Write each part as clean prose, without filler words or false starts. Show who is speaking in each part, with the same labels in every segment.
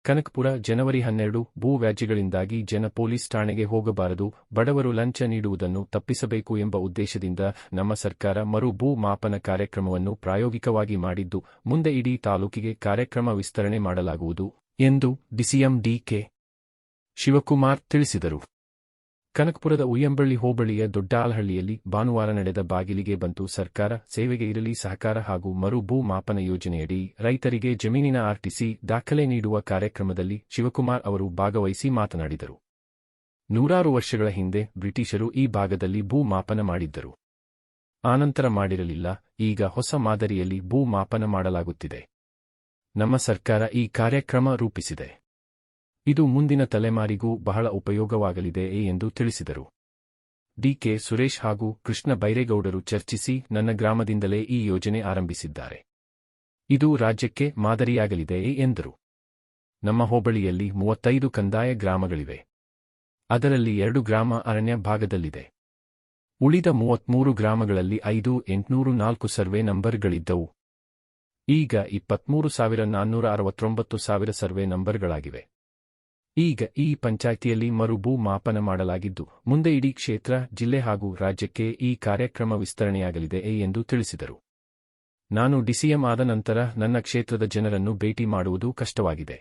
Speaker 1: ಕನಕಪುರ ಜನವರಿ 12 ಭೂ ವ್ಯಾಜ್ಯಗಳಿಂದಾಗಿ ಜನ ಪೊಲೀಸ್ ಠಾಣೆಗೆ ಹೋಗಬಾರದು, ಬಡವರು ಲಂಚ ನೀಡುವುದನ್ನು ತಪ್ಪಿಸಬೇಕು ಎಂಬ ಉದ್ದೇಶದಿಂದ ನಮ್ಮ ಸರ್ಕಾರ ಮರು ಭೂ ಮಾಪನ ಕಾರ್ಯಕ್ರಮವನ್ನು ಪ್ರಾಯೋಗಿಕವಾಗಿ ಮಾಡಿದ್ದು, ಮುಂದೆ ಇಡೀ ತಾಲೂಕಿಗೆ ಕಾರ್ಯಕ್ರಮ ವಿಸ್ತರಣೆ ಮಾಡಲಾಗುವುದು ಎಂದು ಡಿಸಿಎಂ ಡಿ.ಕೆ. ಶಿವಕುಮಾರ್ ತಿಳಿಸಿದರು. ಕನಕಪುರದ ಉಯ್ಯಂಬಳ್ಳಿ ಹೋಬಳಿಯ ದೊಡ್ಡಾಲಹಳ್ಳಿಯಲ್ಲಿ ಭಾನುವಾರ ನಡೆದ ಬಾಗಿಲಿಗೆ ಬಂತು ಸರ್ಕಾರ ಸೇವೆಗೆ ಇರಲಿ ಸಹಕಾರ ಹಾಗೂ ಮರು ಭೂ ಮಾಪನ ಯೋಜನೆಯಡಿ ರೈತರಿಗೆ ಜಮೀನಿನ ಆರ್ಟಿಸಿ ದಾಖಲೆ ನೀಡುವ ಕಾರ್ಯಕ್ರಮದಲ್ಲಿ ಶಿವಕುಮಾರ್ ಅವರು ಭಾಗವಹಿಸಿ ಮಾತನಾಡಿದರು. ನೂರಾರು ವರ್ಷಗಳ ಹಿಂದೆ ಬ್ರಿಟಿಷರು ಈ ಭಾಗದಲ್ಲಿ ಭೂ ಮಾಪನ ಮಾಡಿದ್ದರು. ಆನಂತರ ಮಾಡಿರಲಿಲ್ಲ. ಈಗ ಹೊಸ ಮಾದರಿಯಲ್ಲಿ ಭೂ ಮಾಪನ ಮಾಡಲಾಗುತ್ತಿದೆ. ನಮ್ಮ ಸರ್ಕಾರ ಈ ಕಾರ್ಯಕ್ರಮ ರೂಪಿಸಿದೆ. ಇದು ಮುಂದಿನ ತಲೆಮಾರಿಗೂ ಬಹಳ ಉಪಯೋಗವಾಗಲಿದೆ ಎಂದು ತಿಳಿಸಿದರು. ಡಿ.ಕೆ. ಸುರೇಶ್ ಹಾಗೂ ಕೃಷ್ಣ ಬೈರೇಗೌಡರು ಚರ್ಚಿಸಿ ನನ್ನ ಗ್ರಾಮದಿಂದಲೇ ಈ ಯೋಜನೆ ಆರಂಭಿಸಿದ್ದಾರೆ. ಇದು ರಾಜ್ಯಕ್ಕೆ ಮಾದರಿಯಾಗಲಿದೆ ಎಂದರು. ನಮ್ಮ ಹೋಬಳಿಯಲ್ಲಿ 35 ಕಂದಾಯ ಗ್ರಾಮಗಳಿವೆ. ಅದರಲ್ಲಿ 2 ಗ್ರಾಮ ಅರಣ್ಯ ಭಾಗದಲ್ಲಿದೆ. ಉಳಿದ 33 ಗ್ರಾಮಗಳಲ್ಲಿ 5,804 ಸರ್ವೆ ನಂಬರ್ಗಳಿದ್ದವು. ಈಗ 23,469 ಸರ್ವೆ ನಂಬರ್ಗಳಾಗಿವೆ. ಈಗ ಈ ಪಂಚಾಯ್ತಿಯಲ್ಲಿ ಮರು ಭೂ ಮಾಪನ ಮಾಡಲಾಗಿದ್ದು, ಮುಂದೆ ಇಡೀ ಕ್ಷೇತ್ರ, ಜಿಲ್ಲೆ ಹಾಗೂ ರಾಜ್ಯಕ್ಕೆ ಈ ಕಾರ್ಯಕ್ರಮ ವಿಸ್ತರಣೆಯಾಗಲಿದೆ ಎಂದು ತಿಳಿಸಿದರು. ನಾನು ಡಿಸಿಎಂ ಆದ ನಂತರ ನನ್ನ ಕ್ಷೇತ್ರದ ಜನರನ್ನು ಭೇಟಿ ಮಾಡುವುದು ಕಷ್ಟವಾಗಿದೆ.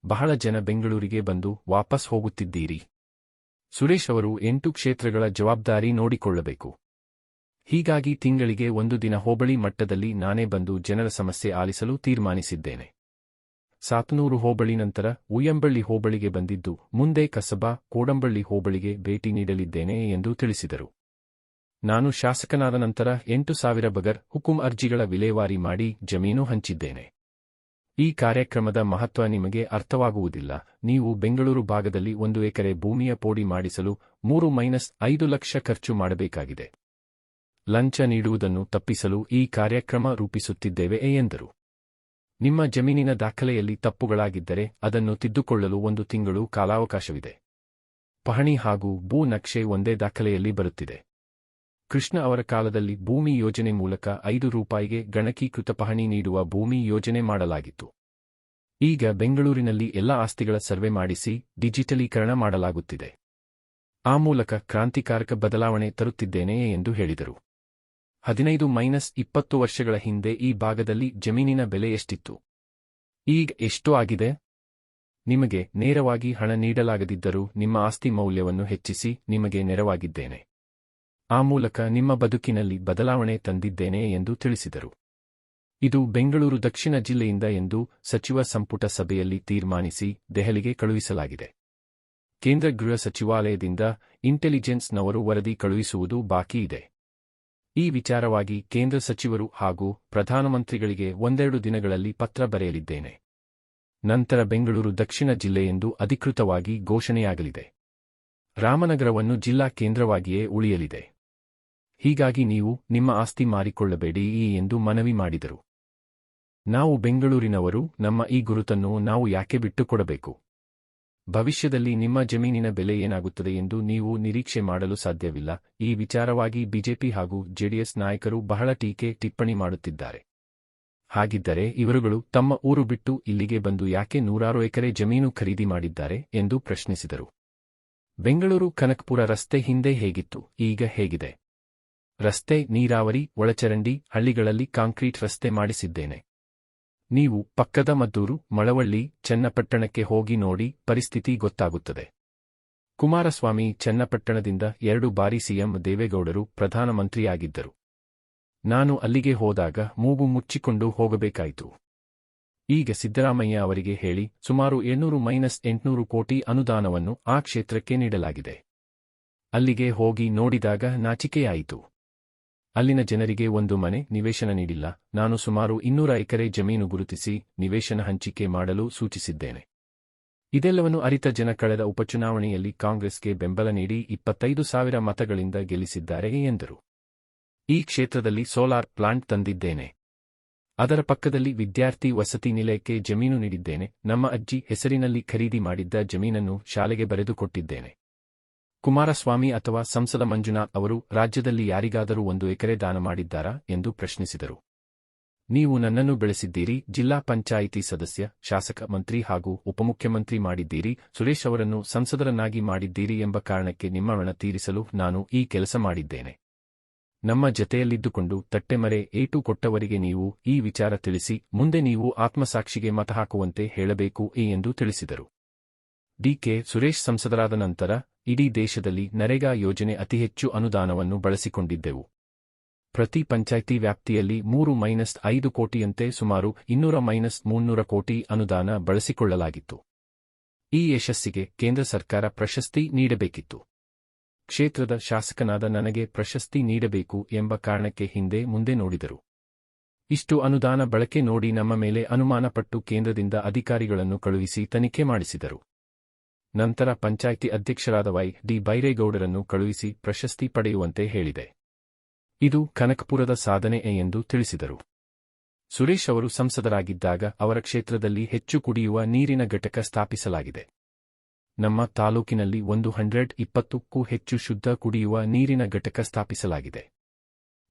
Speaker 1: ಬಹಳ ಜನ ಬೆಂಗಳೂರಿಗೆ ಬಂದು ವಾಪಸ್ ಹೋಗುತ್ತಿದ್ದೀರಿ. ಸುರೇಶ್ ಅವರು 8 ಕ್ಷೇತ್ರಗಳ ಜವಾಬ್ದಾರಿ ನೋಡಿಕೊಳ್ಳಬೇಕು. ಹೀಗಾಗಿ ತಿಂಗಳಿಗೆ 1 ದಿನ ಹೋಬಳಿ ಮಟ್ಟದಲ್ಲಿ ನಾನೇ ಬಂದು ಜನರ ಸಮಸ್ಯೆ ಆಲಿಸಲು ತೀರ್ಮಾನಿಸಿದ್ದೇನೆ. ಸಾತನೂರು ಹೋಬಳಿ ನಂತರ ಉಯ್ಯಂಬಳ್ಳಿ ಹೋಬಳಿಗೆ ಬಂದಿದ್ದು, ಮುಂದೆ ಕಸಬಾ, ಕೋಡಂಬಳ್ಳಿ ಹೋಬಳಿಗೆ ಭೇಟಿ ನೀಡಲಿದ್ದೇನೆ ಎಂದು ತಿಳಿಸಿದರು. ನಾನು ಶಾಸಕನಾದ ನಂತರ 8,000 ಬಗರ್ ಹುಕುಂ ಅರ್ಜಿಗಳ ವಿಲೇವಾರಿ ಮಾಡಿ ಜಮೀನು ಹಂಚಿದ್ದೇನೆ. ಈ ಕಾರ್ಯಕ್ರಮದ ಮಹತ್ವ ನಿಮಗೆ ಅರ್ಥವಾಗುವುದಿಲ್ಲ. ನೀವು ಬೆಂಗಳೂರು ಭಾಗದಲ್ಲಿ 1 ಎಕರೆ ಭೂಮಿಯ ಪೋಡಿ ಮಾಡಿಸಲು 3-5 ಲಕ್ಷ ಖರ್ಚು ಮಾಡಬೇಕಾಗಿದೆ. ಲಂಚ ನೀಡುವುದನ್ನು ತಪ್ಪಿಸಲು ಈ ಕಾರ್ಯಕ್ರಮ ರೂಪಿಸುತ್ತಿದ್ದೇವೆ ಎಂದರು. ನಿಮ್ಮ ಜಮೀನಿನ ದಾಖಲೆಯಲ್ಲಿ ತಪ್ಪುಗಳಾಗಿದ್ದರೆ ಅದನ್ನು ತಿದ್ದುಕೊಳ್ಳಲು 1 ತಿಂಗಳು ಕಾಲಾವಕಾಶವಿದೆ. ಪಹಣಿ ಹಾಗೂ ಭೂ ನಕ್ಷೆ ಒಂದೇ ದಾಖಲೆಯಲ್ಲಿ ಬರುತ್ತಿದೆ. ಕೃಷ್ಣ ಅವರ ಕಾಲದಲ್ಲಿ ಭೂಮಿ ಯೋಜನೆ ಮೂಲಕ 5 ರೂಪಾಯಿಗೆ ಗಣಕೀಕೃತ ಪಹಣಿ ನೀಡುವ ಭೂಮಿ ಯೋಜನೆ ಮಾಡಲಾಗಿತ್ತು. ಈಗ ಬೆಂಗಳೂರಿನಲ್ಲಿ ಎಲ್ಲ ಆಸ್ತಿಗಳ ಸರ್ವೆ ಮಾಡಿಸಿ ಡಿಜಿಟಲೀಕರಣ ಮಾಡಲಾಗುತ್ತಿದೆ. ಆ ಮೂಲಕ ಕ್ರಾಂತಿಕಾರಕ ಬದಲಾವಣೆ ತರುತ್ತಿದ್ದೇನೆ ಎಂದು ಹೇಳಿದರು. 15-20 ವರ್ಷಗಳ ಹಿಂದೆ ಈ ಭಾಗದಲ್ಲಿ ಜಮೀನಿನ ಬೆಲೆ ಎಷ್ಟಿತ್ತು? ಈಗ ಎಷ್ಟು ಆಗಿದೆ? ನಿಮಗೆ ನೇರವಾಗಿ ಹಣ ನೀಡಲಾಗದಿದ್ದರೂ ನಿಮ್ಮ ಆಸ್ತಿ ಮೌಲ್ಯವನ್ನು ಹೆಚ್ಚಿಸಿ ನಿಮಗೆ ನೆರವಾಗಿದ್ದೇನೆ. ಆ ಮೂಲಕ ನಿಮ್ಮ ಬದುಕಿನಲ್ಲಿ ಬದಲಾವಣೆ ತಂದಿದ್ದೇನೆ ಎಂದು ತಿಳಿಸಿದರು. ಇದು ಬೆಂಗಳೂರು ದಕ್ಷಿಣ ಜಿಲ್ಲೆಯಿಂದ ಎಂದು ಸಚಿವ ಸಂಪುಟ ಸಭೆಯಲ್ಲಿ ತೀರ್ಮಾನಿಸಿ ದೆಹಲಿಗೆ ಕಳುಹಿಸಲಾಗಿದೆ. ಕೇಂದ್ರ ಗೃಹ ಸಚಿವಾಲಯದಿಂದ ಇಂಟೆಲಿಜೆನ್ಸ್ನವರು ವರದಿ ಕಳುಹಿಸುವುದು ಬಾಕಿ ಇದೆ. ಈ ವಿಚಾರವಾಗಿ ಕೇಂದ್ರ ಸಚಿವರು ಹಾಗೂ ಪ್ರಧಾನಮಂತ್ರಿಗಳಿಗೆ 1-2 ದಿನಗಳಲ್ಲಿ ಪತ್ರ ಬರೆಯಲಿದ್ದೇನೆ. ನಂತರ ಬೆಂಗಳೂರು ದಕ್ಷಿಣ ಜಿಲ್ಲೆ ಎಂದು ಅಧಿಕೃತವಾಗಿ ಘೋಷಣೆಯಾಗಲಿದೆ. ರಾಮನಗರವನ್ನು ಜಿಲ್ಲಾ ಕೇಂದ್ರವಾಗಿಯೇ ಉಳಿಯಲಿದೆ. ಹೀಗಾಗಿ ನೀವು ನಿಮ್ಮ ಆಸ್ತಿ ಮಾರಿಕೊಳ್ಳಬೇಡಿ ಎಂದು ಮನವಿ ಮಾಡಿದರು. ನಾವು ಬೆಂಗಳೂರಿನವರು, ನಮ್ಮ ಈ ಗುರುತನ್ನು ನಾವು ಯಾಕೆ ಬಿಟ್ಟುಕೊಡಬೇಕು? ಭವಿಷ್ಯದಲ್ಲಿ ನಿಮ್ಮ ಜಮೀನಿನ ಬೆಲೆ ಏನಾಗುತ್ತದೆ ಎಂದು ನೀವು ನಿರೀಕ್ಷೆ ಮಾಡಲು ಸಾಧ್ಯವಿಲ್ಲ. ಈ ವಿಚಾರವಾಗಿ ಬಿಜೆಪಿ ಹಾಗೂ ಜೆಡಿಎಸ್ ನಾಯಕರು ಬಹಳ ಟೀಕೆ ಟಿಪ್ಪಣಿ ಮಾಡುತ್ತಿದ್ದಾರೆ. ಹಾಗಿದ್ದರೆ ಇವರುಗಳು ತಮ್ಮ ಊರು ಬಿಟ್ಟು ಇಲ್ಲಿಗೆ ಬಂದು ಯಾಕೆ ನೂರಾರು ಎಕರೆ ಜಮೀನು ಖರೀದಿ ಮಾಡಿದ್ದಾರೆ ಎಂದು ಪ್ರಶ್ನಿಸಿದರು. ಬೆಂಗಳೂರು ಕನಕಪುರ ರಸ್ತೆ ಹಿಂದೆ ಹೇಗಿತ್ತು, ಈಗ ಹೇಗಿದೆ? ರಸ್ತೆ, ನೀರಾವರಿ, ಒಳಚರಂಡಿ, ಹಳ್ಳಿಗಳಲ್ಲಿ ಕಾಂಕ್ರೀಟ್ ರಸ್ತೆ ಮಾಡಿಸಿದ್ದೇನೆ. ನೀವು ಪಕ್ಕದ ಮದ್ದೂರು, ಮಳವಳ್ಳಿ, ಚನ್ನಪಟ್ಟಣಕ್ಕೆ ಹೋಗಿ ನೋಡಿ, ಪರಿಸ್ಥಿತಿ ಗೊತ್ತಾಗುತ್ತದೆ. ಕುಮಾರಸ್ವಾಮಿ ಚನ್ನಪಟ್ಟಣದಿಂದ 2 ಬಾರಿ ಸಿಎಂ ದೇವೇಗೌಡರು ಪ್ರಧಾನಮಂತ್ರಿಯಾಗಿದ್ದರು. ನಾನು ಅಲ್ಲಿಗೆ ಹೋದಾಗ ಮೂಗು ಮುಚ್ಚಿಕೊಂಡು ಹೋಗಬೇಕಾಯಿತು. ಈಗ ಸಿದ್ದರಾಮಯ್ಯ ಅವರಿಗೆ ಹೇಳಿ ಸುಮಾರು 700-800 ಕೋಟಿ ಅನುದಾನವನ್ನು ಆ ಕ್ಷೇತ್ರಕ್ಕೆ ನೀಡಲಾಗಿದೆ. ಅಲ್ಲಿಗೆ ಹೋಗಿ ನೋಡಿದಾಗ ನಾಚಿಕೆಯಾಯಿತು. ಅಲ್ಲಿನ ಜನರಿಗೆ 1 ಮನೆ ನಿವೇಶನ ನೀಡಿಲ್ಲ. ನಾನು ಸುಮಾರು 200 ಎಕರೆ ಜಮೀನು ಗುರುತಿಸಿ ನಿವೇಶನ ಹಂಚಿಕೆ ಮಾಡಲು ಸೂಚಿಸಿದ್ದೇನೆ. ಇದೆಲ್ಲವನ್ನು ಅರಿತ ಜನ ಕಳೆದ ಉಪಚುನಾವಣೆಯಲ್ಲಿ ಕಾಂಗ್ರೆಸ್ಗೆ ಬೆಂಬಲ ನೀಡಿ 25,000 ಮತಗಳಿಂದ ಗೆಲ್ಲಿಸಿದ್ದಾರೆ ಎಂದರು. ಈ ಕ್ಷೇತ್ರದಲ್ಲಿ ಸೋಲಾರ್ ಪ್ಲಾಂಟ್ ತಂದಿದ್ದೇನೆ. ಅದರ ಪಕ್ಕದಲ್ಲಿ ವಿದ್ಯಾರ್ಥಿ ವಸತಿ ನಿಲಯಕ್ಕೆ ಜಮೀನು ನೀಡಿದ್ದೇನೆ. ನಮ್ಮ ಅಜ್ಜಿ ಹೆಸರಿನಲ್ಲಿ ಖರೀದಿ ಮಾಡಿದ್ದ ಜಮೀನನ್ನು ಶಾಲೆಗೆ ಬರೆದುಕೊಟ್ಟಿದ್ದೇನೆ. ಕುಮಾರಸ್ವಾಮಿ ಅಥವಾ ಸಂಸದ ಮಂಜುನಾಥ್ ಅವರು ರಾಜ್ಯದಲ್ಲಿ ಯಾರಿಗಾದರೂ 1 ಎಕರೆ ದಾನ ಮಾಡಿದ್ದಾರಾ ಎಂದು ಪ್ರಶ್ನಿಸಿದರು. ನೀವು ನನ್ನನ್ನು ಬೆಳೆಸಿದ್ದೀರಿ, ಜಿಲ್ಲಾ ಪಂಚಾಯಿತಿ ಸದಸ್ಯ, ಶಾಸಕ, ಮಂತ್ರಿ ಹಾಗೂ ಉಪಮುಖ್ಯಮಂತ್ರಿ ಮಾಡಿದ್ದೀರಿ, ಸುರೇಶ್ ಅವರನ್ನು ಸಂಸದರನ್ನಾಗಿ ಮಾಡಿದ್ದೀರಿ ಎಂಬ ಕಾರಣಕ್ಕೆ ನಿಮ್ಮ ಋಣ ತೀರಿಸಲು ನಾನು ಈ ಕೆಲಸ ಮಾಡಿದ್ದೇನೆ. ನಮ್ಮ ಜತೆಯಲ್ಲಿದ್ದುಕೊಂಡು ತಟ್ಟೆಮರೆ ಏಟು ಕೊಟ್ಟವರಿಗೆ ನೀವು ಈ ವಿಚಾರ ತಿಳಿಸಿ ಮುಂದೆ ನೀವು ಆತ್ಮಸಾಕ್ಷಿಗೆ ಮತ ಹಾಕುವಂತೆ ಹೇಳಬೇಕು ಎಂದು ತಿಳಿಸಿದರು. ಡಿಕೆ ಸುರೇಶ್ ಸಂಸದರಾದ ನಂತರ ಇಡೀ ದೇಶದಲ್ಲಿ ನರೇಗಾ ಯೋಜನೆ ಅತಿ ಹೆಚ್ಚು ಅನುದಾನವನ್ನು ಬಳಸಿಕೊಂಡಿದ್ದೆವು. ಪ್ರತಿ ಪಂಚಾಯ್ತಿ ವ್ಯಾಪ್ತಿಯಲ್ಲಿ 3-5 ಕೋಟಿಯಂತೆ ಸುಮಾರು 200-300 ಕೋಟಿ ಅನುದಾನ ಬಳಸಿಕೊಳ್ಳಲಾಗಿತ್ತು. ಈ ಯಶಸ್ಸಿಗೆ ಕೇಂದ್ರ ಸರ್ಕಾರ ಪ್ರಶಸ್ತಿ ನೀಡಬೇಕಿತ್ತು. ಕ್ಷೇತ್ರದ ಶಾಸಕನಾದ ನನಗೆ ಪ್ರಶಸ್ತಿ ನೀಡಬೇಕು ಎಂಬ ಕಾರಣಕ್ಕೆ ಹಿಂದೆ ಮುಂದೆ ನೋಡಿದರು. ಇಷ್ಟು ಅನುದಾನ ಬಳಕೆ ನೋಡಿ ನಮ್ಮ ಮೇಲೆ ಅನುಮಾನಪಟ್ಟು ಕೇಂದ್ರದಿಂದ ಅಧಿಕಾರಿಗಳನ್ನು ಕಳುಹಿಸಿ ತನಿಖೆ ಮಾಡಿಸಿದರು. ನಂತರ ಪಂಚಾಯ್ತಿ ಅಧ್ಯಕ್ಷರಾದ ಡಿ ಬೈರೇಗೌಡರನ್ನು ಕಳುಹಿಸಿ ಪ್ರಶಸ್ತಿ ಪಡೆಯುವಂತೆ ಹೇಳಿದೆ. ಇದು ಕನಕಪುರದ ಸಾಧನೆ ಎಂದು ತಿಳಿಸಿದರು. ಸುರೇಶ್ ಅವರು ಸಂಸದರಾಗಿದ್ದಾಗ ಅವರ ಕ್ಷೇತ್ರದಲ್ಲಿ ಹೆಚ್ಚು ಕುಡಿಯುವ ನೀರಿನ ಘಟಕ ಸ್ಥಾಪಿಸಲಾಗಿದೆ. ನಮ್ಮ ತಾಲೂಕಿನಲ್ಲಿ 120ಕ್ಕೂ ಹೆಚ್ಚು ಶುದ್ಧ ಕುಡಿಯುವ ನೀರಿನ ಘಟಕ ಸ್ಥಾಪಿಸಲಾಗಿದೆ.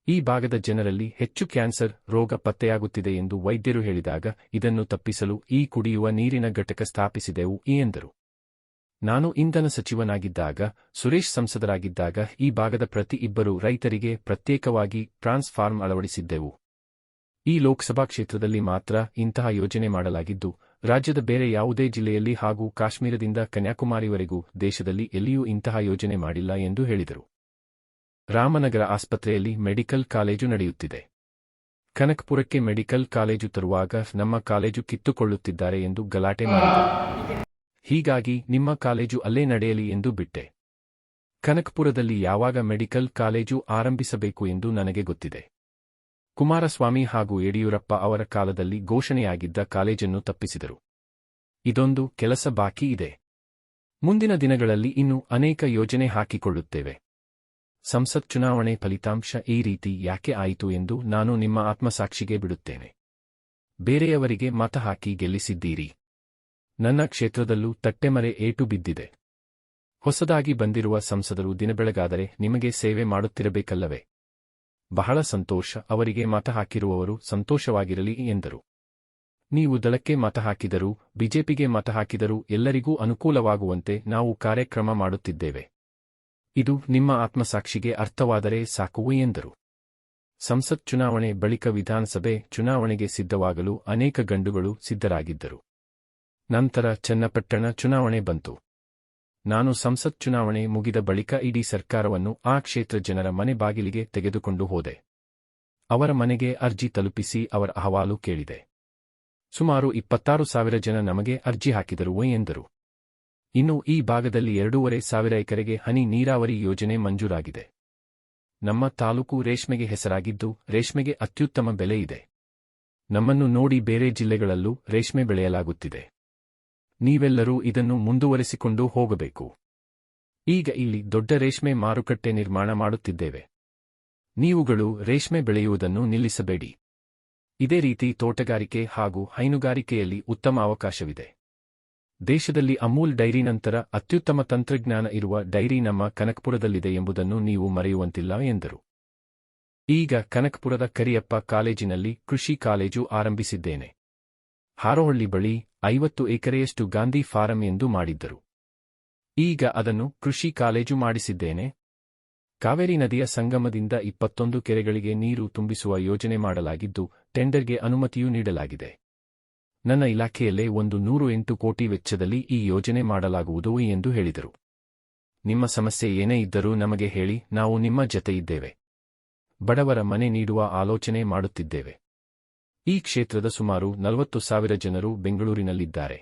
Speaker 1: ಈ ಭಾಗದ ಜನರಲ್ಲಿ ಹೆಚ್ಚು ಕ್ಯಾನ್ಸರ್ ರೋಗ ಪತ್ತೆಯಾಗುತ್ತಿದೆ ಎಂದು ವೈದ್ಯರು ಹೇಳಿದಾಗ ಇದನ್ನು ತಪ್ಪಿಸಲು ಈ ಕುಡಿಯುವ ನೀರಿನ ಘಟಕ ಸ್ಥಾಪಿಸಿದೆವು ಎಂದರು. ನಾನು ಇಂಧನ ಸಚಿವನಾಗಿದ್ದಾಗ, ಸುರೇಶ್ ಸಂಸದರಾಗಿದ್ದಾಗ ಈ ಭಾಗದ ಪ್ರತಿ ಇಬ್ಬರು ರೈತರಿಗೆ ಪ್ರತ್ಯೇಕವಾಗಿ ಟ್ರಾನ್ಸ್ಫಾರ್ಮ್ ಅಳವಡಿಸಿದ್ದೆವು. ಈ ಲೋಕಸಭಾ ಕ್ಷೇತ್ರದಲ್ಲಿ ಮಾತ್ರ ಇಂತಹ ಯೋಜನೆ ಮಾಡಲಾಗಿದ್ದು, ರಾಜ್ಯದ ಬೇರೆ ಯಾವುದೇ ಜಿಲ್ಲೆಯಲ್ಲಿ ಹಾಗೂ ಕಾಶ್ಮೀರದಿಂದ ಕನ್ಯಾಕುಮಾರಿವರೆಗೂ ದೇಶದಲ್ಲಿ ಎಲ್ಲಿಯೂ ಇಂತಹ ಯೋಜನೆ ಮಾಡಿಲ್ಲ ಎಂದು ಹೇಳಿದರು. ರಾಮನಗರ ಆಸ್ಪತ್ರೆಯಲ್ಲಿ ಮೆಡಿಕಲ್ ಕಾಲೇಜು ನಡೆಯುತ್ತಿದೆ. ಕನಕಪುರಕ್ಕೆ ಮೆಡಿಕಲ್ ಕಾಲೇಜು ತರುವಾಗ ನಮ್ಮ ಕಾಲೇಜು ಕಿತ್ತುಕೊಳ್ಳುತ್ತಿದ್ದಾರೆ ಎಂದು ಗಲಾಟೆ ಮಾಡಿದರು. ಹೀಗಾಗಿ ನಿಮ್ಮ ಕಾಲೇಜು ಅಲ್ಲೇ ನಡೆಯಲಿ ಎಂದು ಬಿಟ್ಟೆ. ಕನಕಪುರದಲ್ಲಿ ಯಾವಾಗ ಮೆಡಿಕಲ್ ಕಾಲೇಜು ಆರಂಭಿಸಬೇಕು ಎಂದು ನನಗೆ ಗೊತ್ತಿದೆ. ಕುಮಾರಸ್ವಾಮಿ ಹಾಗೂ ಯಡಿಯೂರಪ್ಪ ಅವರ ಕಾಲದಲ್ಲಿ ಘೋಷಣೆಯಾಗಿದ್ದ ಕಾಲೇಜನ್ನು ತಪ್ಪಿಸಿದರು. ಇದೊಂದು ಕೆಲಸ ಬಾಕಿ ಇದೆ. ಮುಂದಿನ ದಿನಗಳಲ್ಲಿ ಇನ್ನೂ ಅನೇಕ ಯೋಜನೆ ಹಾಕಿಕೊಳ್ಳುತ್ತೇವೆ. ಸಂಸತ್ ಚುನಾವಣೆ ಫಲಿತಾಂಶ ಈ ರೀತಿ ಯಾಕೆ ಆಯಿತು ಎಂದು ನಾನು ನಿಮ್ಮ ಆತ್ಮಸಾಕ್ಷಿಗೆ ಬಿಡುತ್ತೇನೆ. ಬೇರೆಯವರಿಗೆ ಮತ ಹಾಕಿ ಗೆಲ್ಲಿಸಿದ್ದೀರಿ. ನನ್ನ ಕ್ಷೇತ್ರದಲ್ಲೂ ತಟ್ಟೆಮರೆ ಏಟು ಬಿದ್ದಿದೆ. ಹೊಸದಾಗಿ ಬಂದಿರುವ ಸಂಸದರು ದಿನಬೆಳಗಾದರೆ ನಿಮಗೆ ಸೇವೆ ಮಾಡುತ್ತಿರಬೇಕಲ್ಲವೇ? ಬಹಳ ಸಂತೋಷ. ಅವರಿಗೆ ಮತ ಹಾಕಿರುವವರು ಸಂತೋಷವಾಗಿರಲಿ ಎಂದರು. ನೀವು ದಳಕ್ಕೆ ಮತ ಹಾಕಿದರೂ ಬಿಜೆಪಿಗೆ ಮತ ಹಾಕಿದರೂ ಎಲ್ಲರಿಗೂ ಅನುಕೂಲವಾಗುವಂತೆ ನಾವು ಕಾರ್ಯಕ್ರಮ ಮಾಡುತ್ತಿದ್ದೇವೆ. ಇದು ನಿಮ್ಮ ಆತ್ಮಸಾಕ್ಷಿಗೆ ಅರ್ಥವಾದರೆ ಸಾಕು ಎಂದರು. ಸಂಸತ್ ಚುನಾವಣೆ ಬಳಿಕ ವಿಧಾನಸಭೆ ಚುನಾವಣೆಗೆ ಸಿದ್ಧವಾಗಲು ಅನೇಕ ಗಂಡುಗಳು ಸಿದ್ಧರಾಗಿದ್ದರು. ನಂತರ ಚನ್ನಪಟ್ಟಣ ಚುನಾವಣೆ ಬಂತು. ನಾನು ಸಂಸತ್ ಚುನಾವಣೆ ಮುಗಿದ ಬಳಿಕ ಇಡೀ ಸರ್ಕಾರವನ್ನು ಆ ಕ್ಷೇತ್ರ ಜನರ ಮನೆ ಬಾಗಿಲಿಗೆ ತೆಗೆದುಕೊಂಡು ಹೋದೆ. ಅವರ ಮನೆಗೆ ಅರ್ಜಿ ತಲುಪಿಸಿ ಅವರ ಅಹವಾಲು ಕೇಳಿದೆ. ಸುಮಾರು 26,000 ಜನ ನಮಗೆ ಅರ್ಜಿ ಹಾಕಿದರು ಎಂದರು. ಇನ್ನು ಈ ಭಾಗದಲ್ಲಿ 2,500 ಎಕರೆಗೆ ಹನಿ ನೀರಾವರಿ ಯೋಜನೆ ಮಂಜೂರಾಗಿದೆ. ನಮ್ಮ ತಾಲೂಕು ರೇಷ್ಮೆಗೆ ಹೆಸರಾಗಿದ್ದು ರೇಷ್ಮೆಗೆ ಅತ್ಯುತ್ತಮ ಬೆಲೆ ಇದೆ. ನಮ್ಮನ್ನು ನೋಡಿ ಬೇರೆ ಜಿಲ್ಲೆಗಳಲ್ಲೂ ರೇಷ್ಮೆ ಬೆಳೆಯಲಾಗುತ್ತಿದೆ. ನೀವೆಲ್ಲರೂ ಇದನ್ನು ಮುಂದುವರೆಸಿಕೊಂಡು ಹೋಗಬೇಕು. ಈಗ ಇಲ್ಲಿ ದೊಡ್ಡ ರೇಷ್ಮೆ ಮಾರುಕಟ್ಟೆ ನಿರ್ಮಾಣ ಮಾಡುತ್ತಿದ್ದೇವೆ. ನೀವುಗಳು ರೇಷ್ಮೆ ಬೆಳೆಯುವುದನ್ನು ನಿಲ್ಲಿಸಬೇಡಿ. ಇದೇ ರೀತಿ ತೋಟಗಾರಿಕೆ ಹಾಗೂ ಹೈನುಗಾರಿಕೆಯಲ್ಲಿ ಉತ್ತಮ ಅವಕಾಶವಿದೆ. ದೇಶದಲ್ಲಿ ಅಮೂಲ್ ಡೈರಿ ನಂತರ ಅತ್ಯುತ್ತಮ ತಂತ್ರಜ್ಞಾನ ಇರುವ ಡೈರಿ ನಮ್ಮ ಕನಕಪುರದಲ್ಲಿದೆ ಎಂಬುದನ್ನು ನೀವು ಮರೆಯುವಂತಿಲ್ಲ ಎಂದರು. ಈಗ ಕನಕಪುರದ ಕರಿಯಪ್ಪ ಕಾಲೇಜಿನಲ್ಲಿ ಕೃಷಿ ಕಾಲೇಜು ಆರಂಭಿಸಿದ್ದೇನೆ. ಹಾರೋಹಳ್ಳಿ ಬಳಿ 50 ಎಕರೆಯಷ್ಟು ಗಾಂಧಿ ಫಾರಂ ಎಂದು ಮಾಡಿದ್ದರು. ಈಗ ಅದನ್ನು ಕೃಷಿ ಕಾಲೇಜು ಮಾಡಿಸಿದ್ದೇನೆ. ಕಾವೇರಿ ನದಿಯ ಸಂಗಮದಿಂದ 21 ಕೆರೆಗಳಿಗೆ ನೀರು ತುಂಬಿಸುವ ಯೋಜನೆ ಮಾಡಲಾಗಿದ್ದು ಟೆಂಡರ್ಗೆ ಅನುಮತಿಯೂ ನೀಡಲಾಗಿದೆ. ನನ್ನ ಇಲಾಖೆಯಲ್ಲೇ 108 ಕೋಟಿ ವೆಚ್ಚದಲ್ಲಿ ಈ ಯೋಜನೆ ಮಾಡಲಾಗುವುದು ಎಂದು ಹೇಳಿದರು. ನಿಮ್ಮ ಸಮಸ್ಯೆ ಏನೇ ಇದ್ದರೂ ನಮಗೆ ಹೇಳಿ, ನಾವು ನಿಮ್ಮ ಜತೆ ಇದ್ದೇವೆ. ಬಡವರ ಮನೆ ನೀಡುವ ಆಲೋಚನೆ ಮಾಡುತ್ತಿದ್ದೇವೆ. ಈ ಕ್ಷೇತ್ರದ ಸುಮಾರು 40,000 ಜನರು ಬೆಂಗಳೂರಿನಲ್ಲಿದ್ದಾರೆ.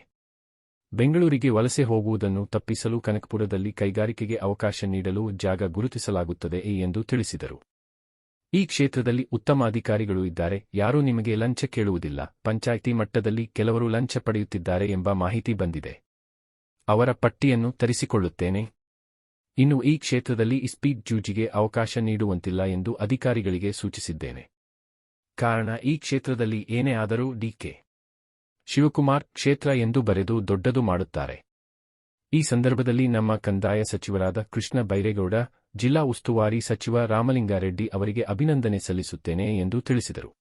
Speaker 1: ಬೆಂಗಳೂರಿಗೆ ವಲಸೆ ಹೋಗುವುದನ್ನು ತಪ್ಪಿಸಲು ಕನಕಪುರದಲ್ಲಿ ಕೈಗಾರಿಕೆಗೆ ಅವಕಾಶ ನೀಡಲು ಜಾಗ ಗುರುತಿಸಲಾಗುತ್ತದೆ ಎಂದು ತಿಳಿಸಿದರು. ಈ ಕ್ಷೇತ್ರದಲ್ಲಿ ಉತ್ತಮ ಅಧಿಕಾರಿಗಳು ಇದ್ದಾರೆ. ಯಾರೂ ನಿಮಗೆ ಲಂಚ ಕೇಳುವುದಿಲ್ಲ. ಪಂಚಾಯ್ತಿ ಮಟ್ಟದಲ್ಲಿ ಕೆಲವರು ಲಂಚ ಪಡೆಯುತ್ತಿದ್ದಾರೆ ಎಂಬ ಮಾಹಿತಿ ಬಂದಿದೆ. ಅವರ ಪಟ್ಟಿಯನ್ನು ತರಿಸಿಕೊಳ್ಳುತ್ತೇನೆ. ಇನ್ನು ಈ ಕ್ಷೇತ್ರದಲ್ಲಿ ಇಸ್ಪೀಟ್ ಜೂಜಿಗೆ ಅವಕಾಶ ನೀಡುವಂತಿಲ್ಲ ಎಂದು ಅಧಿಕಾರಿಗಳಿಗೆ ಸೂಚಿಸಿದ್ದೇನೆ. ಕಾರಣ, ಈ ಕ್ಷೇತ್ರದಲ್ಲಿ ಏನೇ ಆದರೂ ಡಿಕೆ ಶಿವಕುಮಾರ್ ಕ್ಷೇತ್ರ ಎಂದು ಬರೆದು ದೊಡ್ಡದು ಮಾಡುತ್ತಾರೆ. ಈ ಸಂದರ್ಭದಲ್ಲಿ ನಮ್ಮ ಕಂದಾಯ ಸಚಿವರಾದ ಕೃಷ್ಣ ಬೈರೇಗೌಡ, ಜಿಲ್ಲಾ ಉಸ್ತುವಾರಿ ಸಚಿವ ರಾಮಲಿಂಗಾರೆಡ್ಡಿ ಅವರಿಗೆ ಅಭಿನಂದನೆ ಸಲ್ಲಿಸುತ್ತೇನೆ ಎಂದು ತಿಳಿಸಿದರು.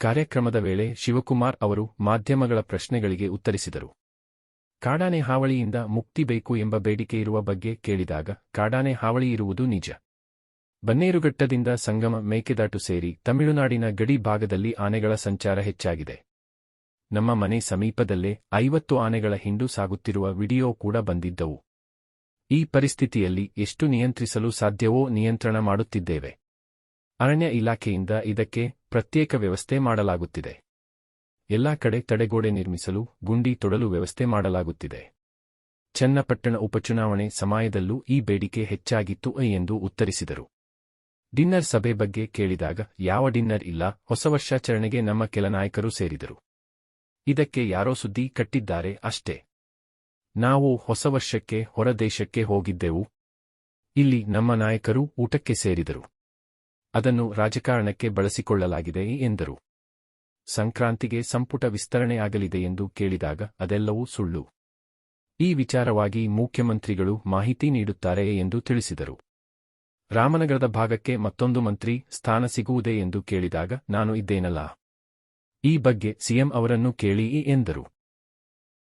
Speaker 1: ಕಾರ್ಯಕ್ರಮದ ವೇಳೆ ಶಿವಕುಮಾರ್ ಅವರು ಮಾಧ್ಯಮಗಳ ಪ್ರಶ್ನೆಗಳಿಗೆ ಉತ್ತರಿಸಿದರು. ಕಾಡಾನೆ ಹಾವಳಿಯಿಂದ ಮುಕ್ತಿ ಬೇಕು ಎಂಬ ಬೇಡಿಕೆ ಇರುವ ಬಗ್ಗೆ ಕೇಳಿದಾಗ ಕಾಡಾನೆ ಹಾವಳಿ ಇರುವುದು ನಿಜ. ಬನ್ನೇರುಘಟ್ಟದಿಂದ ಸಂಗಮ, ಮೇಕೆದಾಟು ಸೇರಿ ತಮಿಳುನಾಡಿನ ಗಡಿ ಭಾಗದಲ್ಲಿ ಆನೆಗಳ ಸಂಚಾರ ಹೆಚ್ಚಾಗಿದೆ. ನಮ್ಮ ಮನೆ ಸಮೀಪದಲ್ಲೇ 50 ಆನೆಗಳ ಹಿಂಡು ಸಾಗುತ್ತಿರುವ ವಿಡಿಯೋ ಕೂಡ ಬಂದಿದ್ದವು. ಈ ಪರಿಸ್ಥಿತಿಯಲ್ಲಿ ಎಷ್ಟು ನಿಯಂತ್ರಿಸಲು ಸಾಧ್ಯವೋ ನಿಯಂತ್ರಣ ಮಾಡುತ್ತಿದ್ದೇವೆ. ಅರಣ್ಯ ಇಲಾಖೆಯಿಂದ ಇದಕ್ಕೆ ಪ್ರತ್ಯೇಕ ವ್ಯವಸ್ಥೆ ಮಾಡಲಾಗುತ್ತಿದೆ. ಎಲ್ಲಾ ಕಡೆ ತಡೆಗೋಡೆ ನಿರ್ಮಿಸಲು ಗುಂಡಿ ತೊಡಲು ವ್ಯವಸ್ಥೆ ಮಾಡಲಾಗುತ್ತಿದೆ. ಚನ್ನಪಟ್ಟಣ ಉಪಚುನಾವಣೆ ಸಮಯದಲ್ಲೂ ಈ ಬೇಡಿಕೆ ಹೆಚ್ಚಾಗಿತ್ತು ಎಂದು ಉತ್ತರಿಸಿದರು. ಡಿನ್ನರ್ ಸಭೆ ಬಗ್ಗೆ ಕೇಳಿದಾಗ ಯಾವ ಡಿನ್ನರ್ ಇಲ್ಲ, ಹೊಸ ವರ್ಷಾಚರಣೆಗೆ ನಮ್ಮ ಕೆಲ ನಾಯಕರು ಸೇರಿದರು. ಇದಕ್ಕೆ ಯಾರೋ ಸುದ್ದಿ ಕಟ್ಟಿದ್ದಾರೆ ಅಷ್ಟೇ. ನಾವು ಹೊಸ ವರ್ಷಕ್ಕೆ ಹೊರ ದೇಶಕ್ಕೆ ಹೋಗಿದ್ದೆವು. ಇಲ್ಲಿ ನಮ್ಮ ನಾಯಕರು ಊಟಕ್ಕೆ ಸೇರಿದರು. ಅದನ್ನು ರಾಜಕಾರಣಕ್ಕೆ ಬಳಸಿಕೊಳ್ಳಲಾಗಿದೆ ಎಂದರು. ಸಂಕ್ರಾಂತಿಗೆ ಸಂಪುಟ ವಿಸ್ತರಣೆಯಾಗಲಿದೆ ಎಂದು ಕೇಳಿದಾಗ ಅದೆಲ್ಲವೂ ಸುಳ್ಳು. ಈ ವಿಚಾರವಾಗಿ ಮುಖ್ಯಮಂತ್ರಿಗಳು ಮಾಹಿತಿ ನೀಡುತ್ತಾರೆ ಎಂದು ತಿಳಿಸಿದರು. ರಾಮನಗರದ ಭಾಗಕ್ಕೆ ಮತ್ತೊಂದು ಮಂತ್ರಿ ಸ್ಥಾನ ಸಿಗುವುದೇ ಎಂದು ಕೇಳಿದಾಗ ನಾನು ಇದ್ದೇನಲ್ಲ, ಈ ಬಗ್ಗೆ ಸಿಎಂ ಅವರನ್ನು ಕೇಳಿ ಎಂದರು.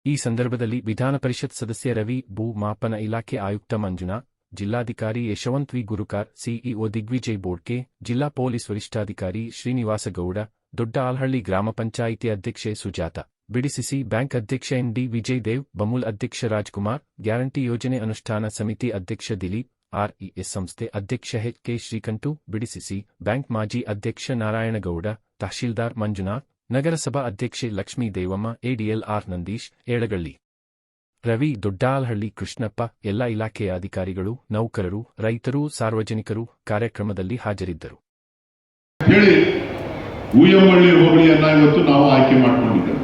Speaker 1: ಈ ಸಂದರ್ಭದಲ್ಲಿ ವಿಧಾನಪರಿಷತ್ ಸದಸ್ಯ ರವಿ, ಭೂ ಮಾಪನ ಇಲಾಖೆ ಆಯುಕ್ತ ಮಂಜುನಾ, ಜಿಲ್ಲಾಧಿಕಾರಿ ಯಶವಂತ್ ವಿ ಗುರುಕಾರ್, ಸಿಇಒ ದಿಗ್ವಿಜಯ್ ಬೋಡ್ಕೆ, ಜಿಲ್ಲಾ ಪೊಲೀಸ್ ವರಿಷ್ಠಾಧಿಕಾರಿ ಶ್ರೀನಿವಾಸಗೌಡ, ದೊಡ್ಡ ಆಲ್ಹಳ್ಳಿ ಗ್ರಾಮ ಪಂಚಾಯಿತಿ ಅಧ್ಯಕ್ಷೆ ಸುಜಾತ, ಬಿಡಿಸಿಸಿ ಬ್ಯಾಂಕ್ ಅಧ್ಯಕ್ಷ ಎನ್ಡಿ ವಿಜಯ್ ದೇವ್, ಬಮೂಲ್ ಅಧ್ಯಕ್ಷ ರಾಜ್ಕುಮಾರ್, ಗ್ಯಾರಂಟಿ ಯೋಜನೆ ಅನುಷ್ಠಾನ ಸಮಿತಿ ಅಧ್ಯಕ್ಷ ದಿಲೀಪ್, ಆರ್ಇಎಸ್ ಸಂಸ್ಥೆ ಅಧ್ಯಕ್ಷ ಎಚ್.ಕೆ. ಶ್ರೀಕಂಠು, ಬಿಡಿಸಿಸಿ ಬ್ಯಾಂಕ್ ಮಾಜಿ ಅಧ್ಯಕ್ಷ ನಾರಾಯಣಗೌಡ, ತಹಶೀಲ್ದಾರ್ ಮಂಜುನಾಥ್, ನಗರಸಭಾ ಅಧ್ಯಕ್ಷೆ ಲಕ್ಷ್ಮೀ ದೇವಮ್ಮ, ಎಡಿಎಲ್.ಆರ್. ನಂದೀಶ್, ಏಳಗಳ್ಳಿ ರವಿ, ದೊಡ್ಡಾಲಹಳ್ಳಿ ಕೃಷ್ಣಪ್ಪ, ಎಲ್ಲ ಇಲಾಖೆಯ ಅಧಿಕಾರಿಗಳು, ನೌಕರರು, ರೈತರು, ಸಾರ್ವಜನಿಕರು ಕಾರ್ಯಕ್ರಮದಲ್ಲಿ ಹಾಜರಿದ್ದರು.
Speaker 2: ಹೇಳಿ ಉಯ್ಯಂಬಳ್ಳಿ ಹೋಬಳಿಯನ್ನ ಇವತ್ತು ನಾವು ಆಯ್ಕೆ ಮಾಡಿಕೊಂಡಿದ್ದೇವೆ.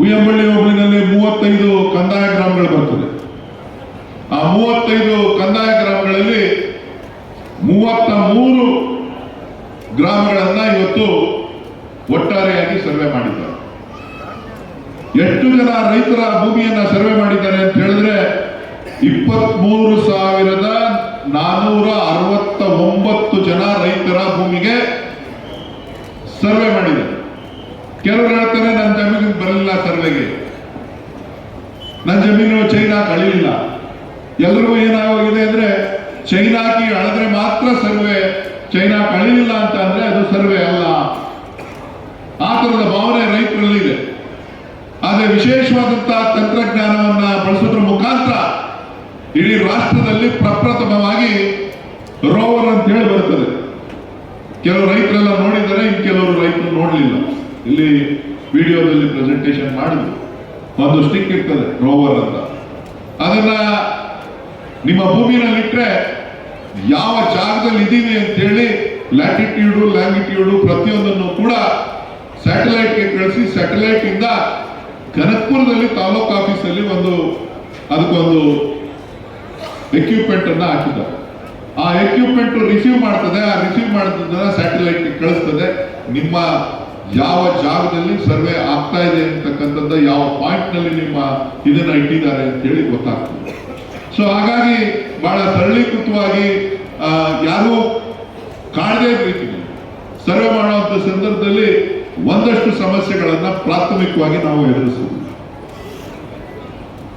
Speaker 2: ಉಯ್ಯಂಬಳ್ಳಿ ಹೋಬಳಿನಲ್ಲಿ 35 ಕಂದಾಯ ಗ್ರಾಮಗಳು ಬರ್ತದೆ. ಆ 35 ಕಂದಾಯ ಗ್ರಾಮಗಳಲ್ಲಿ 33 ಗ್ರಾಮಗಳನ್ನ ಇವತ್ತು ಒಟ್ಟಾರೆಯಾಗಿ ಸರ್ವೆ ಮಾಡಿದ್ದಾರೆ. ಎಷ್ಟು ಜನ ರೈತರ ಭೂಮಿಯನ್ನ ಸರ್ವೆ ಮಾಡಿದ್ದಾರೆ ಅಂತ ಹೇಳಿದ್ರೆ 23,469 ಜನ ರೈತರ ಭೂಮಿಗೆ ಸರ್ವೆ ಮಾಡಿದ್ದಾರೆ. ಕೆಲವರು ಹೇಳ್ತಾರೆ ನನ್ನ ಜಮೀನು ಬರಲಿಲ್ಲ ಸರ್ವೆಗೆ, ನನ್ನ ಜಮೀನು ಚೈನಾ ಕಳೀಲಿಲ್ಲ. ಎಲ್ಲರಿಗೂ ಏನಾಗಿದೆ ಅಂದ್ರೆ ಚೈನಾಕಿ ಅಳದ್ರೆ ಮಾತ್ರ ಸರ್ವೆ, ಚೈನಾ ಕಳೀಲಿಲ್ಲ ಅಂತ ಅಂದ್ರೆ ಅದು ಸರ್ವೆ ಅಲ್ಲ. ಆ ತರದ ಭಾವನೆ ರೈತರಲ್ಲಿ ಇದೆ. ಆದರೆ ವಿಶೇಷವಾದಂತಹ ತಂತ್ರಜ್ಞಾನವನ್ನ ಬಳಸೋದ್ರ ಮುಖಾಂತರ ಇಡೀ ರಾಷ್ಟ್ರದಲ್ಲಿ ಪ್ರಪ್ರಥಮವಾಗಿ ರೋವರ್ ಅಂತ ಹೇಳಿ ಬರ್ತದೆ. ಕೆಲವು ರೈತರೆಲ್ಲ ನೋಡಿದ್ದಾರೆ, ಇನ್ನು ಕೆಲವರು ರೈತರು ನೋಡ್ಲಿಲ್ಲ. ಇಲ್ಲಿ ವಿಡಿಯೋದಲ್ಲಿ ಪ್ರೆಸೆಂಟೇಶನ್ ಮಾಡಿದ್ರು. ಒಂದು ಸ್ಟಿಕ್ ಇರ್ತದೆ ರೋವರ್ ಅಂತ, ಅದನ್ನ ನಿಮ್ಮ ಭೂಮಿನಲ್ಲಿಟ್ರೆ ಯಾವ ಜಾಗದಲ್ಲಿ ಇದೀವಿ ಅಂತ ಹೇಳಿ ಲ್ಯಾಟಿಟ್ಯೂಡು ಲ್ಯಾಂಗಿಟ್ಯೂಡು ಪ್ರತಿಯೊಂದನ್ನು ಕೂಡ ಸ್ಯಾಟಲೈಟ್ಗೆ ಕಳಿಸಿ, ಸ್ಯಾಟಲೈಟ್ ಇಂದ ಕನಕಪುರದಲ್ಲಿ ತಾಲೂಕು ಆಫೀಸಲ್ಲಿ ಅದಕ್ಕೊಂದು ಎಕ್ವಿಪ್ಮೆಂಟ್ ಅನ್ನ ಹಾಕಿದ್ದಾರೆ. ಆ ಎಕ್ವಿಪ್ಮೆಂಟ್ ರಿಸೀವ್ ಮಾಡ್ತದೆ. ಆ ರಿಸೀವ್ ಮಾಡಿದ್ದನ್ನ ಸ್ಯಾಟಲೈಟ್ ಕಳಿಸ್ತದೆ. ನಿಮ್ಮ ಯಾವ ಜಾಗದಲ್ಲಿ ಸರ್ವೆ ಆಗ್ತಾ ಇದೆ ಅಂತಕ್ಕಂಥದ್ದು, ಯಾವ ಪಾಯಿಂಟ್ ನಲ್ಲಿ ನಿಮ್ಮ ಇದನ್ನ ಇಟ್ಟಿದ್ದಾರೆ ಅಂತ ಹೇಳಿ ಗೊತ್ತಾಗ್ತದೆ. ಸೊ ಹಾಗಾಗಿ ಬಹಳ ಸರಳೀಕೃತವಾಗಿ ಯಾರು ಕಾಣದೇ ರೀತಿಯಲ್ಲಿ ಸರ್ವೆ ಮಾಡುವಂತ ಸಂದರ್ಭದಲ್ಲಿ ಒಂದಷ್ಟು ಸಮಸ್ಯೆಗಳನ್ನ ಪ್ರಾಥಮಿಕವಾಗಿ ನಾವು ಎದುರಿಸಬಹುದು.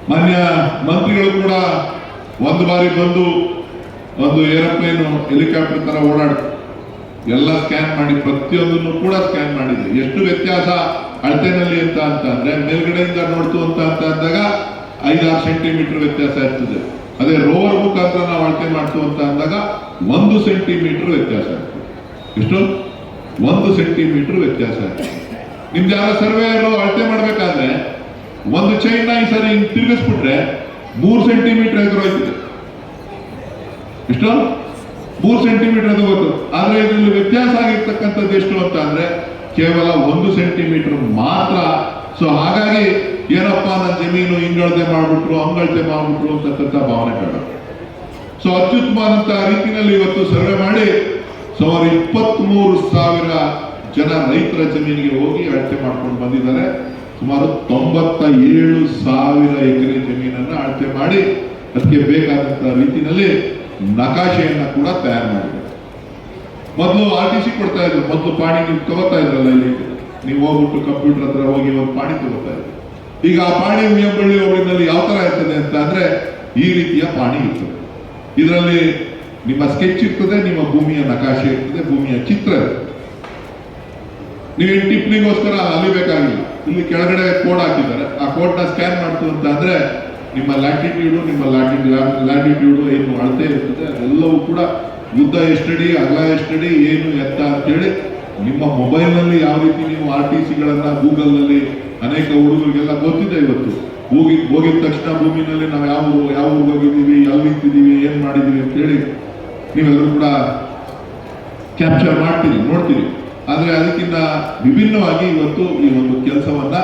Speaker 2: ಮಾನ್ಯ ಮಂತ್ರಿಗಳು ಕೂಡ ಒಂದು ಬಾರಿ ಬಂದು ಒಂದು ಏರೋಪ್ಲೇನ್ ಹೆಲಿಕಾಪ್ಟರ್ ತರ ಓಡಾಡ್ತು, ಎಲ್ಲ ಸ್ಕ್ಯಾನ್ ಮಾಡಿ ಪ್ರತಿಯೊಂದನ್ನು ಕೂಡ ಸ್ಕ್ಯಾನ್ ಮಾಡಿದೆ. ಎಷ್ಟು ವ್ಯತ್ಯಾಸ ಅಳತೆನಲ್ಲಿ ಅಂತ ಅಂದ್ರೆ ಮೇಲ್ಗಡೆಯಿಂದ ನೋಡ್ತು ಅಂತ ಅಂದಾಗ 5-6 ಸೆಂಟಿಮೀಟರ್ ವ್ಯತ್ಯಾಸ ಇರ್ತದೆ. ಅದೇ ರೋವರ್ ಮುಖಾಂತರ ನಾವು ಅಳತೆ ಮಾಡ್ತು ಅಂತ ಅಂದಾಗ 1 ಸೆಂಟಿಮೀಟರ್ ವ್ಯತ್ಯಾಸ ಇರ್ತದೆ. ಎಷ್ಟು? 1 ಸೆಂಟಿಮೀಟರ್ ವ್ಯತ್ಯಾಸ ಇರ್ತದೆ. ನಿಮ್ದು ಯಾರ ಸರ್ವೇಯರು ಅಳತೆ ಮಾಡ್ಬೇಕಾದ್ರೆ ಒಂದು ಚೈನ್ ಈ ಸರಿ ಹಿಂಗ್ ತಿರುಗಿಸ್ಬಿಟ್ರೆ 3 ಸೆಂಟಿಮೀಟರ್ ಎದುರಾಯ್ತದೆ. ಎಷ್ಟು? 3 ಸೆಂಟಿಮೀಟರ್ ಅದು ಗೊತ್ತು. ಆದ್ರೆ ಇದರಲ್ಲಿ ವ್ಯತ್ಯಾಸ ಆಗಿರ್ತಕ್ಕಂಥದ್ದು ಎಷ್ಟು ಅಂತ ಅಂದ್ರೆ ಕೇವಲ 1 ಸೆಂಟಿಮೀಟರ್ ಮಾತ್ರ. ಸೊ ಹಾಗಾಗಿ ಏನಪ್ಪಾ ನನ್ನ ಜಮೀನು ಹಿಂಗಳತೆ ಮಾಡ್ಬಿಟ್ರು, ಹಂಗಳತೆ ಮಾಡ್ಬಿಟ್ರು ಅಂತಕ್ಕಂಥ ಭಾವನೆ ಬೇಡ. ಸೊ ಅತ್ಯುತ್ತಮವಾದಂತಹ ರೀತಿಯಲ್ಲಿ ಇವತ್ತು ಸರ್ವೆ ಮಾಡಿ ಸುಮಾರು 23,000 ಜನ ರೈತರ ಜಮೀನಿಗೆ ಹೋಗಿ ಅಳತೆ ಮಾಡ್ಕೊಂಡು ಬಂದಿದ್ದಾರೆ. ಸುಮಾರು 97,000 ಎಕರೆ ಜಮೀನನ್ನ ಅಳತೆ ಮಾಡಿ ಅದಕ್ಕೆ ಬೇಕಾದಂತಹ ರೀತಿಯಲ್ಲಿ ನಕಾಶೆಯನ್ನ ಕೂಡ ತಯಾರು ಮಾಡಿದ್ದಾರೆ. ಮೊದಲು RTC ಕೊಡ್ತಾ ಇದ್ರು, ಮೊದಲು ಪಾಣಿ ನೀವು ತಗೋತಾ ಇದ್ರಲ್ಲ, ಇಲ್ಲಿ ನೀವು ಹೋಗ್ಬಿಟ್ಟು ಕಂಪ್ಯೂಟರ್ ಹತ್ರ ಹೋಗಿ ಒಂದು ಪಾಣಿ ತಗೋತಾ ಇದ್ರು. ಈಗ ಆ ಪಾಣಿ ಉಯ್ಯಂಬಳ್ಳಿ ಹೋಬಳಿನಲ್ಲಿ ಯಾವ ತರ ಇರ್ತದೆ ಅಂತ ಅಂದ್ರೆ ಈ ರೀತಿಯ ಪಾಣಿ ಇರ್ತದೆ. ಇದರಲ್ಲಿ ನಿಮ್ಮ ಸ್ಕೆಚ್ ಇರ್ತದೆ, ನಿಮ್ಮ ಭೂಮಿಯ ನಕಾಶೆ ಇರ್ತದೆ, ಭೂಮಿಯ ಚಿತ್ರ ಇರ್ತದೆ. ನೀವೇನು ಟಿಪ್ಪಣಿಗೋಸ್ಕರ ಅಲಿಬೇಕಾಗಿಲ್ಲ. ಇಲ್ಲಿ ಕೆಳಗಡೆ ಕೋಡ್ ಹಾಕಿದ್ದಾರೆ, ಆ ಕೋಡ್ ನ ಸ್ಕ್ಯಾನ್ ಮಾಡ್ತು ಅಂತ ಅಂದ್ರೆ ನಿಮ್ಮ ಲ್ಯಾಟಿಟ್ಯೂಡು, ನಿಮ್ಮ ಲ್ಯಾಟಿಟ್ಯೂಡು ಏನು ಅಳತೆ ಇರ್ತದೆ ಎಲ್ಲವೂ ಕೂಡ ಉದ್ದ ಎಷ್ಟಡಿ, ಅಗಲ ಎಷ್ಟಡಿ, ಏನು ಎತ್ತ ಅಂತೇಳಿ ನಿಮ್ಮ ಮೊಬೈಲ್ ನಲ್ಲಿ ಯಾವ ರೀತಿ ನೀವು RTCಗಳನ್ನ ಗೂಗಲ್ ನಲ್ಲಿ ಅನೇಕ ಹುಡುಗರಿಗೆಲ್ಲ ಗೊತ್ತಿದೆ. ಇವತ್ತು ಹೋಗಿದ ತಕ್ಷಣ ಭೂಮಿನಲ್ಲಿ ನಾವು ಯಾವ ಊರಿಗೆ ಹೋಗಿದ್ದೀವಿ, ಎಲ್ಲಿ ನಿಂತಿದ್ದೀವಿ, ಏನ್ ಮಾಡಿದೀವಿ ಅಂತೇಳಿ ನೀವೆಲ್ಲರೂ ಕೂಡ ಕ್ಯಾಪ್ಚರ್ ಮಾಡ್ತೀರಿ, ನೋಡ್ತೀರಿ. ಆದ್ರೆ ಅದಕ್ಕಿಂತ ವಿಭಿನ್ನವಾಗಿ ಇವತ್ತು ಈ ಒಂದು ಕೆಲಸವನ್ನ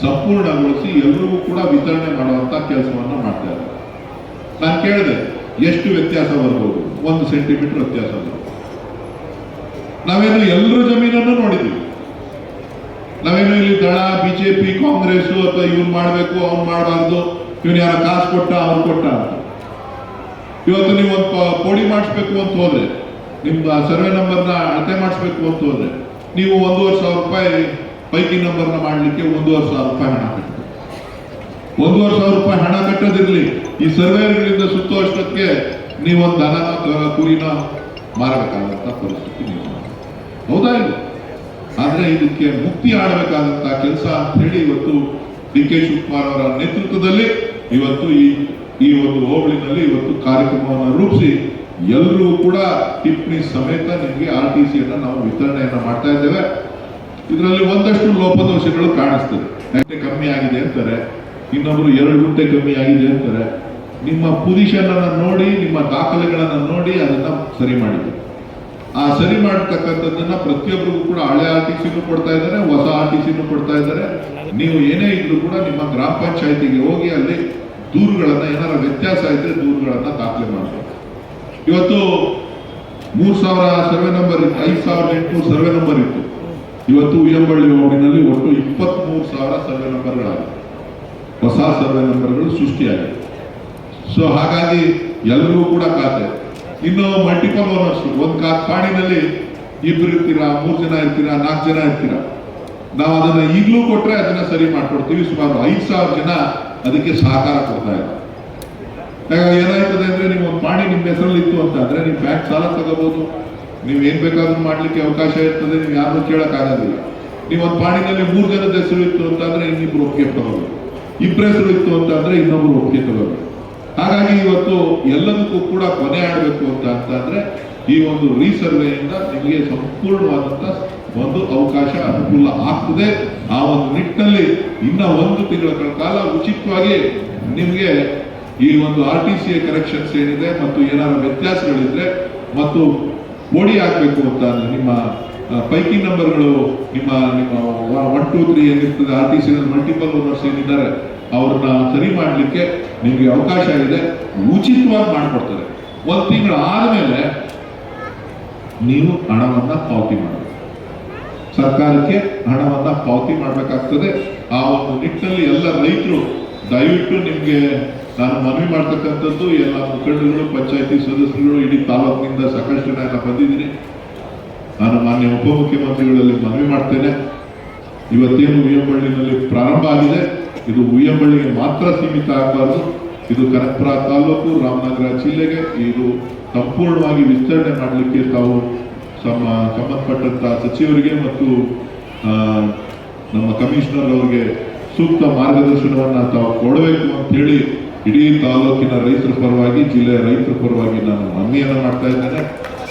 Speaker 2: ಸಂಪೂರ್ಣಗೊಳಿಸಿ ಎಲ್ರಿಗೂ ಕೂಡ ವಿತರಣೆ ಮಾಡುವಂತ ಕೆಲಸವನ್ನ ಮಾಡ್ತಾ ಇದ್ದಾರೆ. ನಾನು ಕೇಳಿದೆ ಎಷ್ಟು ವ್ಯತ್ಯಾಸ ಬರ್ಬೋದು, 1 ಸೆಂಟಿಮೀಟರ್ ವ್ಯತ್ಯಾಸ ಬರ್ಬೋದು. ನಾವೇನು ಎಲ್ಲರ ಜಮೀನನ್ನು ನೋಡಿದ್ದೀವಿ. ನಾವೇನು ಇಲ್ಲಿ ದಳ, ಬಿಜೆಪಿ, ಕಾಂಗ್ರೆಸ್ ಅಥವಾ ಇವ್ರು ಮಾಡ್ಬೇಕು ಅವ್ರು ಮಾಡಬಾರ್ದು, ಇವನು ಯಾರ ಕಾಸು ಕೊಟ್ಟ ಅವ್ರು ಕೊಟ್ಟ ಅಂತ. ಇವತ್ತು ನೀವು ಒಂದು ಪೋಡಿ ಮಾಡಿಸ್ಬೇಕು ಅಂತ ಹೋದ್ರೆ, ನಿಮ್ಮ ಸರ್ವೆ ನಂಬರ್ನ ಅಳತೆ ಮಾಡಿಸ್ಬೇಕು ಅಂತ ಹೋದ್ರೆ ನೀವು 1,500 ರೂಪಾಯಿ ಪೈಕಿ ನಂಬರ್ನ ಮಾಡ್ಲಿಕ್ಕೆ 1,500 ರೂಪಾಯಿ ಹಣ ಕಟ್ಟಬೇಕು. 1,500 ರೂಪಾಯಿ ಹಣ ಕಟ್ಟೋದಿರ್ಲಿ, ಈ ಸರ್ವೇಗಳಿಂದ ಸುತ್ತುವಷ್ಟಕ್ಕೆ ನೀವೊಂದು ದನನ ಕುರಿನ ಮಾರಬೇಕಾದಂತ ಪರಿಸ್ಥಿತಿ ನೀವು. ಹೌದಾ ಇಲ್ಲ? ಆದ್ರೆ ಇದಕ್ಕೆ ಮುಕ್ತಿ ಆಡಬೇಕಾದಂತ ಕೆಲಸ ಅಂತ ಹೇಳಿ ಇವತ್ತು DK ಶಿವಕುಮಾರ್ ಅವರ ನೇತೃತ್ವದಲ್ಲಿ ಇವತ್ತು ಈ ಒಂದು ಹೋಬಳಿನಲ್ಲಿ ಇವತ್ತು ಕಾರ್ಯಕ್ರಮವನ್ನು ರೂಪಿಸಿ ಎಲ್ಲರೂ ಕೂಡ ಟಿಪ್ಪಣಿ ಸಮೇತ ನಿಮಗೆ RTCಯನ್ನ ನಾವು ವಿತರಣೆಯನ್ನ ಮಾಡ್ತಾ ಇದ್ದೇವೆ. ಇದರಲ್ಲಿ ಒಂದಷ್ಟು ಲೋಪದೋಷಗಳು ಕಾಣಿಸ್ತದೆ. ಗಂಟೆ ಕಮ್ಮಿ ಆಗಿದೆ ಅಂತಾರೆ, ಇನ್ನೊಬ್ರು 2 ಗಂಟೆ ಕಮ್ಮಿ ಆಗಿದೆ ಅಂತಾರೆ. ನಿಮ್ಮ ಪೊಸಿಷನ್ ಅನ್ನ ನೋಡಿ, ನಿಮ್ಮ ದಾಖಲೆಗಳನ್ನ ನೋಡಿ ಅದನ್ನ ಸರಿ ಮಾಡಿದೆ. ಆ ಸರಿ ಮಾಡತಕ್ಕಂಥದ್ದನ್ನ ಪ್ರತಿಯೊಬ್ಬರಿಗೂ ಕೂಡ ಹಳೆ RTCನೂ ಕೊಡ್ತಾ ಇದ್ದಾರೆ, ಹೊಸ RTCನೂ ಕೊಡ್ತಾ ಇದ್ದಾರೆ. ನೀವು ಏನೇ ಇದ್ರು ಕೂಡ ನಿಮ್ಮ ಗ್ರಾಮ ಪಂಚಾಯತಿಗೆ ಹೋಗಿ ಅಲ್ಲಿ ದೂರುಗಳನ್ನ, ಏನಾರ ವ್ಯತ್ಯಾಸ ಇದ್ರೆ ದೂರುಗಳನ್ನ ದಾಖಲೆ ಮಾಡಬೇಕು. ಇವತ್ತು 3,000 ಸರ್ವೆ ನಂಬರ್ ಇತ್ತು, 5,800 ಸರ್ವೆ ನಂಬರ್ ಇತ್ತು. ಇವತ್ತು ಉಯ್ಯಂಬಳ್ಳಿ ಹೋಬಳಿನಲ್ಲಿ ಒಟ್ಟು 23,000 ಸರ್ವೆ ನಂಬರ್ಗಳಾಗಿವೆ. ಹೊಸ ಸರ್ವೆ ನಂಬರ್ಗಳು ಸೃಷ್ಟಿಯಾಗಿದೆ. ಸೊ ಹಾಗಾಗಿ ಎಲ್ಲರಿಗೂ ಕೂಡ ಖಾತೆ. ಇನ್ನು ಮಲ್ಟಿಪಲ್ ಓನರ್ಸ್, ಒಂದು ಪಾಣಿನಲ್ಲಿ 2 ಇರ್ತೀರಾ, 3 ಜನ ಇರ್ತೀರಾ, 4 ಜನ ಇರ್ತೀರಾ. ನಾವು ಅದನ್ನ ಈಗಲೂ ಕೊಟ್ರೆ ಅದನ್ನ ಸರಿ ಮಾಡ್ಕೊಡ್ತೀವಿ. ಸುಮಾರು 5,000 ಜನ ಅದಕ್ಕೆ ಸಹಕಾರ ಕೊಡ್ತಾ ಇದ್ದಾರೆ. ಏನಾಯ್ತದೆ ಅಂದ್ರೆ ನೀವು ಒಂದು ಪಾಣಿ ನಿಮ್ಮ ಹೆಸರಲ್ಲಿ ಇತ್ತು ಅಂತ ಅಂದ್ರೆ ನೀವು ಬ್ಯಾಂಕ್ ಸಾಲ ತಗೋಬಹುದು, ನೀವು ಏನ್ ಬೇಕಾದ್ರೂ ಮಾಡ್ಲಿಕ್ಕೆ ಅವಕಾಶ ಇರ್ತದೆ, ನೀವು ಯಾರು ಕೇಳಕ್ ಆಗೋದಿಲ್ಲ. ನೀವು ಒಂದು ಪಾಣಿನಲ್ಲಿ 3 ಜನದ ಹೆಸರು ಇತ್ತು ಅಂತ ಅಂದ್ರೆ ಇನ್ನಿಬ್ರು ಒಪ್ಪಿಗೆ ತಗೋಬೇಕು, 2 ಹೆಸರು ಇತ್ತು ಅಂತ ಅಂದ್ರೆ ಇನ್ನೊಬ್ರು ಒಪ್ಪಿಗೆ ತಗೋಬೇಕು. ಹಾಗಾಗಿ ಇವತ್ತು ಎಲ್ಲದಕ್ಕೂ ಕೂಡ ಕೊನೆ ಆಡಬೇಕು ಅಂತ ಅಂದ್ರೆ ಈ ಒಂದು ರೀಸರ್ವೆಯಿಂದ ನಿಮಗೆ ಸಂಪೂರ್ಣವಾದಂತ ಒಂದು ಅವಕಾಶ, ಅನುಕೂಲ ಆಗ್ತದೆ. ಆ ಒಂದು ನಿಟ್ಟಿನಲ್ಲಿ ಇನ್ನ 1 ತಿಂಗಳ ಕಾಲ ಉಚಿತವಾಗಿ ನಿಮಗೆ ಈ ಒಂದು RTCಯ ಕರೆಕ್ಷನ್ಸ್ ಏನಿದೆ ಮತ್ತು ಏನಾದ್ರು ವ್ಯತ್ಯಾಸಗಳಿದ್ರೆ ಮತ್ತು ಪೋಡಿ ಹಾಕ್ಬೇಕು ಅಂತ ಅಂದ್ರೆ ನಿಮ್ಮ ಪೈಕಿ ನಂಬರ್ಗಳು ನಿಮ್ಮ 1, 2, 3 ಏನಿರ್ತದೆ RTC ಮಲ್ಟಿಪಲ್ ಓನರ್ಸ್ ಏನಿದ್ದಾರೆ ಅವ್ರನ್ನ ಸರಿ ಮಾಡಲಿಕ್ಕೆ ನಿಮಗೆ ಅವಕಾಶ ಇದೆ. ಉಚಿತವಾಗಿ ಮಾಡಿಕೊಡ್ತಾರೆ. 1 ತಿಂಗಳು ಆದ್ಮೇಲೆ ನೀವು ಹಣವನ್ನ ಪಾವತಿ ಮಾಡಬೇಕು, ಸರ್ಕಾರಕ್ಕೆ ಹಣವನ್ನ ಪಾವತಿ ಮಾಡಬೇಕಾಗ್ತದೆ. ಆ ಒಂದು ನಿಟ್ಟಿನಲ್ಲಿ ಎಲ್ಲ ರೈತರು ದಯವಿಟ್ಟು ನಿಮ್ಗೆ ನಾನು ಮನವಿ ಮಾಡ್ತಕ್ಕಂಥದ್ದು, ಎಲ್ಲ ಮುಖಂಡರುಗಳು, ಪಂಚಾಯತಿ ಸದಸ್ಯರುಗಳು, ಇಡೀ ತಾಲೂಕಿನಿಂದ ಸಾಕಷ್ಟು ಜನ ಎಲ್ಲ ಬಂದಿದ್ದೀನಿ. ನಾನು ಮಾನ್ಯ ಉಪಮುಖ್ಯಮಂತ್ರಿಗಳಲ್ಲಿ ಮನವಿ ಮಾಡ್ತೇನೆ, ಇವತ್ತೇನು ಉಯ್ಯಂಬಳ್ಳಿನಲ್ಲಿ ಪ್ರಾರಂಭ ಆಗಿದೆ ಇದು ಉಯ್ಯಂಬಳ್ಳಿಗೆ ಮಾತ್ರ ಸೀಮಿತ ಆಗಬಾರ್ದು. ಇದು ಕನಕಪುರ ತಾಲೂಕು, ರಾಮನಗರ ಜಿಲ್ಲೆಗೆ ಇದು ಸಂಪೂರ್ಣವಾಗಿ ವಿಸ್ತರಣೆ ಮಾಡಲಿಕ್ಕೆ ತಾವು ಸಂಬಂಧಪಟ್ಟಂತ ಸಚಿವರಿಗೆ ಮತ್ತು ನಮ್ಮ ಕಮಿಷನರ್ ಅವರಿಗೆ ಸೂಕ್ತ ಮಾರ್ಗದರ್ಶನವನ್ನ ತಾವು ಕೊಡಬೇಕು ಅಂತ ಹೇಳಿ ಇಡೀ ತಾಲೂಕಿನ ರೈತರ ಪರವಾಗಿ, ಜಿಲ್ಲೆಯ ರೈತರ ಪರವಾಗಿ ನಾನು ಮನವಿಯನ್ನ ಮಾಡ್ತಾ ಇದ್ದೇನೆ.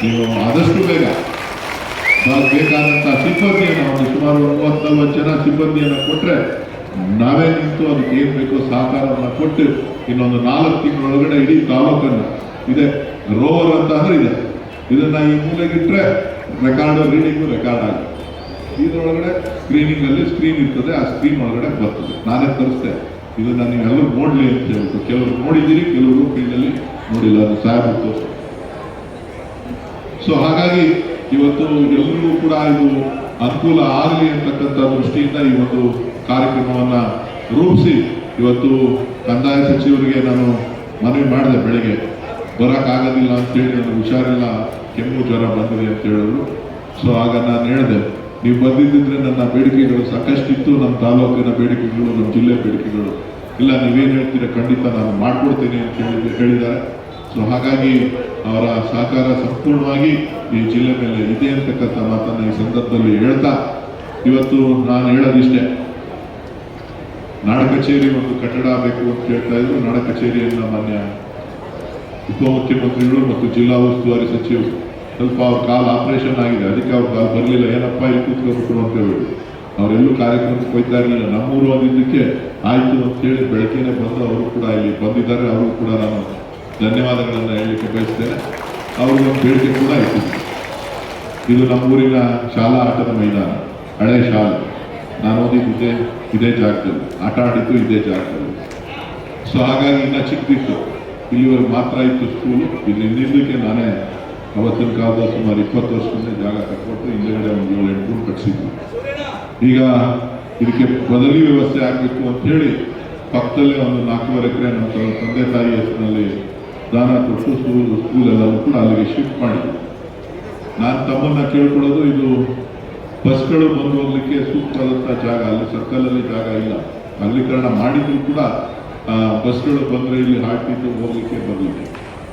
Speaker 2: ನೀವು ಆದಷ್ಟು ಬೇಗ ಬೇಕಾದಂತಹ ಸಿಬ್ಬಂದಿಯನ್ನು, ಒಂದು ಸುಮಾರು 30-40 ಜನ ಸಿಬ್ಬಂದಿಯನ್ನು ಕೊಟ್ಟರೆ ನಾವೇ ನಿಂತು ಅದಕ್ಕೆ ಏನ್ ಬೇಕೋ ಸಹಕಾರವನ್ನು ಕೊಟ್ಟು ಇನ್ನೊಂದು 4 ತಿಂಗಳೊಳಗಡೆ ಇಡೀ ತಾಲೂಕನ್ನ ಇದೆ ರೋವರ್ ಅಂತ ಅಂದ್ರೆ ಇದೆ, ಇದನ್ನ ಈ ಮೂಲೆಗಿಟ್ರೆ ರೀಡಿಂಗು ರೆಕಾರ್ಡ್ ಆಗುತ್ತೆ. ಇದರೊಳಗಡೆ ಸ್ಕ್ರೀನಿಂಗ್ ಅಲ್ಲಿ ಸ್ಕ್ರೀನ್ ಇರ್ತದೆ, ಆ ಸ್ಕ್ರೀನ್ ಒಳಗಡೆ ಬರ್ತದೆ. ನಾನೇ ತರಿಸ್ತೆ, ಇದನ್ನ ನೀವೆಲ್ಲರೂ ನೋಡ್ಲಿ ಅಂತ ಹೇಳ್ಬಿಟ್ಟು. ಕೆಲವರು ನೋಡಿದ್ದೀರಿ, ಕೆಲವರು ಫೀಲ್ಡಲ್ಲಿ ನೋಡಿಲ್ಲ, ಅದು ಸಾಹೇಬ್ ತೋರಿಸ್ತಾರೆ. ಸೊ ಹಾಗಾಗಿ ಇವತ್ತು ಎಲ್ಲರಿಗೂ ಕೂಡ ಇದು ಅನುಕೂಲ ಆಗಲಿ ಅಂತಕ್ಕಂಥ ದೃಷ್ಟಿಯಿಂದ ಈ ಒಂದು ಕಾರ್ಯಕ್ರಮವನ್ನ ರೂಪಿಸಿ ಇವತ್ತು ಕಂದಾಯ ಸಚಿವರಿಗೆ ನಾನು ಮನವಿ ಮಾಡಿದೆ ಬೆಳಗ್ಗೆ. ಬರೋಕ್ಕಾಗೋದಿಲ್ಲ ಅಂತೇಳಿ ನನಗೆ ಹುಷಾರಿಲ್ಲ, ಕೆಮ್ಮು ಜ್ವರ ಬಂದಿದೆ ಅಂತ ಹೇಳಿದ್ರು. ಸೊ ಆಗ ನಾನು ಹೇಳಿದೆ, ನೀವು ಬಂದಿದ್ದಿದ್ರೆ ನನ್ನ ಬೇಡಿಕೆಗಳು ಸಾಕಷ್ಟಿತ್ತು, ನಮ್ಮ ತಾಲೂಕಿನ ಬೇಡಿಕೆಗಳು, ನಮ್ಮ ಜಿಲ್ಲೆ ಬೇಡಿಕೆಗಳು. ಇಲ್ಲ, ನೀವೇನು ಹೇಳ್ತೀರ ಖಂಡಿತ ನಾನು ಮಾಡ್ಕೊಡ್ತೀನಿ ಅಂತ ಹೇಳಿದ್ದಾರೆ. ಸೊ ಹಾಗಾಗಿ ಅವರ ಸಹಕಾರ ಸಂಪೂರ್ಣವಾಗಿ ಈ ಜಿಲ್ಲೆ ಮೇಲೆ ಇದೆ ಅಂತಕ್ಕಂಥ ಮಾತನ್ನು ಈ ಸಂದರ್ಭದಲ್ಲಿ ಹೇಳ್ತಾ, ಇವತ್ತು ನಾನು ಹೇಳೋದಿಷ್ಟೇ, ನಾಡ ಕಚೇರಿ ಒಂದು ಕಟ್ಟಡ ಬೇಕು ಅಂತ ಕೇಳ್ತಾ ಇದ್ರು. ನಾಡ ಕಚೇರಿಯನ್ನು ಮಾನ್ಯ ಉಪಮುಖ್ಯಮಂತ್ರಿಗಳು ಮತ್ತು ಜಿಲ್ಲಾ ಉಸ್ತುವಾರಿ ಸಚಿವರು ಸ್ವಲ್ಪ ಅವ್ರ ಕಾಲು ಆಪರೇಷನ್ ಆಗಿದೆ, ಅದಕ್ಕೆ ಅವ್ರ ಕಾಲು ಬರಲಿಲ್ಲ, ಏನಪ್ಪ ಇಲ್ಲಿ ಕೂತ್ಕೊಬಿಟ್ರು ಅಂತ ಹೇಳಿ ಅವರೆಲ್ಲೂ ಕಾರ್ಯಕ್ರಮಕ್ಕೆ ಹೋಗ್ತಾ ಇರಲಿಲ್ಲ. ನಮ್ಮೂರು ಒಂದಿದ್ದಕ್ಕೆ ಆಯಿತು ಅಂತ ಹೇಳಿ ಬೆಳಗ್ಗೆನೆ ಬಂದು ಅವರು ಕೂಡ ಇಲ್ಲಿ ಬಂದಿದ್ದಾರೆ. ಅವರು ಕೂಡ ನಾನು ಧನ್ಯವಾದಗಳನ್ನು ಹೇಳಲಿಕ್ಕೆ ಬಯಸ್ತೇನೆ. ಅವ್ರಿಗೊಂದು ಬೇಡಿಕೆ ಕೂಡ ಇತ್ತು. ಇದು ನಮ್ಮೂರಿನ ಶಾಲಾ ಆಟದ ಮೈದಾನ, ಹಳೆ ಶಾಲೆ. ನಾನು ಓದಿದ್ದೆ ಇದೇ ಜಾಗದಲ್ಲಿ, ಆಟ ಆಡಿದ್ದು ಇದೇ ಜಾಗದಲ್ಲಿ. ಸೊ ಹಾಗಾಗಿ ಇನ್ನ ಚಿಕ್ಕದಿತ್ತು, ಇಲ್ಲಿವರೆಗೆ ಮಾತ್ರ ಇತ್ತು ಸ್ಕೂಲು. ಇಲ್ಲಿ ಹಿಂದಿದ್ದಕ್ಕೆ ನಾನೇ ಅವತ್ತಿನ ಕಾಲದ ಸುಮಾರು 20 ವರ್ಷದಿಂದ ಜಾಗ ಕಟ್ಕೊಟ್ಟು ಹಿಂದೆಗಡೆ ಒಂದು 7-8 ರೂಮ್ ಕಟ್ಸಿದ್ವಿ. ಈಗ ಇದಕ್ಕೆ ಬದಲಿ ವ್ಯವಸ್ಥೆ ಆಗಬೇಕು ಅಂತ ಹೇಳಿ ಪಕ್ಕದಲ್ಲೇ ಒಂದು 4.5 ಎಕರೆ ನಮ್ಮ ತಂದೆ ತಾಯಿ ಹೆಸರಿನಲ್ಲಿ ದಾನ ಕೊಟ್ಟು ಸ್ಕೂಲ್ ಎಲ್ಲರೂ ಕೂಡ ಅಲ್ಲಿಗೆ ಶಿಫ್ಟ್ ಮಾಡಿದ್ವಿ. ನಾನು ತಮ್ಮನ್ನ ಕೇಳ್ಕೊಳ್ಳೋದು, ಇದು ಬಸ್ಗಳು ಬಂದು ಹೋಗ್ಲಿಕ್ಕೆ ಸೂಕ್ತವಾದಂಥ ಜಾಗ, ಅಲ್ಲಿ ಸರ್ಕಲಲ್ಲಿ ಜಾಗ ಇಲ್ಲ, ಅಗಲೀಕರಣ ಮಾಡಿದ್ರು ಕೂಡ ಬಸ್ಗಳು ಬಂದರೆ ಇಲ್ಲಿ ಹಾಕಿದ್ದು ಹೋಗ್ಲಿಕ್ಕೆ ಬರಲಿಕ್ಕೆ.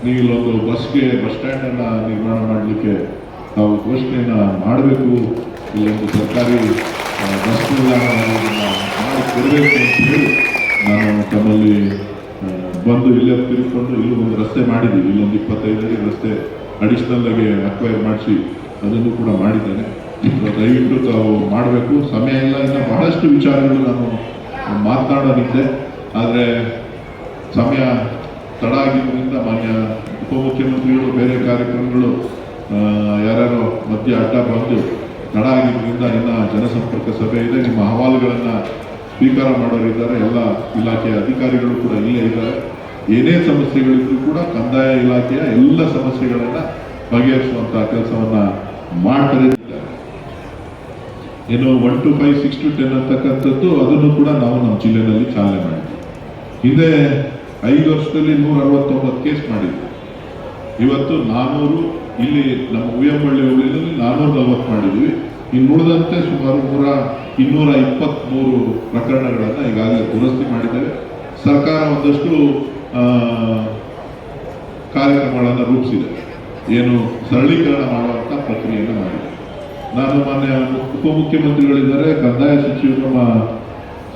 Speaker 2: ನೀವು ಇಲ್ಲೊಂದು ಬಸ್ ಸ್ಟ್ಯಾಂಡನ್ನು ನಿರ್ಮಾಣ ಮಾಡಲಿಕ್ಕೆ ನಾವು ಘೋಷಣೆಯನ್ನು ಮಾಡಬೇಕು, ಇಲ್ಲೊಂದು ಸರ್ಕಾರಿ ಬಸ್ ನಿಲ್ದಾಣವನ್ನು ಮಾಡಿ ಕೊಡಬೇಕು ಅಂತ ಹೇಳಿ ನಾನು ತಮ್ಮಲ್ಲಿ ಬಂದು ಇಲ್ಲೇ ತಿಳ್ಕೊಂಡು ಇಲ್ಲೂ ಒಂದು ರಸ್ತೆ ಮಾಡಿದ್ದೀವಿ. ಇಲ್ಲೊಂದು 25 ಅಡಿ ರಸ್ತೆ ಅಡಿಷನಲ್ ಆಗಿ ಅಕ್ವೈರ್ ಮಾಡಿಸಿ ಅದನ್ನು ಕೂಡ ಮಾಡಿದ್ದೇನೆ. ದಯವಿಟ್ಟು ತಾವು ಮಾಡಬೇಕು. ಸಮಯ ಇಲ್ಲ, ಇನ್ನು ಬಹಳಷ್ಟು ವಿಚಾರಗಳು ನಾನು ಮಾತನಾಡೋದಿದ್ದೆ, ಆದರೆ ಸಮಯ ತಡ ಆಗಿದ್ದರಿಂದ ಮಾನ್ಯ ಉಪಮುಖ್ಯಮಂತ್ರಿಗಳು ಬೇರೆ ಕಾರ್ಯಕ್ರಮಗಳು ಯಾರ್ಯಾರೋ ಮಧ್ಯೆ ಅಡ್ಡ ಬಂದು ತಡ ಆಗಿದ್ದರಿಂದ ಇನ್ನು ಜನಸಂಪರ್ಕ ಸಭೆ ಇದೆ. ನಿಮ್ಮ ಅಹವಾಲುಗಳನ್ನು ಸ್ವೀಕಾರ ಮಾಡೋರಿದ್ದಾರೆ, ಎಲ್ಲ ಇಲಾಖೆಯ ಅಧಿಕಾರಿಗಳು ಕೂಡ ಇಲ್ಲೇ ಇದ್ದಾರೆ. ಏನೇ ಸಮಸ್ಯೆಗಳಿದ್ರು ಕೂಡ ಕಂದಾಯ ಇಲಾಖೆಯ ಎಲ್ಲ ಸಮಸ್ಯೆಗಳನ್ನು ಬಗೆಹರಿಸುವಂತಹ ಕೆಲಸವನ್ನು ಮಾಡ್ತಾರೆ. ಏನು 1 to 5, 6 to 10 ಅಂತಕ್ಕಂಥದ್ದು ಅದನ್ನು ಕೂಡ ನಾವು ನಮ್ಮ ಜಿಲ್ಲೆಯಲ್ಲಿ ಚಾಲನೆ ಮಾಡಿದ್ವಿ. ಹಿಂದೆ 5 ವರ್ಷದಲ್ಲಿ 169 ಕೇಸ್ ಮಾಡಿದ್ವಿ. ಇವತ್ತು 400, ಇಲ್ಲಿ ನಮ್ಮ ಉಯ್ಯಂಬಳ್ಳಿ ಹೋಬಳಿಯಲ್ಲಿ 440 ಮಾಡಿದ್ವಿ. ಇನ್ನು ಉಳಿದಂತೆ ಸುಮಾರು 223 ಪ್ರಕರಣಗಳನ್ನು ಈಗಾಗಲೇ ದುರಸ್ತಿ ಮಾಡಿದ್ದೇವೆ. ಸರ್ಕಾರ ಒಂದಷ್ಟು ಕಾರ್ಯಕ್ರಮಗಳನ್ನು ರೂಪಿಸಿದೆ, ಏನು ಸರಳೀಕರಣ ಮಾಡುವಂಥ ಪ್ರಕ್ರಿಯೆಯನ್ನು ಮಾಡಿದೆ. ನಾನು ಮಾನ್ಯ ಉಪಮುಖ್ಯಮಂತ್ರಿಗಳಿದ್ದಾರೆ, ಕಂದಾಯ ಸಚಿವರು, ನಮ್ಮ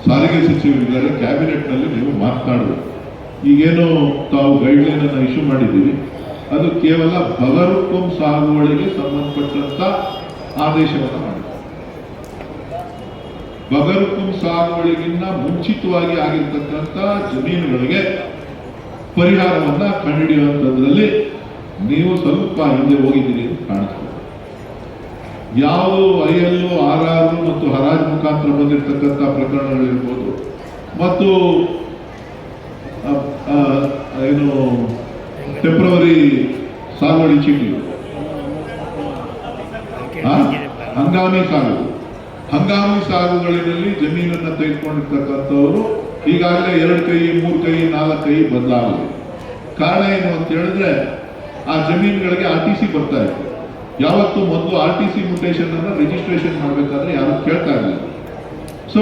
Speaker 2: ಸಾರಿಗೆ ಸಚಿವರಿದ್ದಾರೆ, ಕ್ಯಾಬಿನೆಟ್ನಲ್ಲಿ ನೀವು ಮಾತನಾಡಬೇಕು. ಈಗೇನು ತಾವು ಗೈಡ್ಲೈನನ್ನು ಇಶ್ಯೂ ಮಾಡಿದ್ದೀವಿ, ಅದು ಕೇವಲ ಬಗರುಕುಂ ಸಾಗುವಳಿಗೆ ಸಂಬಂಧಪಟ್ಟಂತ ಆದೇಶವನ್ನು ಮಾಡಿ, ಬಗರುಕುಂ ಸಾಗುವಳಿಗಿನ್ನ ಮುಂಚಿತವಾಗಿ ಆಗಿರ್ತಕ್ಕಂಥ ಜಮೀನುಗಳಿಗೆ ಪರಿಹಾರವನ್ನ ಕಂಡುಹಿಡಿಯುವಂಥದ್ರಲ್ಲಿ ನೀವು ಸ್ವಲ್ಪ ಹಿಂದೆ ಹೋಗಿದ್ದೀರಿ ಅಂತ ಕಾಣಿಸ್ತದೆ. ಯಾವ IL, RR ಮತ್ತು ಹರಾಜು ಮುಖಾಂತರ ಬಂದಿರತಕ್ಕಂಥ ಪ್ರಕರಣಗಳಿರ್ಬೋದು, ಮತ್ತು ಏನು ಟೆಂಪ್ರವರಿ ಸಾಗುವಳಿ ಚೀಟಿ, ಹಂಗಾಮಿ ಸಾಗುಗಳಿನಲ್ಲಿ ಜಮೀನನ್ನು ತೆಗೆದುಕೊಂಡಿರ್ತಕ್ಕಂಥವರು ಈಗಾಗಲೇ 2 ಕೈ, 3 ಕೈ, 4 ಕೈ ಬದಲಾಗಲಿ. ಕಾರಣ ಏನು ಅಂತ ಹೇಳಿದ್ರೆ, ಆ ಜಮೀನುಗಳಿಗೆ RTC ಬರ್ತಾ ಇತ್ತು. ಯಾವತ್ತು ಮೊದಲು RTC ಮ್ಯೂಟೇಷನ್ ಅನ್ನು ರಿಜಿಸ್ಟ್ರೇಷನ್ ಮಾಡಬೇಕಾದ್ರೆ ಯಾರು ಕೇಳ್ತಾ ಇರಲಿಲ್ಲ. ಸೊ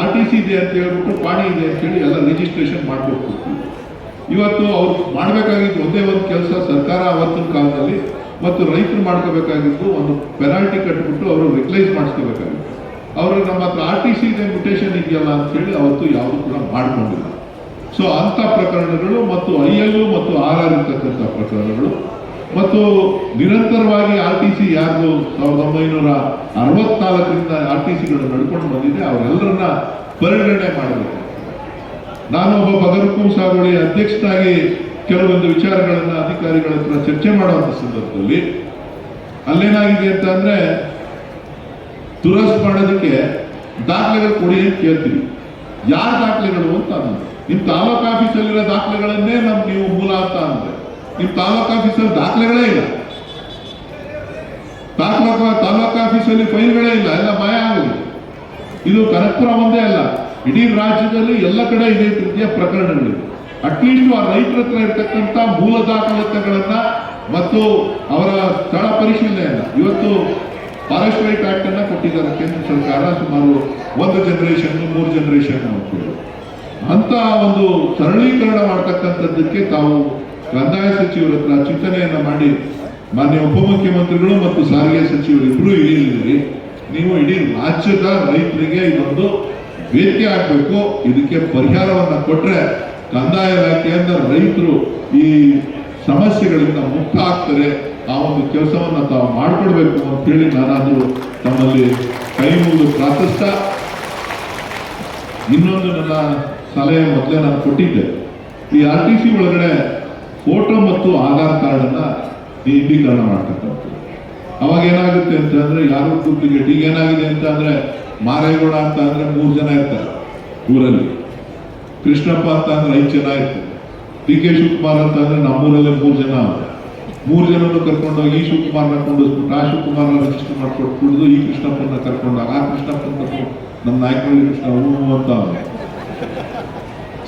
Speaker 2: RTC ಇದೆ ಅಂತ ಹೇಳ್ಬಿಟ್ಟು, ಪಾಣಿ ಇದೆ ಅಂತ ಹೇಳಿ ಎಲ್ಲ ರಿಜಿಸ್ಟ್ರೇಷನ್ ಮಾಡಬೇಕು. ಇವತ್ತು ಅವ್ರು ಮಾಡಬೇಕಾಗಿದ್ದು ಒಂದೇ ಒಂದು ಕೆಲಸ, ಸರ್ಕಾರ ಅವತ್ತಿನ ಕಾಲದಲ್ಲಿ ಮತ್ತು ರೈತರು ಮಾಡ್ಕೋಬೇಕಾಗಿದ್ದು ಒಂದು ಪೆನಾಲ್ಟಿ ಕಟ್ಬಿಟ್ಟು ಅವರು ರಿಕ್ಲೈಸ್ ಮಾಡಿಸ್ಕೋಬೇಕಾಗಿತ್ತು. ಅವರು ನಮ್ಮ ಹತ್ರ RTC ಇದೆ, ಮ್ಯೂಟೇಷನ್ ಇದೆಯಲ್ಲ ಅಂತ ಹೇಳಿ ಅವತ್ತು ಯಾವುದು ಕೂಡ ಮಾಡ್ಕೊಂಡಿಲ್ಲ. ಸೊ ಅಂಥ ಪ್ರಕರಣಗಳು ಮತ್ತು IL ಮತ್ತು RR ಇರ್ತಕ್ಕಂಥ ಪ್ರಕರಣಗಳು ಮತ್ತು ನಿರಂತರವಾಗಿ RTC ಯಾರು 1964ರಿಂದ RTCಗಳು ನಡ್ಕೊಂಡು ಬಂದಿದೆ, ಅವರೆಲ್ಲರನ್ನ ಪರಿಗಣನೆ ಮಾಡಬೇಕು. ನಾನು ಒಬ್ಬ ಬಗರುಕುಂ ಸಾಗುವಳಿ ಅಧ್ಯಕ್ಷನಾಗಿ ಕೆಲವೊಂದು ವಿಚಾರಗಳನ್ನ ಅಧಿಕಾರಿಗಳ ಹತ್ರ ಚರ್ಚೆ ಮಾಡುವಂಥ ಸಂದರ್ಭದಲ್ಲಿ ಅಲ್ಲೇನಾಗಿದೆ ಅಂತ ಅಂದ್ರೆ, ದುರಸ್ತಿ ಮಾಡೋದಕ್ಕೆ ದಾಖಲೆಗಳು ಕೊಡಿ ಅಂತ ಕೇಳ್ತೀವಿ. ಯಾರ ದಾಖಲೆಗಳು ಅಂತ ಅಂದ್ರೆ, ನಿಮ್ಮ ತಾಲೂಕು ಆಫೀಸಲ್ಲಿರೋ ದಾಖಲೆಗಳನ್ನೇ ನೀವು ಮೂಲ ಅಂತ ಅಂದ್ರೆ, ನಿಮ್ಮ ತಾಲೂಕು ಆಫೀಸಲ್ಲಿ ದಾಖಲೆಗಳೇ ಇಲ್ಲ, ತಾಲೂಕು ಆಫೀಸಲ್ಲಿ ಫೈಲ್ಗಳೇ ಇಲ್ಲ, ಎಲ್ಲ ಮಾಯ ಆಗಿದೆ. ಇದು ಕನಕಪುರ ಒಂದೇ ಅಲ್ಲ, ಇಡೀ ರಾಜ್ಯದಲ್ಲಿ ಎಲ್ಲ ಕಡೆ ಇದೇ ರೀತಿಯ ಪ್ರಕರಣಗಳಿವೆ. ಅಟ್ಲೀಸ್ಟ್ ಆ ರೈತರ ಹತ್ರ ಇರ್ತಕ್ಕಂಥ ಮೂಲ ದಾಖಲಾತಿಗಳನ್ನ ಮತ್ತು ಅವರ ಸ್ಥಳ ಪರಿಶೀಲನೆಯನ್ನ ಇವತ್ತು ಫಾರೆಸ್ಟ್ ರೈಟ್ ಆಕ್ಟ್ ಅನ್ನ ಕೊಟ್ಟಿದ್ದಾರೆ ಕೇಂದ್ರ ಸರ್ಕಾರ. ಸುಮಾರು 1 ಜನರೇಷನ್ 3 ಜನರೇಷನ್ ಅಂತೇಳಿ ಅಂತ ಒಂದು ಸರಳೀಕರಣ ಮಾಡ್ತಕ್ಕಂಥದ್ದಕ್ಕೆ ತಾವು ಕಂದಾಯ ಸಚಿವರ ಹತ್ರ ಚಿಂತನೆಯನ್ನ ಮಾಡಿ ಮಾನ್ಯ ಉಪಮುಖ್ಯಮಂತ್ರಿಗಳು ಮತ್ತು ಸಾರಿಗೆ ಸಚಿವರು ಇಬ್ಬರು ಹೇಳಿದ್ರಿ, ನೀವು ಇಡೀ ರಾಜ್ಯದ ರೈತರಿಗೆ ಇದೊಂದು ವೇದಿಕೆ ಆಗಬೇಕು, ಇದಕ್ಕೆ ಪರಿಹಾರವನ್ನ ಕೊಟ್ರೆ ಕಂದಾಯ ಇಲಾಖೆಯಿಂದ ರೈತರು ಈ ಸಮಸ್ಯೆಗಳಿಂದ ಮುಕ್ತ ಆಗ್ತಾರೆ. ಆ ಒಂದು ಕೆಲಸವನ್ನ ತಾವು ಮಾಡಿಕೊಡ್ಬೇಕು ಅಂತ ಹೇಳಿ ನಾನಾದರೂ ತಮ್ಮಲ್ಲಿ ಕೈ ಮುಗಿದು ಪ್ರಾರ್ಥಿಸ್ತಾ, ಇನ್ನೊಂದು ನನ್ನ ಸಲಹೆ ಮೊದಲೇ ನಾನು ಕೊಟ್ಟಿದ್ದೆ, ಈ RTC ಒಳಗಡೆ ಫೋಟೋ ಮತ್ತು ಆಧಾರ್ ಕಾರ್ಡ್ ಅನ್ನ ಇಂಡೀಕರಣ ಮಾಡ್ತಕ್ಕಂಥದ್ದು. ಅವಾಗ ಏನಾಗುತ್ತೆ ಅಂತ ಅಂದ್ರೆ ಯಾರು ಡೂಪ್ಲಿಕೇಟ್. ಈಗ ಏನಾಗಿದೆ ಅಂತ ಅಂದ್ರೆ ಮಾರೇಗೌಡ ಅಂತ ಅಂದ್ರೆ 3 ಜನ ಇರ್ತಾರೆ ಊರಲ್ಲಿ, ಕೃಷ್ಣಪ್ಪ ಅಂತ ಅಂದ್ರೆ 5 ಜನ ಇರ್ತಾರೆ, DK ಶಿವಕುಮಾರ್ ಅಂತ ಅಂದ್ರೆ ನಮ್ಮೂರಲ್ಲಿ 3 ಜನ ಅವ್ರೆ. 3 ಜನನು ಕರ್ಕೊಂಡೋಗಿ ಈ ಶಿವಕುಮಾರ್ನ ಕೊಂಡೋಗ್ಬಿಟ್ಟು ಆ ಶಿವಕುಮಾರ್ನ ರಿಜಿಸ್ಟರ್ ಮಾಡ್ಕೊಟ್ಬಿಡುದು, ಈ ಕೃಷ್ಣಪ್ಪನ ಕರ್ಕೊಂಡಾಗ ಆ ಕೃಷ್ಣಪ್ಪನ ಕರ್ಕೊಂಡು ನಮ್ಮ ನಾಯಕರಲ್ಲಿ ಕೃಷ್ಣ ಅಂತ ಅವ್ರೆ.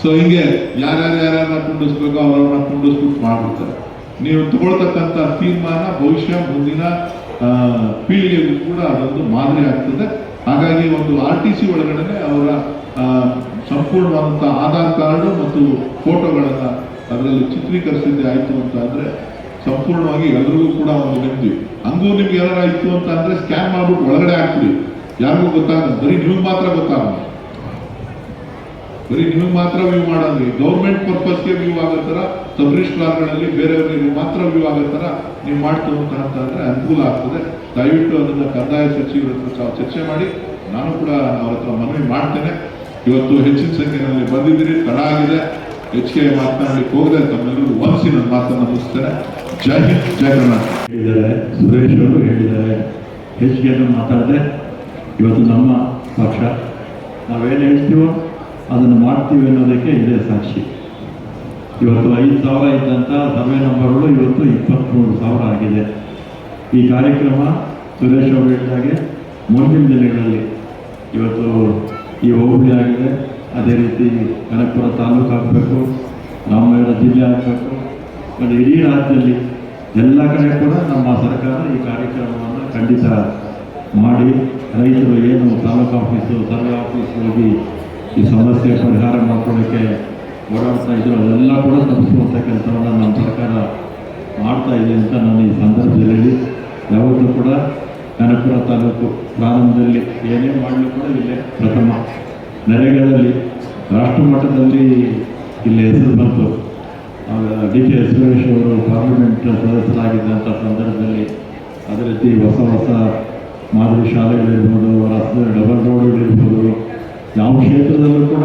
Speaker 2: ಸೊ ಹಿಂಗೆ ಯಾರ್ಯಾರನ್ನ ಕುಂಡಿಸ್ಬೇಕು ಅವರನ್ನ ಕುಂಡಿಸ್ಬಿಟ್ಟು ಮಾಡ್ಬಿಡ್ತಾರೆ. ನೀವು ತಗೊಳ್ತಕ್ಕಂಥ ತೀರ್ಮಾನ ಭವಿಷ್ಯ ಮುಂದಿನ ಪೀಳಿಗೆಗೂ ಕೂಡ ಅದೊಂದು ಮಾದರಿ ಆಗ್ತದೆ. ಹಾಗಾಗಿ ಒಂದು RTC ಒಳಗಡೆ ಅವರ ಸಂಪೂರ್ಣವಾದಂತಹ ಆಧಾರ್ ಕಾರ್ಡ್ ಮತ್ತು ಫೋಟೋಗಳನ್ನ ಅದರಲ್ಲಿ ಚಿತ್ರೀಕರಿಸಿದ್ದೆ ಆಯ್ತು ಅಂತ ಅಂದ್ರೆ ಸಂಪೂರ್ಣವಾಗಿ ಎಲ್ಲರಿಗೂ ಕೂಡ ಒಂದು ನೆಮ್ಮದಿ. ಹಂಗೂ ನಿಮ್ಗೆ ಏನಾರ ಇತ್ತು ಅಂತ ಅಂದ್ರೆ ಸ್ಕ್ಯಾನ್ ಮಾಡ್ಬಿಟ್ಟು ಒಳಗಡೆ ಹಾಕ್ಬಿಡಿ, ಯಾರಿಗೂ ಗೊತ್ತಾಗಲ್ಲ, ಬರೀ ನಿಮಗೆ ಮಾತ್ರ ಗೊತ್ತಾಗಲ್ಲ, ಬರೀ ನಿಮಗೆ ಮಾತ್ರ ವ್ಯೂ ಮಾಡೋದು. ಗೌರ್ಮೆಂಟ್ ಪರ್ಪಸ್ಗೆ ವ್ಯೂ ಆಗೋ ತರ ಸಬ್ ರಿಜಿಸ್ಟ್ರಾರ್ಗಳಲ್ಲಿ ಬೇರೆಯವರಿಗೆ ಮಾತ್ರ ವ್ಯೂ ಆಗೋ ತರ ನೀವು ಮಾಡ್ತು ಅಂತ ಅಂದ್ರೆ ಅನುಕೂಲ ಆಗ್ತದೆ. ದಯವಿಟ್ಟು ಅದನ್ನ ಕಂದಾಯ ಸಚಿವರ ಹತ್ರ ಚರ್ಚೆ ಮಾಡಿ, ನಾನು ಕೂಡ ಅವ್ರ ಹತ್ರ ಮನವಿ ಮಾಡ್ತೇನೆ. ಇವತ್ತು ಹೆಚ್ಚಿನ ಸಂಖ್ಯೆಯಲ್ಲಿ ಬಂದಿದ್ದೀರಿ, ತಡ ಆಗಿದೆ, ಹೆಚ್ಚಿಗೆ ಮಾತನಾಡಲಿಕ್ಕೆ ಹೋಗದೆ ತಮ್ಮೆಲ್ಲರೂ ವಂದಿಸಿ ನನ್ನ ಮಾತನ್ನು ಮುಗಿಸ್ತೇನೆ. ಜೈ ಹಿಂದ್, ಜೈ ಕರ್ನಾಟಕ.
Speaker 3: ಹೇಳಿದ್ದಾರೆ, ಸುರೇಶ್ ಅವರು ಹೇಳಿದ್ದಾರೆ, ಹೆಚ್ಚಿಗೆ ಮಾತಾಡದೆ ಇವತ್ತು ನಮ್ಮ ಪಕ್ಷ ನಾವೇನು ಹೇಳ್ತೀವೋ ಅದನ್ನು ಮಾಡ್ತೀವಿ ಅನ್ನೋದಕ್ಕೆ ಇದೇ ಸಾಕ್ಷಿ. ಇವತ್ತು 5,000 ಇದ್ದಂಥ ಸರ್ವೆ ನಂಬರ್ಗಳು ಇವತ್ತು 23,000 ಆಗಿದೆ. ಈ ಕಾರ್ಯಕ್ರಮ ಸುರೇಶ್ ಅವರು ಹೇಳಿದಾಗೆ ಮುಂದಿನ ದಿನಗಳಲ್ಲಿ ಇವತ್ತು ಈ ಹೋಬಳಿ ಆಗಿದೆ, ಅದೇ ರೀತಿ ಕನಕಪುರ ತಾಲೂಕು ಆಗಬೇಕು, ರಾಮನಗರ ಜಿಲ್ಲೆ ಆಗಬೇಕು, ಮತ್ತು ಇಡೀ ರಾಜ್ಯದಲ್ಲಿ ಎಲ್ಲ ಕಡೆ ಕೂಡ ನಮ್ಮ ಸರ್ಕಾರ ಈ ಕಾರ್ಯಕ್ರಮವನ್ನು ಖಂಡಿತ ಮಾಡಿ ರೈತರು ಏನು ತಾಲೂಕು ಆಫೀಸು ಸರ್ವೆ ಆಫೀಸ್ ಹೋಗಿ ಈ ಸಮಸ್ಯೆ ಪರಿಹಾರ ಮಾಡ್ಕೊಳ್ಳೋಕ್ಕೆ ಓಡಾಡ್ತಾ ಇದ್ರು ಅದೆಲ್ಲ ಕೂಡ ತಪ್ಪಿಸುವಂಥ ಕೆಲಸವನ್ನು ನಮ್ಮ ಸರ್ಕಾರ ಮಾಡ್ತಾ ಇದೆ ಅಂತ ನಾನು ಈ ಸಂದರ್ಭದಲ್ಲಿ ಹೇಳಿ, ಯಾವತ್ತೂ ಕೂಡ ಕನಕಪುರ ತಾಲೂಕು ಪ್ರಾರಂಭದಲ್ಲಿ ಏನೇ ಮಾಡಲಿ ಕೂಡ ಇಲ್ಲೇ ಪ್ರಥಮ ನರೇಗಾದಲ್ಲಿ ರಾಷ್ಟ್ರ ಮಟ್ಟದಲ್ಲಿ ಇಲ್ಲಿ ಹೆಸರು ಬಂತು. DK ಸುರೇಶ್ ಅವರು ಪಾರ್ಲಿಮೆಂಟ್ ಸದಸ್ಯರಾಗಿದ್ದಂಥ ಸಂದರ್ಭದಲ್ಲಿ ಅದೇ ರೀತಿ ಹೊಸ ಮಾದರಿ ಶಾಲೆಗಳಿರ್ಬೋದು, ರಸ್ತೆ ಡಬಲ್ ರೋಡ್ಗಳಿರ್ಬೋದು, ಯಾವ ಕ್ಷೇತ್ರದಲ್ಲೂ ಕೂಡ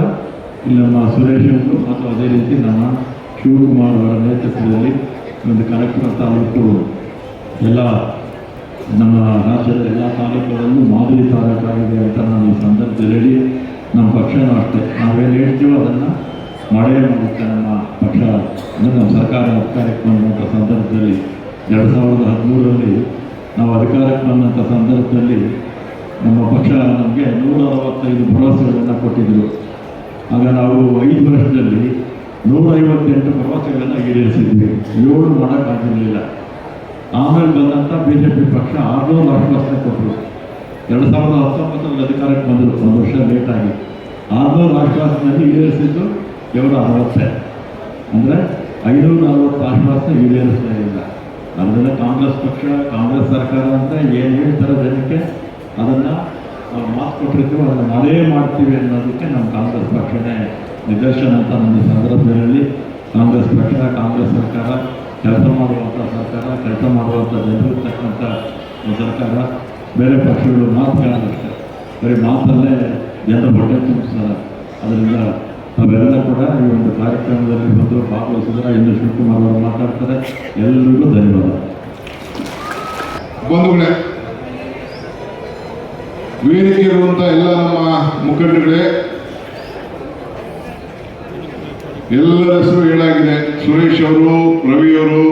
Speaker 3: ಇಲ್ಲಿ ನಮ್ಮ ಸುರೇಶ್ ಅವರು ಮತ್ತು ಅದೇ ರೀತಿ ನಮ್ಮ ಶಿವಕುಮಾರ್ ಅವರ ನೇತೃತ್ವದಲ್ಲಿ ಒಂದು ಕನಕಪುರ ತಾಲೂಕು ಎಲ್ಲ ನಮ್ಮ ರಾಜ್ಯದ ಎಲ್ಲ ತಾಲೂಕುಗಳಲ್ಲೂ ಮಾದರಿ ತಾಲೂಕಾಗಿದೆ ಅಂತ ನಾನು ಈ ಸಂದರ್ಭದಲ್ಲಿ ಹೇಳಿ, ನಮ್ಮ ಪಕ್ಷನೂ ಅಷ್ಟೇ ನಾವೇನು ಹೇಳ್ತೀವೋ ಅದನ್ನು ಮಾಡೇ ಮಾಡುತ್ತೆ ನಮ್ಮ ಪಕ್ಷ. ಅಂದರೆ ನಮ್ಮ ಸರ್ಕಾರ ಅಧಿಕಾರಕ್ಕೆ ಬಂದಂಥ ಸಂದರ್ಭದಲ್ಲಿ 2013ರಲ್ಲಿ ನಾವು ಅಧಿಕಾರಕ್ಕೆ ಬಂದಂಥ ಸಂದರ್ಭದಲ್ಲಿ ನಮ್ಮ ಪಕ್ಷ ನಮಗೆ 165 ಭರವಸೆಗಳನ್ನು ಕೊಟ್ಟಿದ್ದರು. ಆಗ ನಾವು 5 ವರ್ಷದಲ್ಲಿ 158 ಭರವಸೆಗಳನ್ನು ಈಡೇರಿಸಿದ್ವಿ, 7 ಮಾಡೋಕ್ಕಾಗಿರಲಿಲ್ಲ. ಆಮೇಲೆ ಬಂದಂಥ BJP ಪಕ್ಷ 600 ಆಶ್ವಾಸನೆ ಕೊಟ್ಟರು. 2019ರಲ್ಲಿ ಅಧಿಕಾರಕ್ಕೆ ಬಂದರು, 1 ವರ್ಷ ಲೇಟಾಗಿ. 600 ಆಶ್ವಾಸನೆಯಲ್ಲಿ ಈಡೇರಿಸಿದ್ದು 60, ಅಂದರೆ 540 ಆಶ್ವಾಸನೆ ಈಡೇರಿಸ್ತಾ ಇಲ್ಲ. ಅದರಿಂದ ಕಾಂಗ್ರೆಸ್ ಪಕ್ಷ ಕಾಂಗ್ರೆಸ್ ಸರ್ಕಾರ ಅಂತ ಏನು ಹೇಳ್ತಾರೆ ಜನಕ್ಕೆ ಅದನ್ನು ನಾವು ಮಾತು ಕೊಟ್ಟಿರ್ತೀವೋ ಅದನ್ನು ಮಾಡೇ ಮಾಡ್ತೀವಿ ಅನ್ನೋದಕ್ಕೆ ನಮ್ಮ ಕಾಂಗ್ರೆಸ್ ಪಕ್ಷನೇ ನಿದರ್ಶನ ಅಂತ ನನ್ನ ಸಂದರ್ಭದಲ್ಲಿ ಕಾಂಗ್ರೆಸ್ ಪಕ್ಷ ಕಾಂಗ್ರೆಸ್ ಸರ್ಕಾರ ಕೆಲಸ ಮಾಡುವಂಥ ಸರ್ಕಾರ, ಕೆಲಸ ಮಾಡುವಂಥ ಜನರಿರ್ತಕ್ಕಂಥ ಸರ್ಕಾರ. ಬೇರೆ ಪಕ್ಷಗಳು ಮಾತು ಕೇಳೋದಷ್ಟೇ, ಬರೀ ಮಾತಲ್ಲೇ ಜನರ ಹೊಟ್ಟೆ ತುಂಬಿಸ್ತಾರೆ. ಅದರಿಂದ ನಾವೆಲ್ಲ ಕೂಡ ಈ ಒಂದು ಕಾರ್ಯಕ್ರಮದಲ್ಲಿ ಬಂದು ಭಾಗವಹಿಸಿದ್ರೆ ಇನ್ನು ಶಿವಕುಮಾರ್ ಅವರು ಮಾತಾಡ್ತಾರೆ. ಎಲ್ಲರಿಗೂ ಧನ್ಯವಾದ.
Speaker 2: ಬಂಧುಗಳೇ, ವೇದಿಕೆ ಇರುವಂತ ಎಲ್ಲ ನಮ್ಮ ಮುಖಂಡಗಳೇ, ಎಲ್ಲರ ಹೆಸರು ಹೇಳಾಗಿದೆ. ಸುರೇಶ್ ಅವರು, ರವಿಯವರು,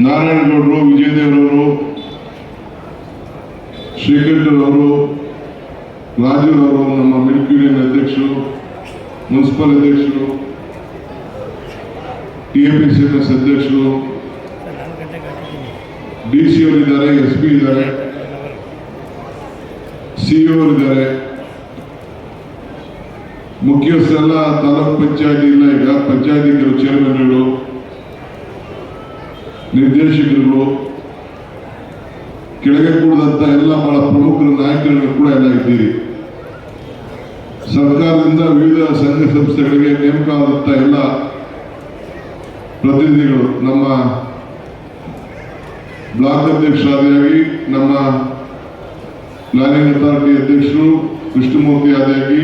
Speaker 2: ನಾರಾಯಣಗೌಡರು, ವಿಜಯದೇವರವರು, ಶ್ರೀಕಂಠರವರು, ರಾಜುರವರು, ನಮ್ಮ ಮಿಲ್ಕ್ ಯೂನಿಯನ್ ಅಧ್ಯಕ್ಷರು, ಮುನ್ಸಿಪಲ್ ಅಧ್ಯಕ್ಷರು, TAPCMS ಅಧ್ಯಕ್ಷರು, DC ಅವರಿದ್ದಾರೆ, SP ಇದ್ದಾರೆ, CEO ಅವರಿದ್ದಾರೆ, ಮುಖ್ಯಸ್ಥರೆಲ್ಲ ತಾಲೂಕ್ ಪಂಚಾಯತಿ ಇಲ್ಲ, ಈಗ ಪಂಚಾಯತಿ ಕೆಲವು ಚೇರ್ಮನ್ಗಳು, ನಿರ್ದೇಶಕರುಗಳು, ಕೆಳಗೆ ಕೂಡದಂತ ಎಲ್ಲ ಬಹಳ ಪ್ರಮುಖ ನಾಯಕರುಗಳು ಕೂಡ ಎಲ್ಲ ಇದ್ದೀರಿ. ಸರ್ಕಾರದಿಂದ ವಿವಿಧ ಸಂಘ ಸಂಸ್ಥೆಗಳಿಗೆ ನೇಮಕ ಆದಂತ ಎಲ್ಲ ಪ್ರತಿನಿಧಿಗಳು, ನಮ್ಮ ಬ್ಲಾಕ್ ಅಧ್ಯಕ್ಷರಾದಿಯಾಗಿ, ನಮ್ಮ ಪ್ಲಾನಿಂಗ್ ಅಥಾರಿಟಿ ಅಧ್ಯಕ್ಷರು ಕೃಷ್ಣಮೂರ್ತಿ ಆದಿಯಾಗಿ,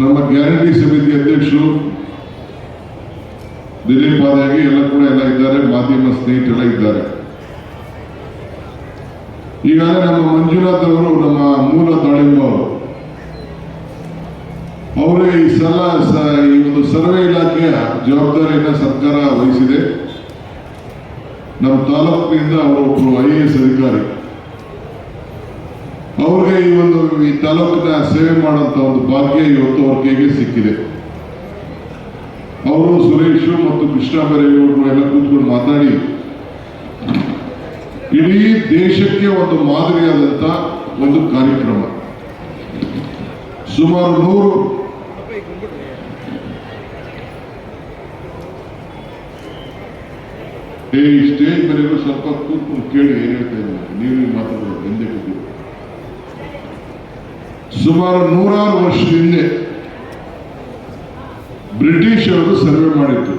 Speaker 2: ನಮ್ಮ ಗ್ಯಾರಂಟಿ ಸಮಿತಿ ಅಧ್ಯಕ್ಷರು ದಿಲೀಪ್ ಆದಿಯಾಗಿ ಎಲ್ಲ ಕೂಡ ಎಲ್ಲ ಇದ್ದಾರೆ, ಮಾಧ್ಯಮ ಸ್ನೇಹಿತರೆಲ್ಲ ಇದ್ದಾರೆ. ಈಗಾಗಲೇ ನಮ್ಮ ಮಂಜುನಾಥ್ ಅವರು, ನಮ್ಮ ಮೂಲ ದಾಳಿಂಬ ಅವರೇ ಈ ಸಲ ಈ ಒಂದು ಸರ್ವೆ ಇಲಾಖೆಯ ಜವಾಬ್ದಾರಿಯನ್ನು ಸರ್ಕಾರ ವಹಿಸಿದೆ. ನಮ್ಮ ತಾಲೂಕಿನಿಂದ ಅವರೊಬ್ಬರು IAS ಅಧಿಕಾರಿ, ಅವ್ರಿಗೆ ಈ ತಾಲೂಕಿನ ಸೇವೆ ಮಾಡುವಂತ ಒಂದು ಭಾಗ್ಯ ಇವತ್ತು ಅವ್ರ ಕೈಗೆ ಸಿಕ್ಕಿದೆ. ಅವರು ಸುರೇಶ್ ಮತ್ತು ಕೃಷ್ಣ ಬೈರೇಗೌಡರು ಎಲ್ಲ ಕೂತ್ಕೊಂಡು ಮಾತಾಡಿ ಇಡೀ ದೇಶಕ್ಕೆ ಒಂದು ಮಾದರಿಯಾದಂತ ಒಂದು ಕಾರ್ಯಕ್ರಮ. ಸುಮಾರು 100 ಸ್ಟೇಜ್ ಮೇಲೆ ಸ್ವಲ್ಪ ಕೂತ್ಕೊಂಡು ಕೇಳಿ ಏನ್ ಹೇಳ್ತಾ ಇದ್ದಾರೆ, ನೀವು ಮಾತಾಡೋದು ಎಂದೇ ಕೂತಿದ್ರು. ಸುಮಾರು 100 ವರ್ಷದ ಹಿಂದೆ ಬ್ರಿಟಿಷ್ ಅವರು ಸರ್ವೆ ಮಾಡಿತ್ತು.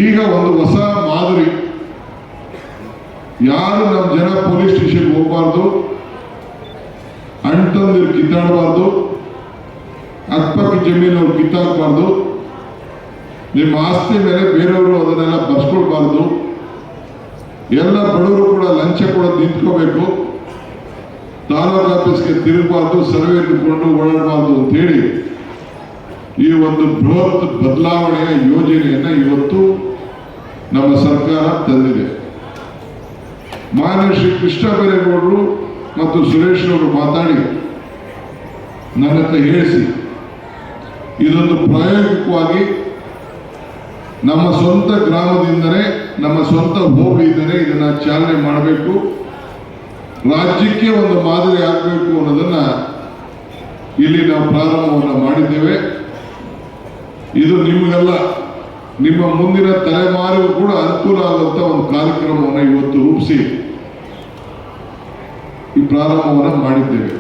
Speaker 2: ಈಗ ಒಂದು ಹೊಸ ಮಾದರಿ, ಯಾರು ನಮ್ಮ ಜನ ಪೊಲೀಸ್ ಸ್ಟೇಷನ್ ಹೋಗಬಾರ್ದು, ಅಣ್ತಂದಿರು ಕಿತ್ತಾಡಬಾರ್ದು, ಅಕ್ಕಪಕ್ಕ ಜಮೀನವ್ರು ಕಿತ್ತಾಕಬಾರ್ದು, ನಿಮ್ಮ ಆಸ್ತಿ ಮೇಲೆ ಬೇರೆಯವರು ಅದನ್ನೆಲ್ಲ ಬರ್ಸ್ಕೊಳ್ಬಾರ್ದು, ಎಲ್ಲ ಬಡವರು ಕೂಡ ಲಂಚ ಕೂಡ ನಿಂತ್ಕೋಬೇಕು, ತಾಲೂಕು ಆಫೀಸ್ಗೆ ತಿರುಗಬಾರ್ದು, ಸರ್ವೆ ಇಟ್ಕೊಂಡು ಓಡಾಡಬಾರ್ದು ಅಂತ ಹೇಳಿ ಈ ಒಂದು ಬೃಹತ್ ಬದಲಾವಣೆಯ ಯೋಜನೆಯನ್ನ ಇವತ್ತು ನಮ್ಮ ಸರ್ಕಾರ ತಂದಿದೆ. ಮಾನ್ಯ ಶ್ರೀ ಕೃಷ್ಣ ಬೈರೇಗೌಡರು ಮತ್ತು ಸುರೇಶ್ ಅವರು ಮಾತಾಡಿ ನನ್ನ ಹತ್ರ ಹೇಳಿಸಿ, ಇದೊಂದು ಪ್ರಾಯೋಗಿಕವಾಗಿ ನಮ್ಮ ಸ್ವಂತ ಗ್ರಾಮದಿಂದಲೇ, ನಮ್ಮ ಸ್ವಂತ ಹೋಬಳಿಯಿಂದಲೇ ಇದನ್ನ ಚಾಲನೆ ಮಾಡಬೇಕು, ರಾಜ್ಯಕ್ಕೆ ಒಂದು ಮಾದರಿ ಆಗಬೇಕು ಅನ್ನೋದನ್ನ ಇಲ್ಲಿ ನಾವು ಪ್ರಾರಂಭವನ್ನು ಮಾಡಿದ್ದೇವೆ. ಇದು ನಿಮಗೆಲ್ಲ, ನಿಮ್ಮ ಮುಂದಿನ ತಲೆಮಾರಿಗೂ ಕೂಡ ಅನುಕೂಲ ಆಗುವಂತ ಒಂದು ಕಾರ್ಯಕ್ರಮವನ್ನು ಇವತ್ತು ರೂಪಿಸಿ ಈ ಪ್ರಾರಂಭವನ್ನು ಮಾಡಿದ್ದೇವೆ.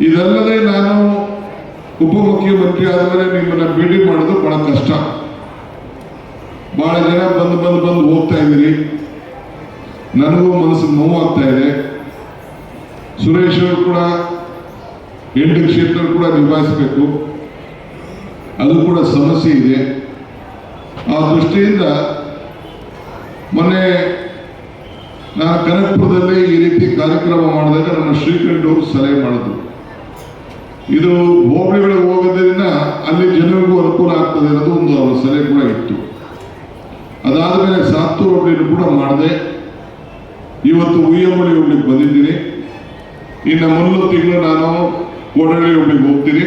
Speaker 2: ಇದಲ್ಲದೆ ನಾನು ಉಪಮುಖ್ಯಮಂತ್ರಿ ಆದಮೇಲೆ ನಿಮ್ಮನ್ನ ಭೇಟಿ ಮಾಡೋದು ಬಹಳ ಕಷ್ಟ. ಬಹಳ ಜನ ಬಂದು ಹೋಗ್ತಾ ಇದ್ದೀರಿ, ನನಗೂ ಮನಸ್ಸಿಗೆ ನೋವಾಗ್ತಾ ಇದೆ. ಸುರೇಶ್ ಅವರು ಕೂಡ 8 ಕ್ಷೇತ್ರ ಕೂಡ ನಿಭಾಯಿಸಬೇಕು, ಅದು ಕೂಡ ಸಮಸ್ಯೆ ಇದೆ. ಆ ದೃಷ್ಟಿಯಿಂದ ಮೊನ್ನೆ ನಾನು ಕನಕಪುರದಲ್ಲಿ ಈ ರೀತಿ ಕಾರ್ಯಕ್ರಮ ಮಾಡಿದಾಗ ನನ್ನ ಶ್ರೀಕಂಠ ಅವರು ಸಲಹೆ ಮಾಡಿದ್ರು, ಇದು ಹೋಬಳಿಗಳಿಗೆ ಹೋಗೋದ್ರಿಂದ ಅಲ್ಲಿ ಜನರಿಗೂ ಅನುಕೂಲ ಆಗ್ತದೆ ಅನ್ನೋದು ಒಂದು ಅವರ ಸಲಹೆ ಕೂಡ ಇತ್ತು. ಅದಾದಮೇಲೆ ಸಾತ್ತೂರು ಹೋಬಳಿಯನ್ನು ಕೂಡ ಮಾಡಿದೆ. ಇವತ್ತು ಉಯ್ಯಂಬಳಿ ಹೋಗ್ಲಿಕ್ಕೆ ಬಂದಿದ್ದೀನಿ. ಇನ್ನು ಮುಂದಿನ ತಿಂಗಳು ನಾನು ಕೋಡಳ್ಳಿ ಹೋಗ್ಲಿಕ್ಕೆ ಹೋಗ್ತೀನಿ.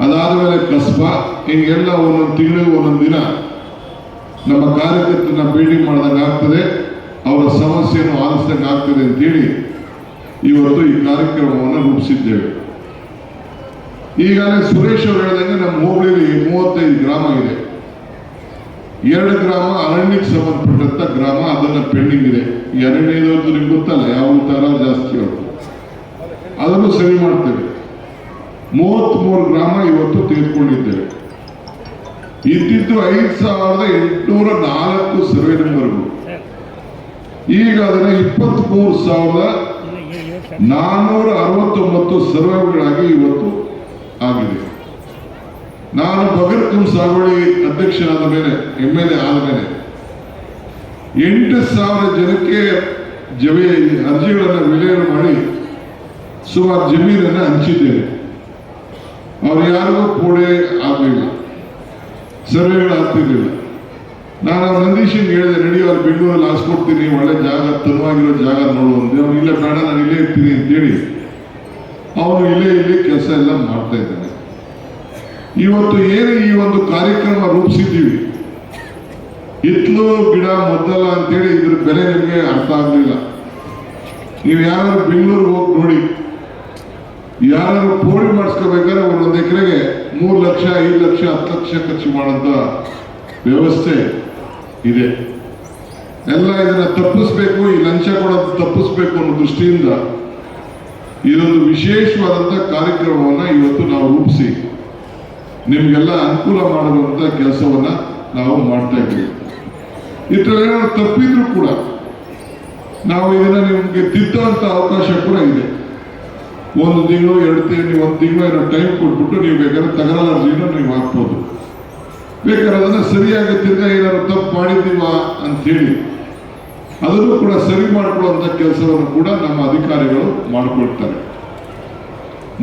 Speaker 2: ಅದಾದಮೇಲೆ ಕಸ್ಬಾ, ಹಿಂಗೆಲ್ಲ ಒಂದೊಂದು ತಿಂಗಳಿಗೆ ಒಂದೊಂದು ದಿನ ನಮ್ಮ ಕಾರ್ಯಕರ್ತರನ್ನ ಭೇಟಿ ಮಾಡಿದಂಗೆ ಆಗ್ತದೆ, ಅವರ ಸಮಸ್ಯೆಯನ್ನು ಆಲಿಸಿದಂಗೆ ಆಗ್ತದೆ ಅಂತೇಳಿ ಇವತ್ತು ಈ ಕಾರ್ಯಕ್ರಮವನ್ನು ರೂಪಿಸಿದ್ದೇವೆ. ಈಗಾಗಲೇ ಸುರೇಶ್ ಅವರು ಹೇಳಿದಂಗೆ ನಮ್ಮ ಹೋಬಳಿಯಲ್ಲಿ 35 ಗ್ರಾಮ ಇದೆ. 2 ಗ್ರಾಮ ಅರಣ್ಯಕ್ಕೆ ಸಂಬಂಧಪಟ್ಟಂತ ಗ್ರಾಮ, ಅದನ್ನ ಪೆಂಡಿಂಗ್ ಇದೆ. ಎರಡನೇದವ್ರದ್ದು ನಿಮ್ಗೆ ಗೊತ್ತಲ್ಲ, ಯಾವ ತರ ಜಾಸ್ತಿ ಅವ್ರದ್ದು, ಅದನ್ನು ಸರಿ ಮಾಡ್ತೇವೆ. 33 ಗ್ರಾಮ ಇವತ್ತು ತೆಗೆದುಕೊಂಡಿದ್ದೇವೆ. ಇದ್ದಿದ್ದು 5804 ಸರ್ವೆ ನಂಬರ್ಗಳು. ಈಗ ಅದನ್ನ 23,469 ಸರ್ವೆಗಳಾಗಿ ಇವತ್ತು ಆಗಿದೆ. ನಾನು ಬಗರ್ಕಂ ಸಾಗುವಳಿ ಅಧ್ಯಕ್ಷನಾದ ಮೇಲೆ, MLA ಆದ ಮೇಲೆ 8,000 ಜನಕ್ಕೆ ಅರ್ಜಿಗಳನ್ನು ವಿಲೇವಾರಿ ಮಾಡಿ ಸುಮಾರು ಜಮೀನನ್ನು ಹಂಚಿದ್ದೇನೆ. ಅವ್ರು ಯಾರಿಗೂ ಪೋಡೆ ಆಗಲಿಲ್ಲ, ಸರ್ವೆಗಳು ಆಗ್ತಿರ್ಲಿಲ್ಲ. ನಾನು ನಂದೀಶನ್ ಹೇಳಿದೆ, ನಡೆಯೋ ಅಲ್ಲಿ ಬೆಂಗಳೂರಲ್ಲಿ ಹಾಸ್ಕೊಡ್ತೀನಿ, ಒಳ್ಳೆ ಜಾಗ, ತನುವಾಗಿರೋ ಜಾಗ ನೋಡು ಅಂದೆ. ಅವನು ಇಲ್ಲ ಬೇಡ, ನಾನು ಇಲ್ಲೇ ಇರ್ತೀನಿ ಅಂತೇಳಿ ಅವನು ಇಲ್ಲೇ ಕೆಲಸ ಎಲ್ಲ ಮಾಡ್ತಾ ಇದ್ದಾನೆ. ಇವತ್ತು ಏನು ಈ ಒಂದು ಕಾರ್ಯಕ್ರಮ ರೂಪಿಸಿದ್ದೀವಿ, ಹಿತ್ಲು ಗಿಡ ಮೊದಲ ಅಂತೇಳಿ ಇದ್ರ ಬೆಲೆ ನಿಮಗೆ ಅರ್ಥ ಆಗಲಿಲ್ಲ. ನೀವು ಯಾರು ಬೆಂಗಳೂರಿಗೆ ಹೋಗಿ ನೋಡಿ, ಯಾರು ಪೋಡಿ ಮಾಡಿಸ್ಕೋಬೇಕಾದ್ರೆ ಒಂದೊಂದು ಎಕರೆಗೆ 3 ಲಕ್ಷ, 5 ಲಕ್ಷ, 10 ಲಕ್ಷ ಖರ್ಚು ಮಾಡೋಂಥ ವ್ಯವಸ್ಥೆ ಇದೆ. ಎಲ್ಲ ಇದನ್ನ ತಪ್ಪಿಸ್ಬೇಕು, ಈ ಲಂಚ ಕೊಡೋದು ತಪ್ಪಿಸ್ಬೇಕು ಅನ್ನೋ ದೃಷ್ಟಿಯಿಂದ ಇದೊಂದು ವಿಶೇಷವಾದಂಥ ಕಾರ್ಯಕ್ರಮವನ್ನು ಇವತ್ತು ನಾವು ರೂಪಿಸಿ ನಿಮಗೆಲ್ಲ ಅನುಕೂಲ ಮಾಡುವಂಥ ಕೆಲಸವನ್ನ ನಾವು ಮಾಡ್ತಾ ಇದ್ದೀವಿ. ಇದರಲ್ಲಿ ಏನಾದ್ರು ತಪ್ಪಿದ್ರು ಕೂಡ ನಾವು ಇದನ್ನ ನಿಮಗೆ ತಿದ್ದುವಂತ ಅವಕಾಶ ಕೂಡ ಇದೆ. 1 ತಿಂಗಳು 2 ತಿಂಗಳು, ನೀವು 1 ತಿಂಗಳು ಏನೋ ಟೈಮ್ ಕೊಟ್ಬಿಟ್ಟು ನೀವು ಬೇಕಾದ್ರೆ ತಕರಾರು ಅರ್ಜಿನ ನೀವು ಹಾಕ್ಬೋದು. ಬೇಕಾದ್ರೆ ಅದನ್ನ ಸರಿಯಾಗಿ ತಿರ್ಗಾ ಏನಾದ್ರು ತಪ್ಪು ಮಾಡಿದ್ದೀವ ಅಂತೇಳಿ ಅದನ್ನು ಕೂಡ ಸರಿ ಮಾಡಿಕೊಳ್ಳುವಂತ ಕೆಲಸವನ್ನು ಕೂಡ ನಮ್ಮ ಅಧಿಕಾರಿಗಳು ಮಾಡಿಕೊಳ್ತಾರೆ.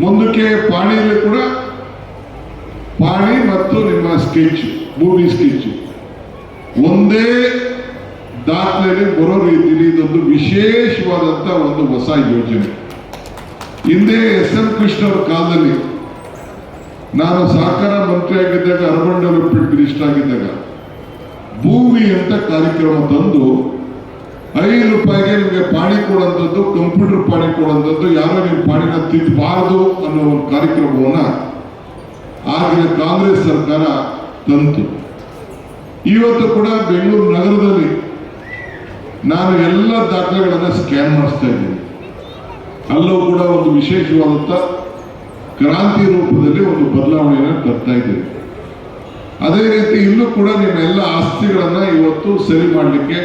Speaker 2: ಮುಂದಕ್ಕೆ ಪಾಣಿಯಲ್ಲಿ ಕೂಡ ಪಾಣಿ ಮತ್ತು ನಿಮ್ಮ ಸ್ಕೆಚ್, ಭೂಮಿ ಸ್ಕೆಚ್ ಒಂದೇ ದಾಖಲೆಯಲ್ಲಿ ಬರೋ ರೀತಿಯಲ್ಲಿ ಇದೊಂದು ವಿಶೇಷವಾದಂತ ಒಂದು ಹೊಸ ಯೋಜನೆ. ಹಿಂದೆ ಎಸ್.ಎಂ. ಕೃಷ್ಣ ಅವರ ಕಾಲದಲ್ಲಿ ನಾನು ಸಹಕಾರ ಮಂತ್ರಿ ಆಗಿದ್ದಾಗ, ಅರ್ಬನ್ ಡೆವಲಪ್ಮೆಂಟ್ ಮಿನಿಸ್ಟರ್ ಆಗಿದ್ದಾಗ ಭೂಮಿ ಅಂತ ಕಾರ್ಯಕ್ರಮ ತಂದು 5 ರೂಪಾಯಿಗೆ ನಿಮಗೆ ಪಾಣಿ ಕೊಡುವಂಥದ್ದು, ಕಂಪ್ಯೂಟರ್ ಪಾಣಿ ಕೊಡುವಂಥದ್ದು, ಯಾರೋ ನೀವು ಪಾಣಿನ ತಿದ್ದಬಾರದು ಅನ್ನೋ ಒಂದು ಕಾರ್ಯಕ್ರಮವನ್ನ ಆಗಿನ ಕಾಂಗ್ರೆಸ್ ಸರ್ಕಾರ ತಂತು. ಇವತ್ತು ಕೂಡ ಬೆಂಗಳೂರು ನಗರದಲ್ಲಿ ನಾನು ಎಲ್ಲ ದಾಖಲೆಗಳನ್ನು ಸ್ಕ್ಯಾನ್ ಮಾಡಿಸ್ತಾ ಇದ್ದೀನಿ. ಅಲ್ಲೂ ಕೂಡ ಒಂದು ವಿಶೇಷವಾದಂಥ ಕ್ರಾಂತಿ ರೂಪದಲ್ಲಿ ಒಂದು ಬದಲಾವಣೆಯನ್ನು ತರ್ತಾ ಇದ್ದೀವಿ. ಅದೇ ರೀತಿ ಇಲ್ಲೂ ಕೂಡ ನಿಮ್ಮ ಎಲ್ಲ ಆಸ್ತಿಗಳನ್ನ ಇವತ್ತು ಸರಿ ಮಾಡಲಿಕ್ಕೆ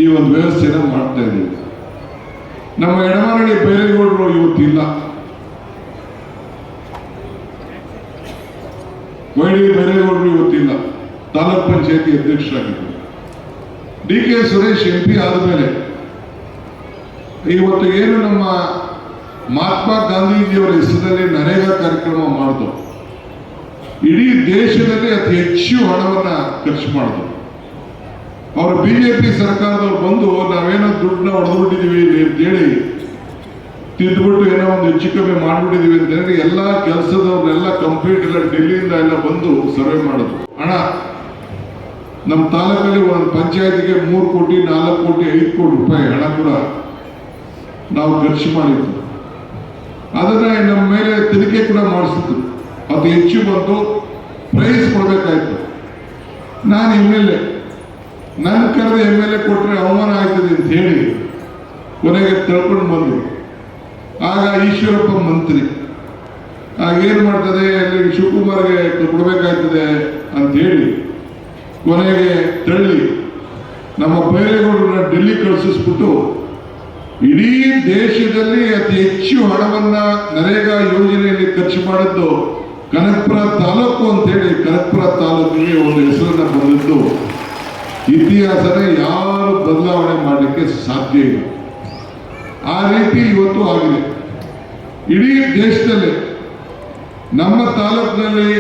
Speaker 2: ಈ ಒಂದು ವ್ಯವಸ್ಥೆಯನ್ನು ಮಾಡ್ತಾ ಇದ್ದೀವಿ. ನಮ್ಮ ಎಡಮರಳಿ ಬೈರೇಗೌಡರು ಇವತ್ತಿಲ್ಲ, ವೈಡಿ ಬೈರೇಗೌಡರು ಇವತ್ತಿಲ್ಲ, ತಾಲೂಕ್ ಪಂಚಾಯತಿ ಅಧ್ಯಕ್ಷರಾಗಿದ್ದರು. ಡಿ ಕೆ ಸುರೇಶ್ MP ಆದಮೇಲೆ ಇವತ್ತು ಏನು ನಮ್ಮ ಮಹಾತ್ಮ ಗಾಂಧೀಜಿಯವರ ಹೆಸರಿನಲ್ಲಿ ನರೇಗಾ ಕಾರ್ಯಕ್ರಮ ಮಾಡಿದ್ರು, ಇಡೀ ದೇಶದಲ್ಲಿ ಅತಿ ಹೆಚ್ಚು ಹಣವನ್ನ ಖರ್ಚು ಮಾಡಿದ್ರು. ಅವರು ಬಿಜೆಪಿ ಸರ್ಕಾರದವ್ರು ಬಂದು ನಾವೇನೋ ದುಡ್ಡನ್ನ ಹೊಡೆದ್ಬಿಟ್ಟಿದೀವಿ ಅಂತೇಳಿ ತಿದ್ದುಬಿಟ್ಟು ಏನೋ ಒಂದು ಹೆಚ್ಚು ಕಮ್ಮಿ ಮಾಡ್ಬಿಟ್ಟಿದೀವಿ ಅಂತ ಹೇಳಿ ಎಲ್ಲ ಕೆಲಸದವ್ರನ್ನೆಲ್ಲ ಕಂಪ್ಲೀಟ್ ಎಲ್ಲ ಡೆಲ್ಲಿಯಿಂದ ಎಲ್ಲ ಬಂದು ಸರ್ವೆ ಮಾಡಿದ್ರು. ಹಣ ನಮ್ಮ ತಾಲೂಕಲ್ಲಿ ಒಂದು ಪಂಚಾಯತಿಗೆ 3 ಕೋಟಿ 4 ಕೋಟಿ 5 ಕೋಟಿ ರೂಪಾಯಿ ಹಣ ಕೂಡ ನಾವು ಖರ್ಚು ಮಾಡಿದ್ದು. ಅದನ್ನ ನಮ್ಮ ಮೇಲೆ ತನಿಖೆ ಕೂಡ ಮಾಡಿಸಿದ್ರು. ಅದು ಹೆಚ್ಚು ಬಂದು ಪ್ರೈಸ್ ಕೊಡಬೇಕಾಯ್ತು. ನಾನು MLA, ನನ್ನ ಕರೆದ MLA ಕೊಟ್ಟರೆ ಅವಮಾನ ಆಯ್ತದೆ ಅಂತ ಹೇಳಿ ಕೊನೆಗೆ ತಳ್ಕೊಂಡು ಬಂದರು. ಆಗ ಈಶ್ವರಪ್ಪ ಮಂತ್ರಿ ಆಗೇನು ಮಾಡ್ತದೆ, ಅಲ್ಲಿ ಶಿವಕುಮಾರ್ಗೆ ಕೊಡಬೇಕಾಯ್ತದೆ ಅಂತ ಹೇಳಿ ಕೊನೆಗೆ ತಳ್ಳಿ ನಮ್ಮ ಬೈರೇಗೌಡರನ್ನ ಡೆಲ್ಲಿ ಕಳಿಸಿಸ್ಬಿಟ್ಟು ಇಡೀ ದೇಶದಲ್ಲಿ ಅತಿ ಹೆಚ್ಚು ಹಣವನ್ನ ನರೇಗಾ ಯೋಜನೆಯಲ್ಲಿ ಖರ್ಚು ಮಾಡಿದ್ದು ಕನಕಪುರ ತಾಲೂಕು ಅಂತ ಹೇಳಿ ಕನಕಪುರ ತಾಲೂಕಿಗೆ ಒಂದು ಹೆಸರನ್ನ ಬಂದಿದ್ದು ಇತಿಹಾಸನೇ ಯಾರು ಬದಲಾವಣೆ ಮಾಡಲಿಕ್ಕೆ ಸಾಧ್ಯ ಇಲ್ಲ. ಆ ರೀತಿ ಇವತ್ತು ಆಗಿದೆ. ಇಡೀ ದೇಶದಲ್ಲಿ ನಮ್ಮ ತಾಲೂಕಿನಲ್ಲಿ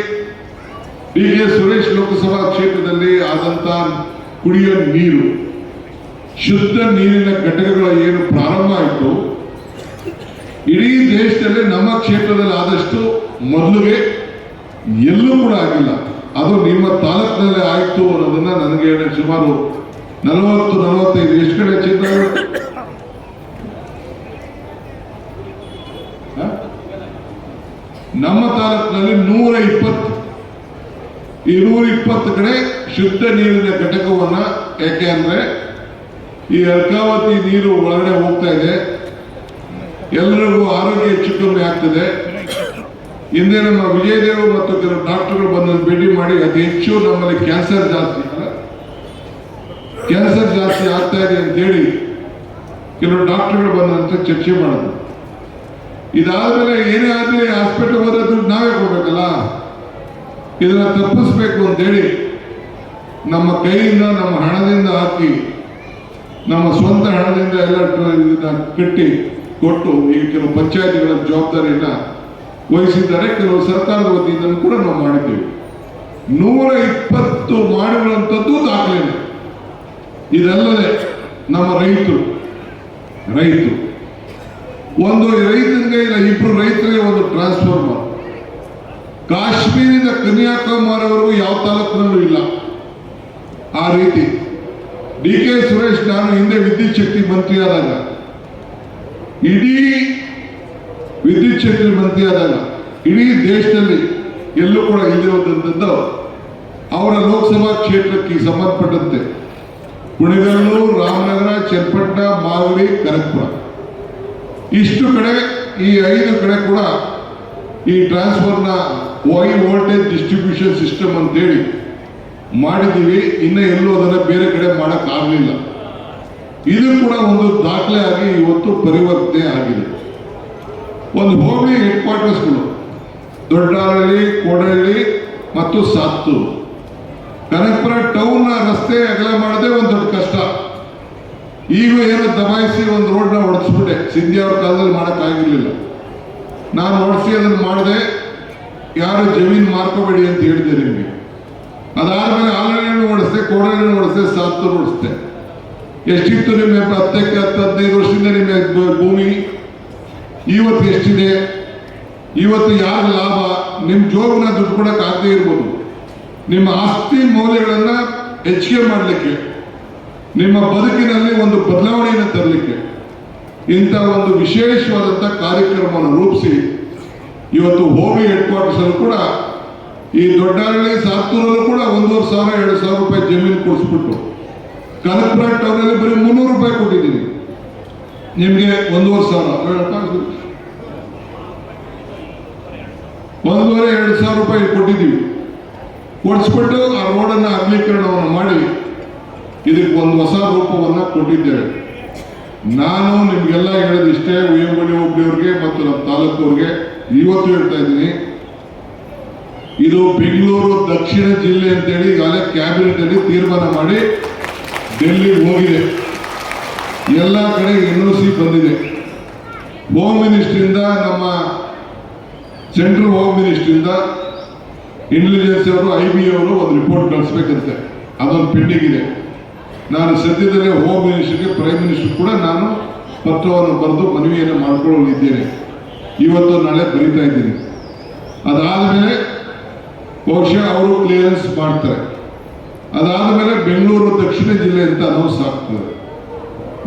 Speaker 2: ಡಿ ಕೆ ಸುರೇಶ್ ಲೋಕಸಭಾ ಕ್ಷೇತ್ರದಲ್ಲಿ ಆದಂತ ಕುಡಿಯೋ ನೀರು, ಶುದ್ಧ ನೀರಿನ ಘಟಕಗಳ ಏನು ಪ್ರಾರಂಭ ಆಯಿತು, ಇಡೀ ದೇಶದಲ್ಲಿ ನಮ್ಮ ಕ್ಷೇತ್ರದಲ್ಲಿ ಆದಷ್ಟು ಮೊದಲಿಗೆ ಎಲ್ಲೂ ಕೂಡ ಆಗಿಲ್ಲ. ಅದು ನಿಮ್ಮ ತಾಲೂಕಿನಲ್ಲೇ ಆಯ್ತು ಅನ್ನೋದನ್ನ ನನಗೆ ಸುಮಾರು 40-45 ಎಷ್ಟು ಕಡೆ ಚಿತ್ರ ನಮ್ಮ ತಾಲೂಕಿನಲ್ಲಿ 120 ಈ 120 ಕಡೆ ಶುದ್ಧ ನೀರಿನ ಘಟಕವನ್ನ, ಯಾಕೆ ಅಂದ್ರೆ ಈ ಅರ್ಕಾವತಿ ನೀರು ಒಳಗಡೆ ಹೋಗ್ತಾ ಇದೆ, ಎಲ್ಲರಿಗೂ ಆರೋಗ್ಯ ಹೆಚ್ಚು ಕಮ್ಮಿ ಆಗ್ತದೆ. ಹಿಂದೆ ನಮ್ಮ ವಿಜಯದೇವ ಮತ್ತು ಕೆಲವು ಡಾಕ್ಟರ್ಗಳು ಬಂದು ಭೇಟಿ ಮಾಡಿ ಅತಿ ಹೆಚ್ಚು ನಮ್ಮಲ್ಲಿ ಕ್ಯಾನ್ಸರ್ ಜಾಸ್ತಿ ಆಗ್ತಾ ಇದೆ ಅಂತ ಹೇಳಿ ಕೆಲವು ಡಾಕ್ಟರ್ಗಳು ಬಂದಂತ ಚರ್ಚೆ ಮಾಡಿದ್ರು. ಇದಾದ್ಮೇಲೆ ಏನೇ ಆದ್ರೆ ಹಾಸ್ಪಿಟಲ್ ಹೋದ್ರೆ ದುಡ್ಡು ನಾವೇ ಕೊಡ್ಬೇಕಲ್ಲ, ಇದನ್ನ ತಪ್ಪಿಸ್ಬೇಕು ಅಂತೇಳಿ ನಮ್ಮ ಕೈಯಿಂದ ನಮ್ಮ ಹಣದಿಂದ ಹಾಕಿ ನಮ್ಮ ಸ್ವಂತ ಹಣದಿಂದ ಎಲ್ಲ ಕಟ್ಟಿ ಕೊಟ್ಟು ಈಗ ಕೆಲವು ಪಂಚಾಯತಿಗಳ ಜವಾಬ್ದಾರಿಯನ್ನ ವಹಿಸಿದ್ದಾರೆ. ಕೆಲವು ಸರ್ಕಾರದ ವತಿಯಿಂದ ಕೂಡ ನಾವು ಮಾಡಿದ್ದೇವೆ. 120 ಮಾಡಿರುವಂಥದ್ದು ದಾಖಲೆ. ಇದಲ್ಲದೆ ನಮ್ಮ ರೈತರು ಒಂದು ರೈತನಿಗೆ ಇಲ್ಲ ಇಬ್ರು ರೈತರಿಗೆ ಒಂದು ಟ್ರಾನ್ಸ್ಫಾರ್ಮರ್ ಕಾಶ್ಮೀರದ ಕನ್ಯಾಕುಮಾರಿವರೆಗೂ ಯಾವ ತಾಲೂಕಿನಲ್ಲೂ ಇಲ್ಲ. ಆ ರೀತಿ DK ಸುರೇಶ್ ನಾನು ಹಿಂದೆ ವಿದ್ಯುತ್ ಶಕ್ತಿ ಮಂತ್ರಿ ಆದಾಗ ಇಡೀ ದೇಶದಲ್ಲಿ ಎಲ್ಲೂ ಕೂಡ ಇಲ್ಲಿರುವಂಥದ್ದು ಅವರ ಲೋಕಸಭಾ ಕ್ಷೇತ್ರಕ್ಕೆ ಸಂಬಂಧಪಟ್ಟಂತೆ ಕುಣಿಗಲ್ಲು, ರಾಮನಗರ, ಚನ್ನಪಟ್ಟಣ, ಮಾಗಡಿ, ಕನಕಪುರ ಇಷ್ಟು ಕಡೆ ಈ 5 ಕಡೆ ಕೂಡ ಈ ಟ್ರಾನ್ಸ್ಫರ್ನ ಹೈ ವೋಲ್ಟೇಜ್ ಡಿಸ್ಟ್ರಿಬ್ಯೂಷನ್ ಸಿಸ್ಟಮ್ ಅಂತೇಳಿ ಮಾಡಿದ್ದೀವಿ. ಇನ್ನು ಎಲ್ಲೂ ಅದನ್ನು ಬೇರೆ ಕಡೆ ಮಾಡೋಕ್ಕಾಗಲಿಲ್ಲ. ಇದು ಕೂಡ ಒಂದು ದಾಖಲೆ ಆಗಿ ಇವತ್ತು ಪರಿವರ್ತನೆ ಆಗಿದೆ. ಒಂದು ಹೋಬಳಿ ಹೆಡ್ ಕ್ವಾರ್ಟರ್ಸ್ಗಳು ದೊಡ್ಡಹಳ್ಳಿ, ಕೋಡಹಳ್ಳಿ ಮತ್ತು ಸಾತ್ತೂರು, ಕನಕಪುರ ಟೌನ್ನ ರಸ್ತೆ ಅಗಲ ಮಾಡದೆ ಒಂದು ದೊಡ್ಡ ಕಷ್ಟ. ಈಗ ಏನೋ ದಬಾಯಿಸಿ ಒಂದು ರೋಡ್ನ ಹೊಡೆಸ್ಬಿಟ್ಟೆ. ಸಿಂಧಿಯಾ ಅವ್ರ ಕಾಲದಲ್ಲಿ ಮಾಡೋಕ್ಕಾಗಿರ್ಲಿಲ್ಲ. ನಾನು ಹೊಡೆಸಿ ಅದನ್ನು ಮಾಡಿದೆ. ಯಾರು ಜಮೀನು ಮಾರ್ಕೋಬೇಡಿ ಅಂತ ಹೇಳಿದೆ ನಿಮಗೆ. ಅದಾದ್ಮೇಲೆ ಆಲಹಳ್ಳಿನೂ ಓಡಿಸ್ದೆ, ಕೋಡಹಳ್ಳಿನೂ ಓಡಿಸ್ದೆ, ಸಾತ್ತೂರು ಓಡಿಸ್ದೆ. ಎಷ್ಟಿತ್ತು ನಿಮ್ಮ 10-15 ವರ್ಷದಿಂದ ನಿಮ್ಮ ಭೂಮಿ? ಇವತ್ತು ಎಷ್ಟಿದೆ? ಇವತ್ತು ಯಾರ ಲಾಭ? ನಿಮ್ಮ ಜೋಬನ್ನ ದುಡ್ಡು ಕೊಡಕ್ಕೆ ಆಗದೆ ಇರ್ಬೋದು. ನಿಮ್ಮ ಆಸ್ತಿ ಮೌಲ್ಯಗಳನ್ನು ಹೆಚ್ಚಿಗೆ ಮಾಡಲಿಕ್ಕೆ, ನಿಮ್ಮ ಬದುಕಿನಲ್ಲಿ ಒಂದು ಬದಲಾವಣೆಯನ್ನು ತರಲಿಕ್ಕೆ ಇಂಥ ಒಂದು ವಿಶೇಷವಾದಂಥ ಕಾರ್ಯಕ್ರಮವನ್ನು ರೂಪಿಸಿ ಇವತ್ತು ಹೋಬಳಿ ಹೆಡ್ ಕ್ವಾರ್ಟರ್ಸ್ ಅಲ್ಲೂ ಕೂಡ ಈ ದೊಡ್ಡಹಳ್ಳಿ, ಸಾತ್ತೂರಲ್ಲೂ ಕೂಡ 1,500-2,000 ರೂಪಾಯಿ ಜಮೀನು ಕೊಡಿಸ್ಬಿಟ್ಟು ಕನಕಪುರ ಟೌನಲ್ಲಿ ಬರೀ 300 ರೂಪಾಯಿ ಕೊಟ್ಟಿದ್ದೀನಿ. ನಿಮಗೆ 1,500 1,500-2,000 ರೂಪಾಯಿ ಕೊಟ್ಟಿದ್ದೀವಿ. ಕೊಡಿಸ್ಬಿಟ್ಟು ಆ ರೋಡನ್ನು ಅಗಲೀಕರಣವನ್ನು ಮಾಡಿ ಇದಕ್ಕೆ ಒಂದು ಹೊಸ ರೂಪವನ್ನು ಕೊಟ್ಟಿದ್ದೇವೆ. ನಾನು ನಿಮಗೆಲ್ಲ ಹೇಳೋದಿಷ್ಟೇ, ಉಯ್ಯಂಬಳ್ಳಿ ಹೋಬಳಿಯವ್ರಿಗೆ ಮತ್ತು ನಮ್ಮ ತಾಲೂಕವ್ರಿಗೆ ಇವತ್ತು ಹೇಳ್ತಾ ಇದ್ದೀನಿ, ಇದು ಬೆಂಗಳೂರು ದಕ್ಷಿಣ ಜಿಲ್ಲೆ ಅಂತೇಳಿ ಈಗಾಗಲೇ ಕ್ಯಾಬಿನೆಟ್ ಅಲ್ಲಿ ತೀರ್ಮಾನ ಮಾಡಿ ಡೆಲ್ಲಿಗೆ ಹೋಗಿದೆ. ಎಲ್ಲ ಕಡೆ NOC ಬಂದಿದೆ. ಹೋಮ್ ಮಿನಿಸ್ಟ್ರಿಂದ, ನಮ್ಮ ಸೆಂಟ್ರಲ್ ಹೋಮ್ ಮಿನಿಸ್ಟ್ರಿಂದ ಇಂಟೆಲಿಜೆನ್ಸ್ ಅವರು, IB ಅವರು ಒಂದು ರಿಪೋರ್ಟ್ ಕಳಿಸ್ಬೇಕಂತೆ. ಅದೊಂದು ಪೆಂಡಿಂಗ್ ಇದೆ. ನಾನು ಸದ್ಯದಲ್ಲೇ ಹೋಮ್ ಮಿನಿಸ್ಟರ್ಗೆ, ಪ್ರೈಮ್ ಮಿನಿಸ್ಟರ್ ಕೂಡ ನಾನು ಪತ್ರವನ್ನು ಬರೆದು ಮನವಿಯನ್ನು ಮಾಡಿಕೊಳ್ಳಲಿದ್ದೇನೆ. ಇವತ್ತು ನಾಳೆ ಬರೀತಾ ಇದ್ದೀನಿ. ಅದಾದಮೇಲೆ ಬಹುಶಃ ಅವರು ಕ್ಲಿಯರೆನ್ಸ್ ಮಾಡ್ತಾರೆ. ಅದಾದಮೇಲೆ ಬೆಂಗಳೂರು ದಕ್ಷಿಣ ಜಿಲ್ಲೆ ಅಂತ ಅನೌನ್ಸ್ ಆಗ್ತದೆ.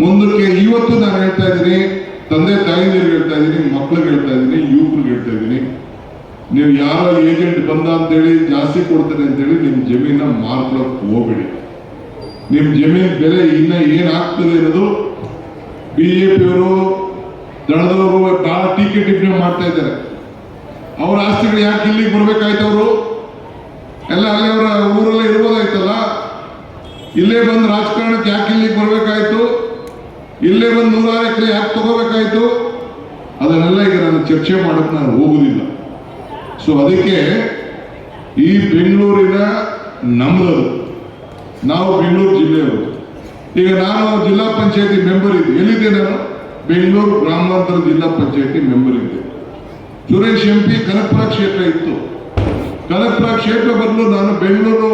Speaker 2: ಮುಂದಕ್ಕೆ ಇವತ್ತು ನಾನು ಹೇಳ್ತಾ ಇದ್ದೀನಿ, ತಂದೆ ತಾಯಿಯರಿಗೆ ಹೇಳ್ತಾ ಇದ್ದೀನಿ, ಮಕ್ಕಳಿಗೆ ಹೇಳ್ತಾ ಇದ್ದೀನಿ, ಯುವಕರಿಗೆ ಹೇಳ್ತಾ ಇದ್ದೀನಿ, ನೀವು ಯಾರೋ ಏಜೆಂಟ್ ಬಂದ ಅಂತೇಳಿ ಜಾಸ್ತಿ ಕೊಡ್ತೇನೆ ಅಂತೇಳಿ ನಿಮ್ಮ ಜಮೀನ ಮಾರ್ಕೊಳಕ್ಕೆ ಹೋಗಬೇಡಿ. ನಿಮ್ಮ ಜಮೀನ್ ಬೆಲೆ ಇನ್ನ ಏನಾಗ್ತದೆ ಅನ್ನೋದು BJಪಿಯವರು, ದಳದವರು ಬಹಳ ಟೀಕೆ ಟಿಪ್ಪಣಿ ಮಾಡ್ತಾ ಇದ್ದಾರೆ. ಅವ್ರ ಆಸ್ತಿಗಳು ಯಾಕೆ ಇಲ್ಲಿಗೆ ಬರ್ಬೇಕಾಯ್ತು? ಅವರು ಎಲ್ಲ ಅಲ್ಲಿ ಅವರ ಊರಲ್ಲೇ ಇರ್ಬೋದಾಯ್ತಲ್ಲ. ಇಲ್ಲೇ ಬಂದು ರಾಜಕಾರಣಕ್ಕೆ ಯಾಕೆ ಇಲ್ಲಿಗೆ ಬರ್ಬೇಕಾಯ್ತು? ಇಲ್ಲೇ ಬಂದು 100 ಎಕರೆ ಯಾಕೆ ತಗೋಬೇಕಾಯ್ತು? ಅದನ್ನೆಲ್ಲ ಈಗ ನಾನು ಚರ್ಚೆ ಮಾಡಕ್ಕೆ ನಾನು ಹೋಗುದಿಲ್ಲ. ಸೊ ಅದಕ್ಕೆ ಈ ಬೆಂಗಳೂರಿನ ನಮ್ಮದು, ನಾವು ಬೆಂಗಳೂರು ಜಿಲ್ಲೆಯವರು. ಈಗ ನಾನು ಜಿಲ್ಲಾ ಪಂಚಾಯತಿ ಮೆಂಬರ್ ಇದ್ದೆ. ಎಲ್ಲಿದ್ದೆ ನಾನು? ಬೆಂಗಳೂರು ಗ್ರಾಮಾಂತರ ಜಿಲ್ಲಾ ಪಂಚಾಯತಿ ಮೆಂಬರ್ ಇದ್ದೆ. ಸುರೇಶ್ MP ಕನಕಪುರ ಕ್ಷೇತ್ರ ಇತ್ತು. ಕನಕಪುರ ಕ್ಷೇತ್ರ ಬದಲು ನಾನು ಬೆಂಗಳೂರು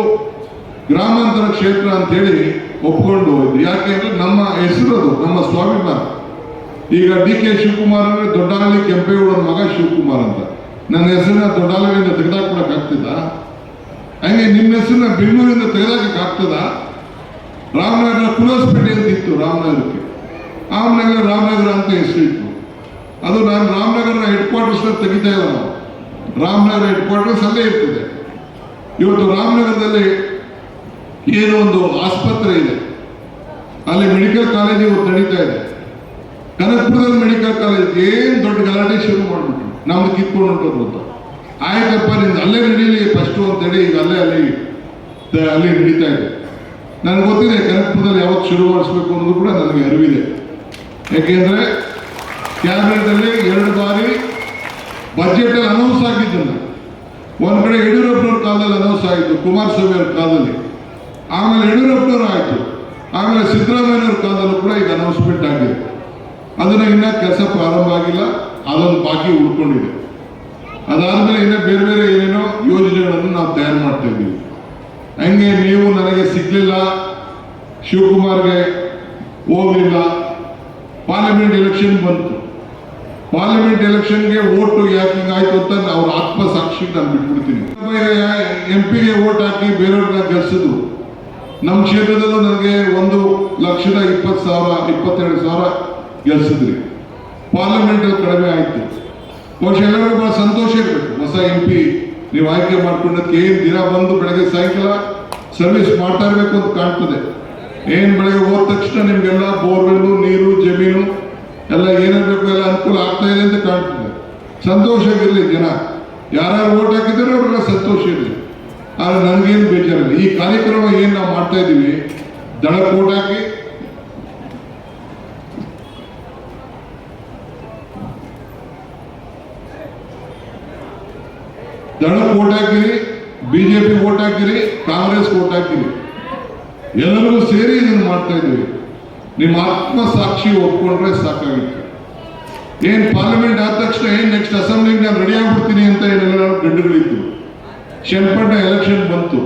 Speaker 2: ಗ್ರಾಮಾಂತರ ಕ್ಷೇತ್ರ ಅಂತೇಳಿ ಒಪ್ಕೊಂಡು ಹೋಯ್ತು. ಯಾಕೆ ಅಂದ್ರೆ ನಮ್ಮ ಹೆಸರು ಅದು, ನಮ್ಮ ಸ್ವಾಭಿಮಾನ. ಈಗ DK ಶಿವಕುಮಾರ್ ಅಂದ್ರೆ ದೊಡ್ಡಹಳ್ಳಿ ಕೆಂಪೇಗೌಡರ ಮಗ ಶಿವಕುಮಾರ್ ಅಂತ. ನನ್ನ ಹೆಸರನ್ನ ದೊಡ್ಡಹಳ್ಳಿಯಿಂದ ತೆಗೆದಾಕೊಳಕ್ ಆಗ್ತದ? ಹಂಗೆ ನಿಮ್ಮ ಹೆಸರನ್ನ ಬೆಂಗಳೂರಿಂದ ತೆಗೆದಾಕಕ್ಕೆ ಆಗ್ತದ? ರಾಮನಗರ ಕುಲಸ್ಪೇಟೆ ಅಂತ ಇತ್ತು, ರಾಮನಗರಕ್ಕೆ ರಾಮನಗರ ಅಂತ ಹೆಸರಿತ್ತು. ಅದು ನಾನು ರಾಮನಗರ ಹೆಡ್ ಕ್ವಾರ್ಟರ್ಸ್ ತೆಗಿತಾ ಇಲ್ಲ. ನಾವು ರಾಮನಗರ ಹೆಡ್ ಕ್ವಾರ್ಟರ್ಸ್ ಅಲ್ಲೇ ಇರ್ತದೆ. ಇವತ್ತು ರಾಮನಗರದಲ್ಲಿ ಏನೋ ಒಂದು ಆಸ್ಪತ್ರೆ ಇದೆ, ಅಲ್ಲಿ ಮೆಡಿಕಲ್ ಕಾಲೇಜ್ ಇವತ್ತು ನಡೀತಾ ಇದೆ. ಕನಕಪುರದಲ್ಲಿ ಮೆಡಿಕಲ್ ಕಾಲೇಜ್ ಏನ್ ದೊಡ್ಡ ಗಲಾಟೆ ಶುರು ಮಾಡ್ಬಿಟ್ರು, ನಮ್ದು ಕಿತ್ಕೊಂಡು ಹೊಂಟೋದು ಅಂತ. ಆಯ್ತಪ್ಪ, ನಿಮ್ದು ಅಲ್ಲೇ ನಡೀಲಿ ಫಸ್ಟು ಅಂತೇಳಿ ಈಗ ಅಲ್ಲಿ ನಡೀತಾ ಇದೆ. ನನಗೆ ಗೊತ್ತಿದೆ ಕನಕಪುರದಲ್ಲಿ ಯಾವತ್ತು ಶುರು ಮಾಡಿಸ್ಬೇಕು ಅನ್ನೋದು ಕೂಡ ನನಗೆ ಅರಿವಿದೆ. ಯಾಕೆಂದ್ರೆ ಕ್ಯಾಬಿನೆಟ್ ಅಲ್ಲಿ 2 ಬಾರಿ ಬಜೆಟ್ ಅಲ್ಲಿ ಅನೌನ್ಸ್ ಆಗಿದ್ದಲ್ಲ. ಒಂದ್ ಕಡೆ ಯಡಿಯೂರಪ್ಪನವ್ರ ಕಾಲದಲ್ಲಿ ಅನೌನ್ಸ್ ಆಯಿತು, ಕುಮಾರಸ್ವಾಮಿ ಅವ್ರ ಕಾಲದಲ್ಲಿ, ಆಮೇಲೆ ಯಡಿಯೂರಪ್ಪನವ್ರು ಆಯಿತು, ಆಮೇಲೆ ಸಿದ್ದರಾಮಯ್ಯವ್ರ ಕಾಲದಲ್ಲೂ ಕೂಡ ಈಗ ಅನೌನ್ಸ್ಮೆಂಟ್ ಆಗಿದೆ. ಅದನ್ನ ಇನ್ನ ಕೆಲಸ ಪ್ರಾರಂಭ ಆಗಿಲ್ಲ, ಅದೊಂದು ಬಾಕಿ ಉಳ್ಕೊಂಡಿದೆ. ಅದಾದ್ಮೇಲೆ ಇನ್ನೇ ಬೇರೆ ಬೇರೆ ಏನೇನೋ ಯೋಜನೆಗಳನ್ನು ನಾವು ತಯಾರು ಮಾಡ್ತಾ ಇದ್ದೀವಿ. ಹಂಗೆ ನೀವು ನನಗೆ ಸಿಗ್ಲಿಲ್ಲ, ಶಿವಕುಮಾರ್ಗೆ ಹೋಗ್ಲಿಲ್ಲ, ಪಾರ್ಲಿಮೆಂಟ್ ಎಲೆಕ್ಷನ್ ಬಂತು. ಪಾರ್ಲಿಮೆಂಟ್ ಎಲೆಕ್ಷನ್ಗೆ ಓಟು ಯಾಕೆ ಆಯ್ತು ಅಂತ ಅವ್ರ ಆತ್ಮ ಸಾಕ್ಷಿಗೆ ನಾನು ಬಿಟ್ಬಿಡ್ತೀನಿ. MP ಗೆ ಓಟ್ ಹಾಕಿ ಬೇರೆಯವ್ರನ್ನ ಗೆಲ್ಸಿದ್ರು. ನಮ್ಮ ಕ್ಷೇತ್ರದಲ್ಲೂ ನನಗೆ 1,20,000 22,000 ಗೆಲ್ಸಿದ್ರಿ. ಪಾರ್ಲಿಮೆಂಟ್ ಅಲ್ಲಿ ಕಡಿಮೆ ಆಯ್ತು. ಬಹುಶಃ ಎಲ್ಲರಿಗೂ ಬಹಳ ಸಂತೋಷ ಇರಬೇಕು. ಹೊಸ MP ನೀವು ಆಯ್ಕೆ ಮಾಡ್ಕೊಂಡದಕ್ಕೆ ಏನ್ ದಿನ ಬಂದು ಬೆಳಗ್ಗೆ ಸಾಯಂಕಾಲ ಸರ್ವಿಸ್ ಮಾಡ್ತಾ ಇರಬೇಕು ಅಂತ ಕಾಣ್ತದೆ. ಏನ್ ಬೆಳಗ್ಗೆ ಹೋದ ತಕ್ಷಣ ನಿಮ್ಗೆಲ್ಲ ಬೋರ್ವೆಲ್ಲು, ನೀರು, ಜಮೀನು ಎಲ್ಲ ಏನಿರಬೇಕು ಎಲ್ಲ ಅನುಕೂಲ ಆಗ್ತಾ ಇದೆ ಅಂತ ಕಾಣ್ತದೆ. ಸಂತೋಷವಿರಲಿ. ಜನ ಯಾರ್ಯಾರು ಓಟ್ ಹಾಕಿದಾರೋ ಅವ್ರೆಲ್ಲ ಸಂತೋಷ ಇರಲಿ. ಆದ್ರೆ ನನಗೇನು ಬೇಜಾರಿಲ್ಲ. ಈ ಕಾರ್ಯಕ್ರಮ ಏನ್ ನಾವು ಮಾಡ್ತಾ ಇದ್ದೀವಿ, ದಳಕ್ಕೆ ಓಟ್ ಹಾಕಿ ದಳಕ್ಕೆ ಓಟ್ ಹಾಕಿರಿ, BJP ಓಟ್ ಹಾಕಿರಿ, ಕಾಂಗ್ರೆಸ್ ಓಟ್ ಹಾಕಿರಿ, ಎಲ್ಲರಿಗೂ ಸೇರಿ ಇದನ್ನು ಮಾಡ್ತಾ ಇದ್ದೀವಿ. ನಿಮ್ಮ ಆತ್ಮ ಸಾಕ್ಷಿ ಒಪ್ಕೊಂಡ್ರೆ ಸಾಕಾಗಿತ್ತು. ಏನ್ ಪಾರ್ಲಿಮೆಂಟ್ ಆದ ತಕ್ಷಣ ಏನ್ ನೆಕ್ಸ್ಟ್ ಅಸೆಂಬ್ಲಿಗೆ ನಾನು ರೆಡಿ ಆಗ್ಬಿಡ್ತೀನಿ ಅಂತ ಏನೆಲ್ಲ ಗಡ್ಡುಗಳಿತ್ತು. ಚನ್ನಪಟ್ಟಣ ಎಲೆಕ್ಷನ್ ಬಂತು.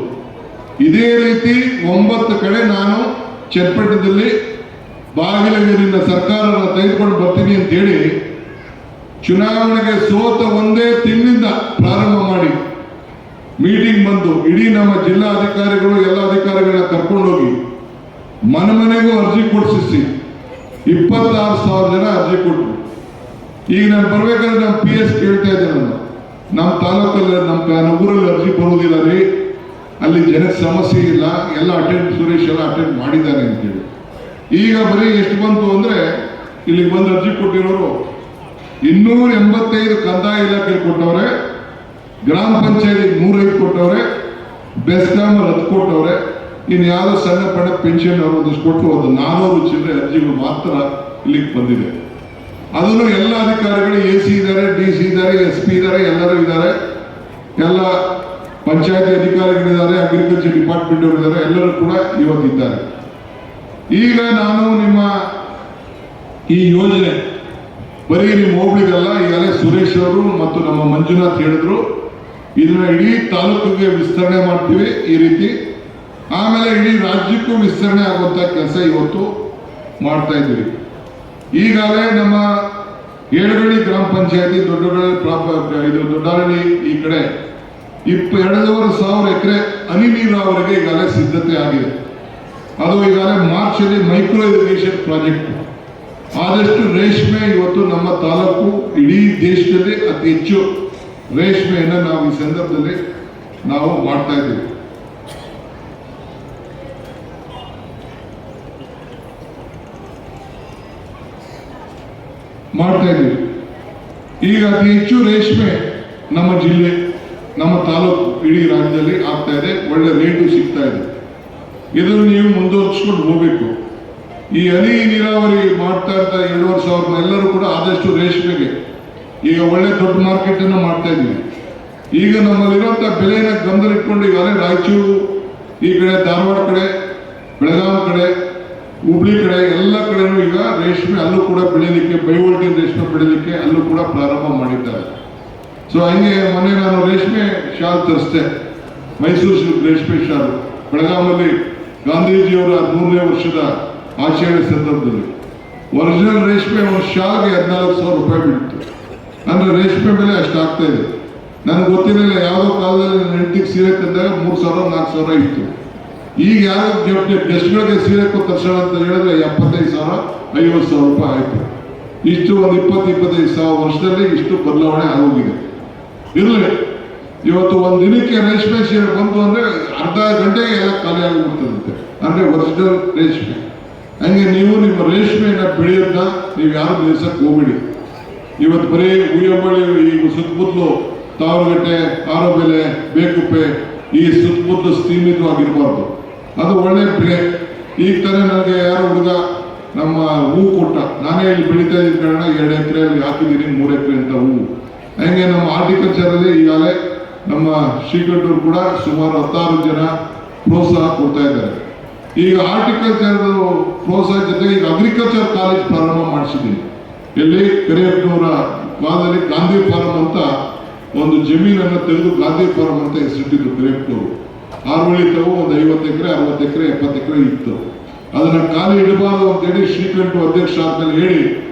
Speaker 2: ಇದೇ ರೀತಿ 9 ಕಡೆ ನಾನು ಚನ್ನಪಟ್ಟಣದಲ್ಲಿ ಬಾಗಿಲಗೇರಿನ ಸರ್ಕಾರವನ್ನು ತೆಗೆದುಕೊಂಡು ಬರ್ತೀನಿ ಅಂತ ಹೇಳಿ ಚುನಾವಣೆಗೆ ಸೋತ ಒಂದೇ ತಿಂಗಳಿಂದ ಪ್ರಾರಂಭ ಮಾಡಿ ಮೀಟಿಂಗ್ ಬಂದು ಇಡೀ ನಮ್ಮ ಜಿಲ್ಲಾ ಅಧಿಕಾರಿಗಳು ಎಲ್ಲ ಅಧಿಕಾರಿಗಳನ್ನ ಕರ್ಕೊಂಡೋಗಿ ಮನೆಗೂ ಅರ್ಜಿ ಕೊಡಿಸಿ 26,000 ಜನ ಅರ್ಜಿ ಕೊಟ್ಟರು. ಈಗ ನಾನು ಬರ್ಬೇಕಾದ್ರೆ ನಮ್ಮ PS ಕೇಳ್ತಾ ಇದ್ದೆ, ನಮ್ಮ ತಾಲೂಕಲ್ಲಿ ನಮ್ಮ ಊರಲ್ಲಿ ಅರ್ಜಿ ಬರುವುದಿಲ್ಲ ರೀ, ಅಲ್ಲಿ ಜನಕ್ಕೆ ಸಮಸ್ಯೆ ಇಲ್ಲ, ಎಲ್ಲ ಸುರೇಶ್ ಎಲ್ಲ ಅಟೆಂಡ್ ಮಾಡಿದ್ದಾನೆ ಅಂತೇಳಿ. ಈಗ ಬರೀ ಎಷ್ಟು ಬಂತು ಅಂದ್ರೆ ಇಲ್ಲಿಗೆ ಬಂದು ಅರ್ಜಿ ಕೊಟ್ಟಿರೋರು 285 ಕಂದಾಯ ಇಲಾಖೆ ಕೊಟ್ಟವ್ರೆ, ಗ್ರಾಮ ಪಂಚಾಯತಿ 105 ಕೊಟ್ಟವ್ರೆ, ಬೆಸ್ಕಾಂ 10 ಕೊಟ್ಟವ್ರೆ, ಇನ್ನು ಯಾವ್ದೋ ಸಣ್ಣ ಪಣ್ಣ ಪೆನ್ಷನ್ ಅವರು ಒಂದಷ್ಟು ಕೊಟ್ಟು 400 ಚಿಲ್ಲರೆ ಅರ್ಜಿಗಳು ಮಾತ್ರ ಇಲ್ಲಿಗೆ ಬಂದಿದೆ. ಅದನ್ನು ಎಲ್ಲ ಅಧಿಕಾರಿಗಳು AC ಇದ್ದಾರೆ, DC ಇದ್ದಾರೆ, SP ಇದ್ದಾರೆ, ಎಲ್ಲರೂ ಇದ್ದಾರೆ, ಎಲ್ಲ ಪಂಚಾಯತಿ ಅಧಿಕಾರಿಗಳಿದ್ದಾರೆ, ಅಗ್ರಿಕಲ್ಚರ್ ಡಿಪಾರ್ಟ್ಮೆಂಟ್ ಅವರು ಇದ್ದಾರೆ, ಎಲ್ಲರೂ ಕೂಡ ಇವತ್ತಿದ್ದಾರೆ. ಈಗ ನಾನು ನಿಮ್ಮ ಈ ಯೋಜನೆ ಬರೀ ನಿಮ್ಮ ಹೋಬಳಿಗಲ್ಲ, ಈಗಲೇ ಸುರೇಶ್ ಅವರು ಮತ್ತು ನಮ್ಮ ಮಂಜುನಾಥ್ ಹೇಳಿದ್ರು, ಇದನ್ನ ಇಡೀ ತಾಲೂಕಿಗೆ ವಿಸ್ತರಣೆ ಮಾಡ್ತೀವಿ ಈ ರೀತಿ. ಆಮೇಲೆ ಇಡೀ ರಾಜ್ಯಕ್ಕೂ ವಿಸ್ತರಣೆ ಆಗುವಂತ ಕೆಲಸ ಇವತ್ತು ಮಾಡ್ತಾ ಇದ್ದೀವಿ. ಈಗಾಗಲೇ ನಮ್ಮ ಏಳಗಳ್ಳಿ ಗ್ರಾಮ ಪಂಚಾಯತಿ ದೊಡ್ಡಹಳ್ಳಿ ಈ ಕಡೆ 2,500 ಎಕರೆ ಹನಿ ನೀರಾವರಿಗೆ ಈಗಾಗಲೇ ಸಿದ್ಧತೆ ಆಗಿದೆ. ಅದು ಈಗಾಗಲೇ ಮಾರ್ಚ್ ಅಲ್ಲಿ ಮೈಕ್ರೋ ಇರಿಗೇಷನ್ ಪ್ರಾಜೆಕ್ಟ್. ಆದಷ್ಟು ರೇಷ್ಮೆ ಇವತ್ತು ನಮ್ಮ ತಾಲೂಕು ಇಡೀ ದೇಶದಲ್ಲಿ ಅತಿ ಹೆಚ್ಚು ರೇಷ್ಮೆಯನ್ನು ನಾವು ಈ ಸಂದರ್ಭದಲ್ಲಿ ನಾವು ಮಾಡ್ತಾ ಇದ್ದೀವಿ. ಈಗ ಅತಿ ಹೆಚ್ಚು ರೇಷ್ಮೆ ನಮ್ಮ ಜಿಲ್ಲೆ, ನಮ್ಮ ತಾಲೂಕು, ಇಡೀ ರಾಜ್ಯದಲ್ಲಿ ಆಗ್ತಾ ಇದೆ. ಒಳ್ಳೆ ರೇಟು ಸಿಗ್ತಾ ಇದೆ. ಇದನ್ನು ನೀವು ಮುಂದುವರಿಸ್ಕೊಂಡು ಹೋಗ್ಬೇಕು. ಈ ಹನಿ ನೀರಾವರಿ ಮಾಡ್ತಾ ಇರ್ತಾ 2,500 ಎಲ್ಲರೂ ಕೂಡ ಆದಷ್ಟು ರೇಷ್ಮೆಗೆ ಈಗ ಒಳ್ಳೆ ದೊಡ್ಡ ಮಾರ್ಕೆಟ್ ಅನ್ನು ಮಾಡ್ತಾ ಇದ್ದೀವಿ. ಈಗ ನಮ್ಮಲ್ಲಿರುವಂತಹ ಬೆಲೆನ ಗಮನದಲ್ಲಿಟ್ಕೊಂಡು ಈಗಾಗಲೇ ರಾಯಚೂರು ಈ ಕಡೆ, ಧಾರವಾಡ ಕಡೆ, ಬೆಳಗಾವಿ ಕಡೆ, ಹುಬ್ಳಿ ಕಡೆ ಎಲ್ಲ ಕಡೆನೂ ಈಗ ರೇಷ್ಮೆ ಅಲ್ಲೂ ಕೂಡ ಬೆಳೀಲಿಕ್ಕೆ, ಬೈವೋಲ್ಟಿನ್ ರೇಷ್ಮೆ ಬೆಳೀಲಿಕ್ಕೆ ಅಲ್ಲೂ ಕೂಡ ಪ್ರಾರಂಭ ಮಾಡಿದ್ದಾರೆ. ಸೊ ಹಂಗೆ ಮೊನ್ನೆ ನಾನು ರೇಷ್ಮೆ ಶಾಲ್ ತರಿಸಿದೆ, ಮೈಸೂರು ಸಿಲ್ಕ್ ರೇಷ್ಮೆ ಶಾಲು. ಬೆಳಗಾವಿಯಲ್ಲಿ ಗಾಂಧೀಜಿಯವರ 100ನೇ ವರ್ಷದ ಆಚರಣೆ ಸಂದರ್ಭದಲ್ಲಿ ಒರಿಜಿನಲ್ ರೇಷ್ಮೆ ಒಂದು ಶಾಲ್ಗೆ 14,000 ರೂಪಾಯಿ ಬೀಳ್ತು. ಅಂದ್ರೆ ರೇಷ್ಮೆ ಬೆಲೆ ಅಷ್ಟಾಗ್ತಾ ಇದೆ. ನನಗೆ ಗೊತ್ತಿರಲಿಲ್ಲ, ಯಾವುದೋ ಕಾಲದಲ್ಲಿ ನನ್ನ ಹೆಂಡತಿಗೆ ಸೀರೆ ತಂದಾಗ 3,000 4,000 ಇತ್ತು. ಈಗ ಯಾರೋ ಗೆಸ್ಟ್ಗಳಿಗೆ ಸೀರೆ ತರ್ಸೋಣ ಅಂತ ಹೇಳಿದ್ರೆ 75,000 50,000 ರೂಪಾಯಿ ಆಯ್ತು. ಇಷ್ಟು ಒಂದು 20-25,000 ವರ್ಷದಲ್ಲಿ ಇಷ್ಟು ಬದಲಾವಣೆ ಆಗೋಗಿದೆ. ಇರಲಿ, ಇವತ್ತು ಒಂದು ದಿನಕ್ಕೆ ರೇಷ್ಮೆ ಸೀರೆ ಬಂತು ಅಂದ್ರೆ ಅರ್ಧ ಗಂಟೆಗೆ ಎಲ್ಲ ಖಾಲಿ ಆಗಿಬಿಡ್ತದಂತೆ. ಅಂದ್ರೆ ಒರಿಜಿನಲ್ ರೇಷ್ಮೆ. ಹಂಗೆ ನೀವು ನಿಮ್ಮ ರೇಷ್ಮೆಯನ್ನ ಬೆಳೆಯೋದನ್ನ ನೀವು ಯಾರು ನಿಲ್ಸಕ್ಕೆ ಹೋಗ್ಬಿಡಿ. ಇವತ್ತು ಬರೀ ಉಯ್ಯಂಬಳಿ, ಈಗ ಸುತ್ತಮುತ್ತಲು ತಾವರಗಟ್ಟೆ, ಆರೋಬೆಲೆ, ಬೇಕುಪ್ಪೆ ಈ ಸುತ್ತಮುತ್ತಲು ಸೀಮಿತವಾಗಿರಬಾರ್ದು. ಅದು ಒಳ್ಳೆ ಬೆಳೆ. ಈಗ ತಾನೇ ನನಗೆ ಯಾರೋ ಹುಡುಗ ನಮ್ಮ ಹೂ ಕೊಟ್ಟ, ನಾನೇ ಇಲ್ಲಿ ಬೆಳೀತಾ ಇದ್ದೀನಿ ಕಾರಣ 2 ಎಕರೆಯಲ್ಲಿ ಹಾಕಿದ್ದೀನಿ 3 ಎಕರೆ ಅಂತ ಹೂವು. ಹಂಗೆ ನಮ್ಮ ಹಾರ್ಟಿಕಲ್ಚರ್ ಅಲ್ಲಿ ಈಗಾಗಲೇ ನಮ್ಮ ಶ್ರೀಕಂಠರು ಕೂಡ ಸುಮಾರು 16 ಜನ ಪ್ರೋತ್ಸಾಹ ಕೊಡ್ತಾ ಇದ್ದಾರೆ. ಈಗ ಹಾರ್ಟಿಕಲ್ಚರ್ ಪ್ರೋತ್ಸಾಹ ಜೊತೆಗೆ ಈಗ ಅಗ್ರಿಕಲ್ಚರ್ ಕಾಲೇಜ್ ಪ್ರಾರಂಭ ಮಾಡಿಸಿದ್ದೀನಿ. ಎಲ್ಲಿ ಕರಿಯಪ್ಪನವರ ಭಾಗದಲ್ಲಿ ಗಾಂಧಿ ಫಾರಂ ಅಂತ ಒಂದು ಜಮೀನನ್ನು ತೆಗೆದು ಗಾಂಧಿ ಫಾರ್ಮ್ ಅಂತ ಹೆಸರಿಟ್ಟಿದ್ರು ಕರೆಕ್ಟವರು. ಆರುಳಿತವು ಒಂದು 50 ಎಕರೆ 60 ಎಕರೆ 70 ಎಕರೆ ಇತ್ತು. ಅದನ್ನ ಖಾಲಿ ಇಡಬಾರದು ಅಂತೇಳಿ ಶ್ರೀಕಂಠ ಅಧ್ಯಕ್ಷ ಆದ್ಮೇಲೆ ಹೇಳಿ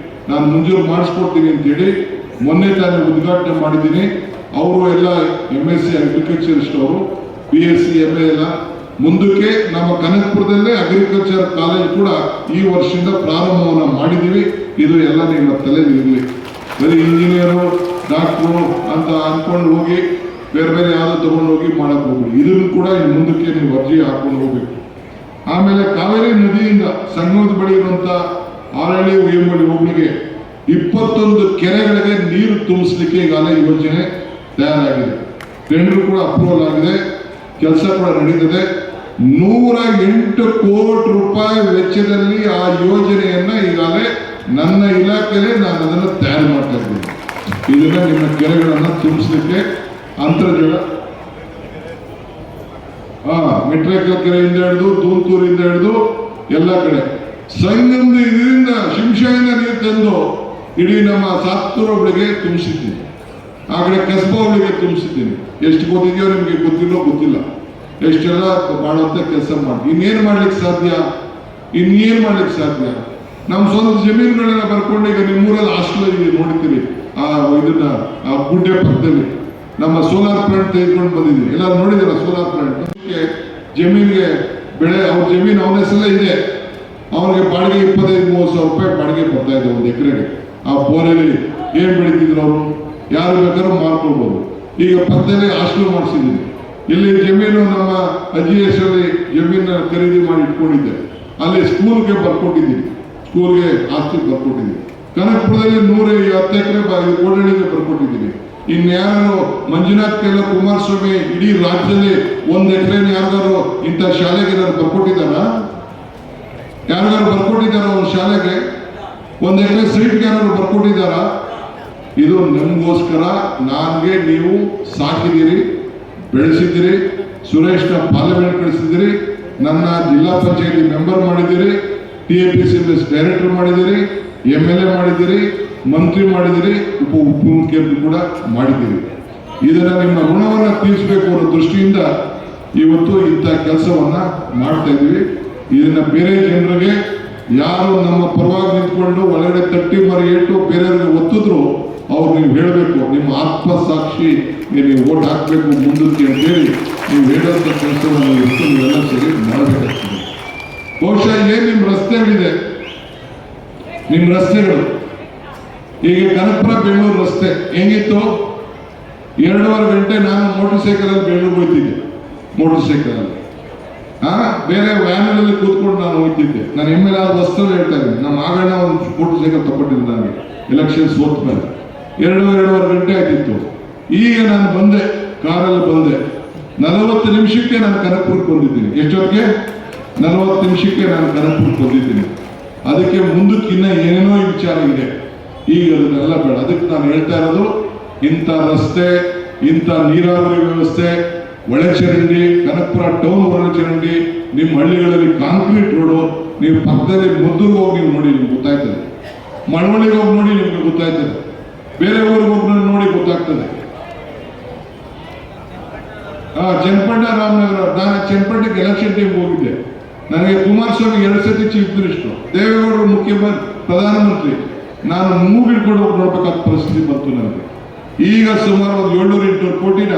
Speaker 2: ನಾನು ಮಂಜೂರು ಮಾಡಿಸ್ಕೊಡ್ತೀನಿ ಅಂತೇಳಿ ಮೊನ್ನೆ ತಾನೇ ಉದ್ಘಾಟನೆ ಮಾಡಿದ್ದೀನಿ. ಅವರು ಎಲ್ಲ MSc ಅಗ್ರಿಕಲ್ಚರಿಸ್ಟ್, ಅವರು BSc MA ಎಲ್ಲ. ಮುಂದಕ್ಕೆ ನಮ್ಮ ಕನಕಪುರದಲ್ಲೇ ಅಗ್ರಿಕಲ್ಚರ್ ಕಾಲೇಜ್ ಕೂಡ ಈ ವರ್ಷದಿಂದ ಪ್ರಾರಂಭವನ್ನು ಮಾಡಿದ್ದೀವಿ. ಇದು ಎಲ್ಲ ನಿಮ್ಮ ತಲೆಯಲ್ಲಿ ಇರಲಿ. ಬರೀ ಇಂಜಿನಿಯರು ಡಾಕ್ಟ್ರು ಅಂತ ಅನ್ಕೊಂಡು ಹೋಗಿ ಬೇರೆ ಬೇರೆ ಯಾವ್ದು ತಗೊಂಡು ಹೋಗಿ ಮಾಡಕ್ ಹೋಗ್ಬಿಡಿ. ಇದನ್ನು ಕೂಡ ಇನ್ನು ಮುಂದಕ್ಕೆ ನೀವು ಅರ್ಜಿ ಹಾಕೊಂಡು ಹೋಗ್ಬೇಕು. ಆಮೇಲೆ ಕಾವೇರಿ ನದಿಯಿಂದ ಸಂಗಮದ ಬಳಿ ಇರುವಂತ ಆರಳ್ಳಿ ಉಯ್ಯಂಬಳ್ಳಿ ಹೋಬಳಿಗೆ 21 ಕೆರೆಗಳಿಗೆ ನೀರು ತುಂಬಿಸ್ಲಿಕ್ಕೆ ಈಗಾಗಲೇ ಯೋಜನೆ ತಯಾರಾಗಿದೆ. ಟೆಂಡರ್ ಕೂಡ ಅಪ್ರೂವಲ್ ಆಗಿದೆ, ಕೆಲಸ ಕೂಡ ನಡೀತದೆ. 108 ಕೋಟಿ ರೂಪಾಯಿ ವೆಚ್ಚದಲ್ಲಿ ಆ ಯೋಜನೆಯನ್ನ ಈಗಾಗಲೇ ನನ್ನ ಇಲಾಖೆಯಲ್ಲಿ ನಾನು ಅದನ್ನು ತಯಾರು ಮಾಡ್ತಾ ಇದ್ದೀನಿ. ಇದನ್ನ ನಿಮ್ಮ ಕೆರೆಗಳನ್ನ ತುಂಬಿಸ್ಲಿಕ್ಕೆ ಅಂತರ್ಜಲ ಮೆಟ್ರಿಕಲ್ ಕೆರೆಯಿಂದ ಹಿಡಿದು ತೂಂತೂರಿಂದ ಹಿಡಿದು ಎಲ್ಲ ಕಡೆ ಸಂಗಮದ ಇದರಿಂದ ಶಿಂಷಾಯಿಂದ ನೀರು ತಂದು ಇಡೀ ನಮ್ಮ ಸಾತ್ತೂರು ಒಬ್ಬಳಿಗೆ ತುಂಬಿಸಿದ್ದೀನಿ. ಆ ಕಡೆ ಕಸ್ಬಾ ಒಬ್ಬಳಿಗೆ ತುಂಬಿಸಿದ್ದೀನಿ. ಎಷ್ಟು ಗೊತ್ತಿದೆಯೋ ನಿಮಗೆ ಗೊತ್ತಿಲ್ಲ. ಎಷ್ಟೆಲ್ಲ ಮಾಡುವಂತ ಕೆಲಸ ಮಾಡಿ ಇನ್ನೇನು ಮಾಡ್ಲಿಕ್ಕೆ ಸಾಧ್ಯ? ನಮ್ಮ ಸ್ವಂತ ಜಮೀನುಗಳನ್ನ ಬರ್ಕೊಂಡು ಈಗ ನಿಮ್ಮೂರಲ್ಲಿ ಹಾಸ್ಟೆಲ್ ಇದೆ ನೋಡ್ತೀರಿ. ಇದನ್ನ ಗುಡ್ಡೆ ಪಕ್ಕದಲ್ಲಿ ನಮ್ಮ ಸೋಲಾರ್ ಪ್ಲಾಂಟ್ ತೆಗೆದುಕೊಂಡು ಬಂದಿದ್ವಿ. ಎಲ್ಲ ನೋಡಿದಿರ ಸೋಲಾರ್ ಪ್ಲಾಂಟ್? ಜಮೀನಿಗೆ ಬೆಳೆ ಅವ್ರ ಜಮೀನು ಅವನ ಹೆಸರಲ್ಲೇ ಇದೆ. ಅವ್ರಿಗೆ ಬಾಡಿಗೆ 25-30 ಸಾವಿರ ರೂಪಾಯಿ ಬಾಡಿಗೆ ಬರ್ತಾ ಇದೆ ಒಂದು ಎಕರೆಗೆ. ಆ ಬೋರಲ್ಲಿ ಏನ್ ಬೆಳೀತಿದ್ರು ಅವರು, ಯಾರು ಬೇಕಾದ್ರೂ ಮಾರ್ಕೊಳ್ಬೋದು. ಈಗ ಪಕ್ಕದಲ್ಲಿ ಹಾಸ್ಟೆಲ್ ಮಾಡಿಸಿದ್ದೀನಿ. ಇಲ್ಲಿ ಜಮೀನು ನಮ್ಮ ಅಜ್ಜಿ ಹೆಸರಲ್ಲಿ ಜಮೀನ ಖರೀದಿ ಮಾಡಿ ಇಟ್ಕೊಂಡಿದ್ದೆ. ಅಲ್ಲಿ ಸ್ಕೂಲ್ಗೆ ಬರ್ಕೊಟ್ಟಿದ್ದೀನಿ, ಸ್ಕೂಲ್ಗೆ ಆಸ್ತಿ ಬರ್ಕೊಟ್ಟಿದ್ದೀನಿ. ಕನಕಪುರದಲ್ಲಿ 110 ಎಕರೆ ಕೋಡಳ್ಳಿಗೆ ಬರ್ಕೊಟ್ಟಿದ್ದೀನಿ. ಇನ್ಯಾರು ಮಂಜುನಾಥ್ ಕೆಲ ಕುಮಾರಸ್ವಾಮಿ ಇಡೀ ರಾಜ್ಯದಲ್ಲಿ 1 ಎಕರೆ ಯಾರಿಗಾರು ಇಂಥ ಶಾಲೆಗೆ ಬರ್ಕೊಟ್ಟಿದ್ದಾರ? ಯಾರಿಗಾರು ಬರ್ಕೊಟ್ಟಿದ್ದಾರ? ಒಂದು ಶಾಲೆಗೆ 1 ಎಕರೆ ಸೈಟ್ಗೆ ಯಾರು ಬರ್ಕೊಟ್ಟಿದ್ದಾರ? ಇದು ನಮಗೋಸ್ಕರ. ನನಗೆ ನೀವು ಸಾಕಿದ್ದೀರಿ, ಬೆಳೆಸಿದ್ದೀರಿ, ಸುರೇಶ್ನ ಪಾರ್ಲಿಮೆಂಟ್ ಕಳಿಸಿದ್ದೀರಿ, ನನ್ನ ಜಿಲ್ಲಾ ಪಂಚಾಯತಿ ಮೆಂಬರ್ ಮಾಡಿದ್ದೀರಿ, TAPC ಡೈರೆಕ್ಟರ್ ಮಾಡಿದ್ದೀರಿ, MLA ಮಾಡಿದ್ದೀರಿ, ಮಂತ್ರಿ ಮಾಡಿದ್ದೀರಿ, ಉಪಮುಖ್ಯಮಂತ್ರಿ ಕೂಡ ಮಾಡಿದ್ದೀರಿ. ಇದನ್ನ ನಿಮ್ಮ ಋಣವನ್ನ ತೀರಿಸಬೇಕು ಅನ್ನೋ ದೃಷ್ಟಿಯಿಂದ ಇವತ್ತು ಇಂಥ ಕೆಲಸವನ್ನ ಮಾಡ್ತಾ ಇದ್ದೀವಿ. ಇದನ್ನ ಬೇರೆ ಜನರಿಗೆ ಯಾರು ನಮ್ಮ ಪರವಾಗಿ ನಿಂತ್ಕೊಂಡು ಒಳಗಡೆ ತಟ್ಟಿ ಮರಿ ಇಟ್ಟು ಬೇರೆಯವ್ರಿಗೆ ಒತ್ತಿದ್ರು ಅವ್ರು ನೀವು ಹೇಳಬೇಕು, ನಿಮ್ಮ ಆತ್ಮಸಾಕ್ಷಿ ನೀವು ಓಟ್ ಹಾಕ್ಬೇಕು ಮುಂದಕ್ಕೆ ಅಂತೇಳಿ ನೀವು ಹೇಳುವಂತ ಕೆಲಸವನ್ನು ಇಟ್ಟು ನೀವೆಲ್ಲ ಸರಿ ಮಾಡಬೇಕಾಗ್ತದೆ. ಬಹುಶಃ ಏನ್ ನಿಮ್ಮ ರಸ್ತೆಗಳಿದೆ, ನಿಮ್ಮ ರಸ್ತೆಗಳು ಈಗ ಕನಕಪುರ ಬೆಂಗಳೂರು ರಸ್ತೆ ಹೆಂಗಿತ್ತು? 2.5 ಗಂಟೆ ನಾನು ಮೋಟರ್ ಸೈಕಲಲ್ಲಿ ಬೆಂಗಳೂರು ಹೋಗ್ತಿದ್ದೆ. ಮೋಟರ್ ಸೈಕಲಲ್ಲಿ ಬೇರೆ ವ್ಯಾನಲ್ಲಿ ಕೂತ್ಕೊಂಡು ನಾನು ಹೋಗ್ತಿದ್ದೆ. ನಾನು MLA ಆದ ವಸ್ತುಗಳು ಹೇಳ್ತಾ ಇದ್ದೀನಿ. ನಮ್ಮ ಆಗಣ್ಣ ಒಂದು ಮೋಟರ್ ಸೈಕಲ್ ತಗೊಂಡಿದ್ದೆ ನನಗೆ ಎಲೆಕ್ಷನ್ ಸೋತ ಮೇಲೆ. 2.5 ಗಂಟೆ ಆಯ್ತಿತ್ತು. ಈಗ ನಾನು ಬಂದೆ, ಕಾರಲ್ಲಿ ಬಂದೆ, 40 ನಿಮಿಷಕ್ಕೆ ನಾನು ಕನಕಪುರಕ್ಕೆ ಬಂದಿದ್ದೀನಿ. ಎಷ್ಟೊತ್ತಿಗೆ? 40 ನಿಮಿಷಕ್ಕೆ ನಾನು ಕನಕಪುರಕ್ಕೆ ಬಂದಿದ್ದೀನಿ. ಅದಕ್ಕೆ ಮುಂದಕ್ಕೆ ಇನ್ನ ಏನೇನೋ ವಿಚಾರ ಇದೆ. ಈಗ ಅದನ್ನೆಲ್ಲ ಬೇಡ. ಅದಕ್ಕೆ ನಾನು ಹೇಳ್ತಾ ಇರೋದು, ಇಂಥ ರಸ್ತೆ, ಇಂಥ ನೀರಾವರಿ ವ್ಯವಸ್ಥೆ, ಒಳಚರಂಡಿ, ಕನಕಪುರ ಟೌನ್ ಒಳಚರಂಡಿ, ನಿಮ್ಮ ಹಳ್ಳಿಗಳಲ್ಲಿ ಕಾಂಕ್ರೀಟ್ ರೋಡು, ನೀವು ಪಕ್ಕದಲ್ಲಿ ಮದ್ದೂರಿಗೆ ಹೋಗಿ ನೀವು ನೋಡಿ ನಿಮ್ಗೆ ಗೊತ್ತಾಯ್ತದೆ. ಮಳವಳ್ಳಿಗೆ ಹೋಗಿ ನೋಡಿ ನಿಮ್ಗೆ ಗೊತ್ತಾಯ್ತದೆ. ಬೇರೆ ಊರಿಗೆ ಹೋಗಿ ನೋಡಿ ಗೊತ್ತಾಗ್ತದೆ. ಚನ್ನಪಟ್ಟಣ ರಾಮನಗರ, ನಾನು ಚನ್ನಪಟ್ಟಣಕ್ಕೆ ಎಲೆಕ್ಷನ್ ಟೈಮ್ ಹೋಗಿದ್ದೆ. ನನಗೆ ಕುಮಾರಸ್ವಾಮಿ 2 ಸತಿ ಚೀಫ್ ಮಿನಿಸ್ಟರ್, ದೇವೇಗೌಡರು ಮುಖ್ಯಮಂತ್ರಿ ಪ್ರಧಾನಮಂತ್ರಿ. ನಾನು ಮೂಗಿಡ್ಕೊಂಡು ಹೋಗಿ ನೋಡ್ಬೇಕಾದ ಪರಿಸ್ಥಿತಿ ಬಂತು ನನಗೆ. ಈಗ ಸುಮಾರು ಒಂದು 700-800 ಕೋಟಿನ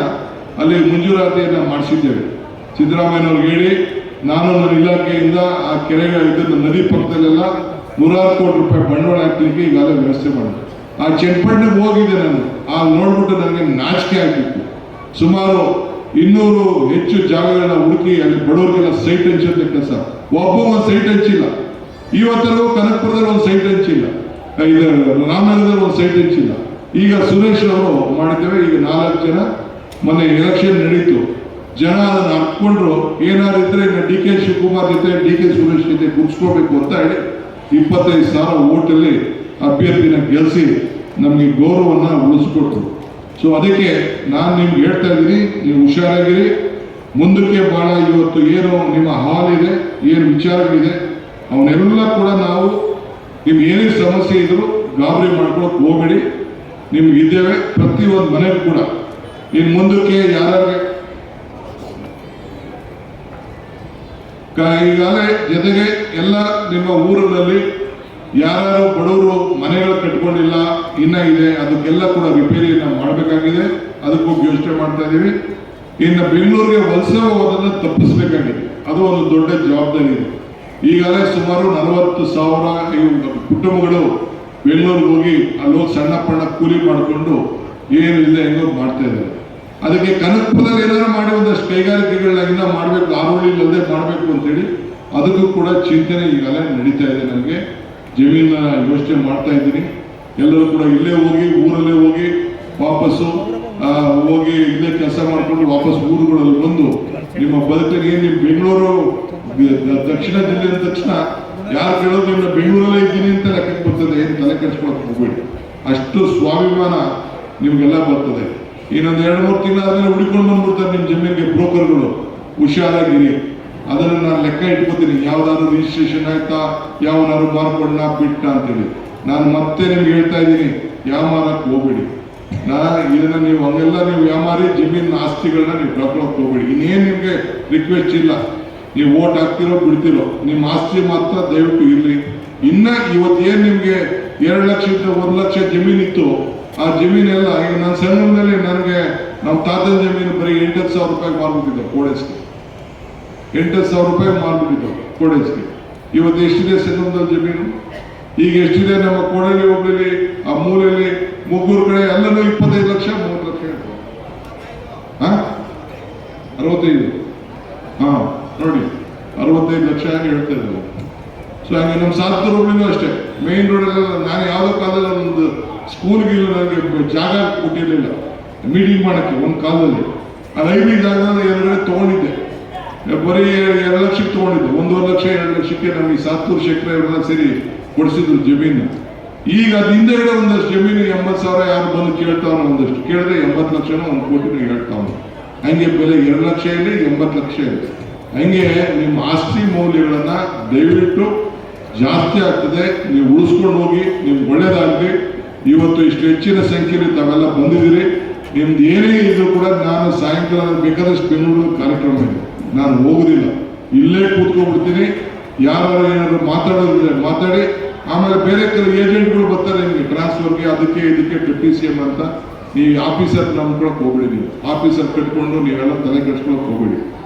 Speaker 2: ಅಲ್ಲಿ ಮಂಜೂರಾತಿಯನ್ನ ಮಾಡಿಸಿದ್ದೇವೆ. ಸಿದ್ದರಾಮಯ್ಯನವ್ರಿಗೆ ಹೇಳಿ ನಾನು ನನ್ನ ಇಲಾಖೆಯಿಂದ ಆ ಕೆರೆಗಳ ಇದನ್ನು ನದಿ ಪಕ್ಕದಲ್ಲೆಲ್ಲ 100 ಕೋಟಿ ರೂಪಾಯಿ ಬಂಡವಾಳ ಹಾಕ್ಲಿಕ್ಕೆ ಈಗಾಗಲೇ ವ್ಯವಸ್ಥೆ ಮಾಡಿದೆ. ಆ ಚನ್ನಪಟ್ಟಣಕ್ಕೆ ಹೋಗಿದ್ದೆ ನಾನು. ಆ ನೋಡ್ಬಿಟ್ಟು ನನಗೆ ನಾಚಿಕೆ ಆಗಿತ್ತು. ಸುಮಾರು 200 ಹೆಚ್ಚು ಜಾಗಗಳನ್ನ ಹುಡುಕಿ ಅಲ್ಲಿ ಬಡವರಿಗೆಲ್ಲ ಸೈಟ್ ಹಂಚುತ್ತೆ ಕೆಲಸ. ಒಬ್ಬ ಒಂದು ಸೈಟ್ ಹಂಚಿಲ್ಲ. ಇವತ್ತರೂ ಕನಕಪುರದಲ್ಲಿ ಒಂದು ಸೈಟ್ ಹಂಚಿಲ್ಲ, ಇದು ರಾಮನಗರದಲ್ಲಿ ಒಂದು ಸೈಟ್ ಹಂಚಿಲ್ಲ. ಈಗ ಸುರೇಶ್ ಅವರು ಮಾಡಿದ್ದೇವೆ. ಈಗ 4 ಜನ ಮೊನ್ನೆ ಎಲೆಕ್ಷನ್ ನಡೀತು, ಜನ ಅದನ್ನ ಹಾಕೊಂಡ್ರು. ಏನಾದ್ರು ಇದ್ರೆ DK ಶಿವಕುಮಾರ್ ಜೊತೆ DK ಸುರೇಶ್ ಜೊತೆ ಗುರ್ಸ್ಕೋಬೇಕು ಅಂತ ಹೇಳಿ 25,000 ಓಟಲ್ಲಿ ಅಭ್ಯರ್ಥಿನ ಗೆಲ್ಲಿಸಿ ನಮಗೆ ಗೌರವನ್ನ ಉಳಿಸ್ಕೊಟ್ರು. ಸೊ ಅದಕ್ಕೆ ನಾನು ನಿಮ್ಗೆ ಹೇಳ್ತಾ ಇದ್ದೀನಿ, ನೀವು ಹುಷಾರಾಗಿರಿ. ಮುಂದಕ್ಕೆ ಬಹಳ ಇವತ್ತು ಏನು ನಿಮ್ಮ ಹಾಲ್ ಇದೆ, ಏನು ವಿಚಾರಗಳಿದೆ, ಅವನ್ನೆಲ್ಲ ಕೂಡ ನಾವು ನಿಮ್ಗೆ ಏನೇ ಸಮಸ್ಯೆ ಇದ್ರು ಗಾಬರಿ ಮಾಡ್ಕೊಳಕ್ ಹೋಗಬೇಡಿ. ನಿಮ್ಗೆ ಇದ್ದೇವೆ. ಪ್ರತಿಯೊಂದು ಮನೆಗೂ ಕೂಡ ಇನ್ ಮುಂದಕ್ಕೆ ಯಾರಿಗೆ ಈಗಾಗಲೇ ಜೊತೆಗೆ ಎಲ್ಲ ನಿಮ್ಮ ಊರಿನಲ್ಲಿ ಯಾರು ಬಡವರು ಮನೆಗಳು ಕಟ್ಕೊಂಡಿಲ್ಲ ಇನ್ನ ಇದೆ, ಅದಕ್ಕೆಲ್ಲ ಕೂಡ ರಿಪೇರಿಯನ್ನು ಮಾಡಬೇಕಾಗಿದೆ. ಅದಕ್ಕೂ ಯೋಚನೆ ಮಾಡ್ತಾ ಇದ್ದೀವಿ. ಇನ್ನು ಬೆಂಗಳೂರಿಗೆ ವಲಸೆ ಹೋಗೋದನ್ನ ತಪ್ಪಿಸ್ಬೇಕಾಗಿದೆ. ಅದು ಒಂದು ದೊಡ್ಡ ಜವಾಬ್ದಾರಿ ಇದೆ. ಈಗಾಗಲೇ ಸುಮಾರು 40,000 ಕುಟುಂಬಗಳು ಬೆಂಗಳೂರಿಗೆ ಹೋಗಿ ಅಲ್ಲಿ ಸಣ್ಣ ಪಣ್ಣ ಕೂಲಿ ಮಾಡಿಕೊಂಡು ಏನಿಲ್ಲ ಹೆಂಗೋ ಮಾಡ್ತಾ ಇದ್ದಾರೆ. ಅದಕ್ಕೆ ಕನಕಪುರದಲ್ಲಿ ಏನಾದ್ರು ಮಾಡಿ ಒಂದಷ್ಟು ಕೈಗಾರಿಕೆಗಳನ್ನ ಮಾಡಬೇಕು, ಆರೋಳಿಲ್ಲದೆ ಮಾಡಬೇಕು ಅಂತೇಳಿ ಅದಕ್ಕೂ ಕೂಡ ಚಿಂತನೆ ಈಗಾಗಲೇ ನಡೀತಾ ಇದೆ. ನನಗೆ ಜಮೀನ ಯೋಚನೆ ಮಾಡ್ತಾ ಇದ್ದೀನಿ. ಎಲ್ಲರೂ ಕೂಡ ಇಲ್ಲೇ ಹೋಗಿ ಊರಲ್ಲೇ ಹೋಗಿ ವಾಪಸ್ಸು ಹೋಗಿ ಇಲ್ಲೇ ಕೆಲಸ ಮಾಡಿಕೊಂಡು ವಾಪಸ್ ಊರುಗಳಲ್ಲಿ ಬಂದು ನಿಮ್ಮ ಬದುಕಿಗೆ ನಿಮ್ಮ ಬೆಂಗಳೂರು ದಕ್ಷಿಣ ಜಿಲ್ಲೆ ಅಂದ ತಕ್ಷಣ ಯಾರು ಕೇಳೋದು ನಿಮ್ಮ ಬೆಂಗಳೂರಲ್ಲೇ ಇದ್ದೀನಿ ಅಂತ ಲೆಕ್ಕಕ್ಕೆ ಬರ್ತದೆ. ಏನು ತಲೆ ಕೆಡಿಸ್ಕೊಳಕ್ಕೆ ಹೋಗ್ಬೇಡಿ. ಅಷ್ಟು ಸ್ವಾಭಿಮಾನ ನಿಮ್ಗೆಲ್ಲ ಬರ್ತದೆ. ಇನ್ನೊಂದು 2-3 ತಿಂಗಳಾದ್ಮೇಲೆ ಹುಡುಕೊಂಡು ಬಂದ್ಬಿಡ್ತಾರೆ ನಿಮ್ಮ ಜಮೀನಿಗೆ ಬ್ರೋಕರ್ಗಳು. ಹುಷಾರಾಗಿರಿ. ಅದನ್ನು ನಾನು ಲೆಕ್ಕ ಇಟ್ಕೋತೀನಿ. ಯಾವ್ದಾದ್ರು ರಿಜಿಸ್ಟ್ರೇಷನ್ ಆಯ್ತಾ, ಯಾವನಾದ್ರು ಮಾರ್ಕೊಂಡ ಬಿಟ್ಟ ಅಂತೇಳಿ. ನಾನು ಮತ್ತೆ ನಿಮ್ಗೆ ಹೇಳ್ತಾ ಇದ್ದೀನಿ, ಯಾಮಾರಕ್ಕೆ ಹೋಗ್ಬೇಡಿ. ಇದನ್ನ ನೀವು ಹಂಗೆಲ್ಲ ನೀವು ಯಾಮಾರಿ ಜಮೀನಿನ ಆಸ್ತಿಗಳನ್ನ ನೀವು ಕಳ್ಕೊಳಕ್ ಹೋಗ್ಬೇಡಿ. ಇನ್ನೇನು ನಿಮ್ಗೆ ರಿಕ್ವೆಸ್ಟ್ ಇಲ್ಲ. ನೀವು ಓಟ್ ಹಾಕ್ತಿರೋ ಬಿಡ್ತಿರೋ ನಿಮ್ಮ ಆಸ್ತಿ ಮಾತ್ರ ದಯವಿಟ್ಟು ಇರಲಿ. ಇನ್ನ ಇವತ್ತೇನು ನಿಮ್ಗೆ 2 ಲಕ್ಷದಿಂದ 1 ಲಕ್ಷ ಜಮೀನಿತ್ತು, ಆ ಜಮೀನೆಲ್ಲ ಈಗ ನನ್ನ ಸಂಘದಲ್ಲಿ ನನಗೆ ನಮ್ಮ ತಾತನ ಜಮೀನು ಬರೀ 8,000 ರೂಪಾಯಿ ಮಾರ್ಬಿಟ್ಟಿದ್ದೆ ಕೋಡೆಸ್ಗೆ. 8,000 ರೂಪಾಯಿ ಮಾರ್ಬಿಟ್ಟಿದ್ದು ಕೋಡೆಸ್ಗೆ. ಇವತ್ತು ಎಷ್ಟಿದೆ ಸಂಘದಲ್ಲಿ ಜಮೀನು? ಈಗ ಎಷ್ಟಿದೆ ನಮ್ಮ ಕೋಡಲಿ ಹೋಗ್ಲಿ, ಆ ಮೂಲೆಯಲ್ಲಿ ಮುಗ್ಗೂರು ಕಡೆ ಎಲ್ಲನೂ 25 ಲಕ್ಷ 30 ಲಕ್ಷ ಇರ್ತದೆ. 65 ನೋಡಿ 65 ಲಕ್ಷ ಹೇಳ್ತಾ ಇದ್ದಾರೆ. ಸೊ ಹಂಗೆ ನಮ್ಮ ಸಾತ್ತೂರು ಹೋಗ್ಲಿನೂ ಅಷ್ಟೇ. ಮೇನ್ ರೋಡಲ್ಲೆಲ್ಲ ನಾನು ಯಾವುದೋ ಕಾಲದಲ್ಲಿ ಒಂದು ಸ್ಕೂಲ್ಗೆ ನನಗೆ ಜಾಗ ಕೊಟ್ಟಿರಲಿಲ್ಲ ಮೀಟಿಂಗ್ ಮಾಡಕ್ಕೆ. ಒಂದು ಕಾಲದಲ್ಲಿ ಆ ಲೈಬ್ರರಿ ಜಾಗದಲ್ಲಿ 2 ಕಡೆ ತಗೊಂಡಿದ್ದೆ. ಬರೀ 2 ಲಕ್ಷಕ್ಕೆ ತಗೊಂಡಿದ್ದೆ. 1.5 ಲಕ್ಷ 2 ಲಕ್ಷಕ್ಕೆ ನಮಗೆ ಸಾತ್ತೂರು ಶೆಟ್ರ ಇವರೆಲ್ಲ ಸೇರಿ ಕೊಡಿಸಿದ್ರು ಜಮೀನು. ಈಗ ಅದು ಹಿಂದೆಗಡೆ ಒಂದಷ್ಟು ಜಮೀನು 80,000 ಯಾರು ಬಂದು ಕೇಳ್ತಾವ, ಒಂದಷ್ಟು ಕೇಳಿದ್ರೆ 80 ಲಕ್ಷನ 1 ಕೋಟಿನ ಹೇಳ್ತಾವ. ಹಂಗೆ ಬೆಲೆ 2 ಲಕ್ಷ ಇಲ್ಲಿ 80 ಲಕ್ಷ ಇದೆ. ಹಂಗೆ ನಿಮ್ಮ ಆಸ್ತಿ ಮೌಲ್ಯಗಳನ್ನ ದಯವಿಟ್ಟು ಜಾಸ್ತಿ ಆಗ್ತದೆ. ನೀವು ಉಳಿಸ್ಕೊಂಡು ಹೋಗಿ, ನಿಮ್ಗೆ ಒಳ್ಳೇದಾಗಲಿ. ಇವತ್ತು ಇಷ್ಟು ಹೆಚ್ಚಿನ ಸಂಖ್ಯೆಯಲ್ಲಿ ತಾವೆಲ್ಲ ಬಂದಿದ್ದೀರಿ. ನಿಮ್ದು ಏನೇ ಇದ್ರು ಕೂಡ ನಾನು ಸಾಯಂಕಾಲ ಬೇಕಾದಷ್ಟು ಬೆಂಗಳೂರು ಕಾರ್ಯಕ್ರಮ ಇದೆ, ನಾನು ಹೋಗುದಿಲ್ಲ, ಇಲ್ಲೇ ಕೂತ್ಕೊಂಡ್ಬಿಡ್ತೀನಿ. ಯಾರು ಏನಾದ್ರು ಮಾತಾಡೋದಿದ್ರೆ ಮಾತಾಡಿ. ಆಮೇಲೆ ಬೇರೆ ಕೆಲವು ಏಜೆಂಟ್ಗಳು ಬರ್ತಾರೆ ನಿಮಗೆ ಟ್ರಾನ್ಸ್ಫರ್ಗೆ, ಅದಕ್ಕೆ ಇದಕ್ಕೆ TCM ಅಂತ. ನೀವು ಆಫೀಸರ್ ನಂಬ್ಕೊಳಕ್ ಹೋಗ್ಬೇಡಿ. ನೀವು ಆಫೀಸರ್ ಕಟ್ಕೊಂಡು ನೀವೆಲ್ಲ ತಲೆ ಕೆಡ್ಸ್ಕೊಳಕ್ ಹೋಗ್ಬೇಡಿ.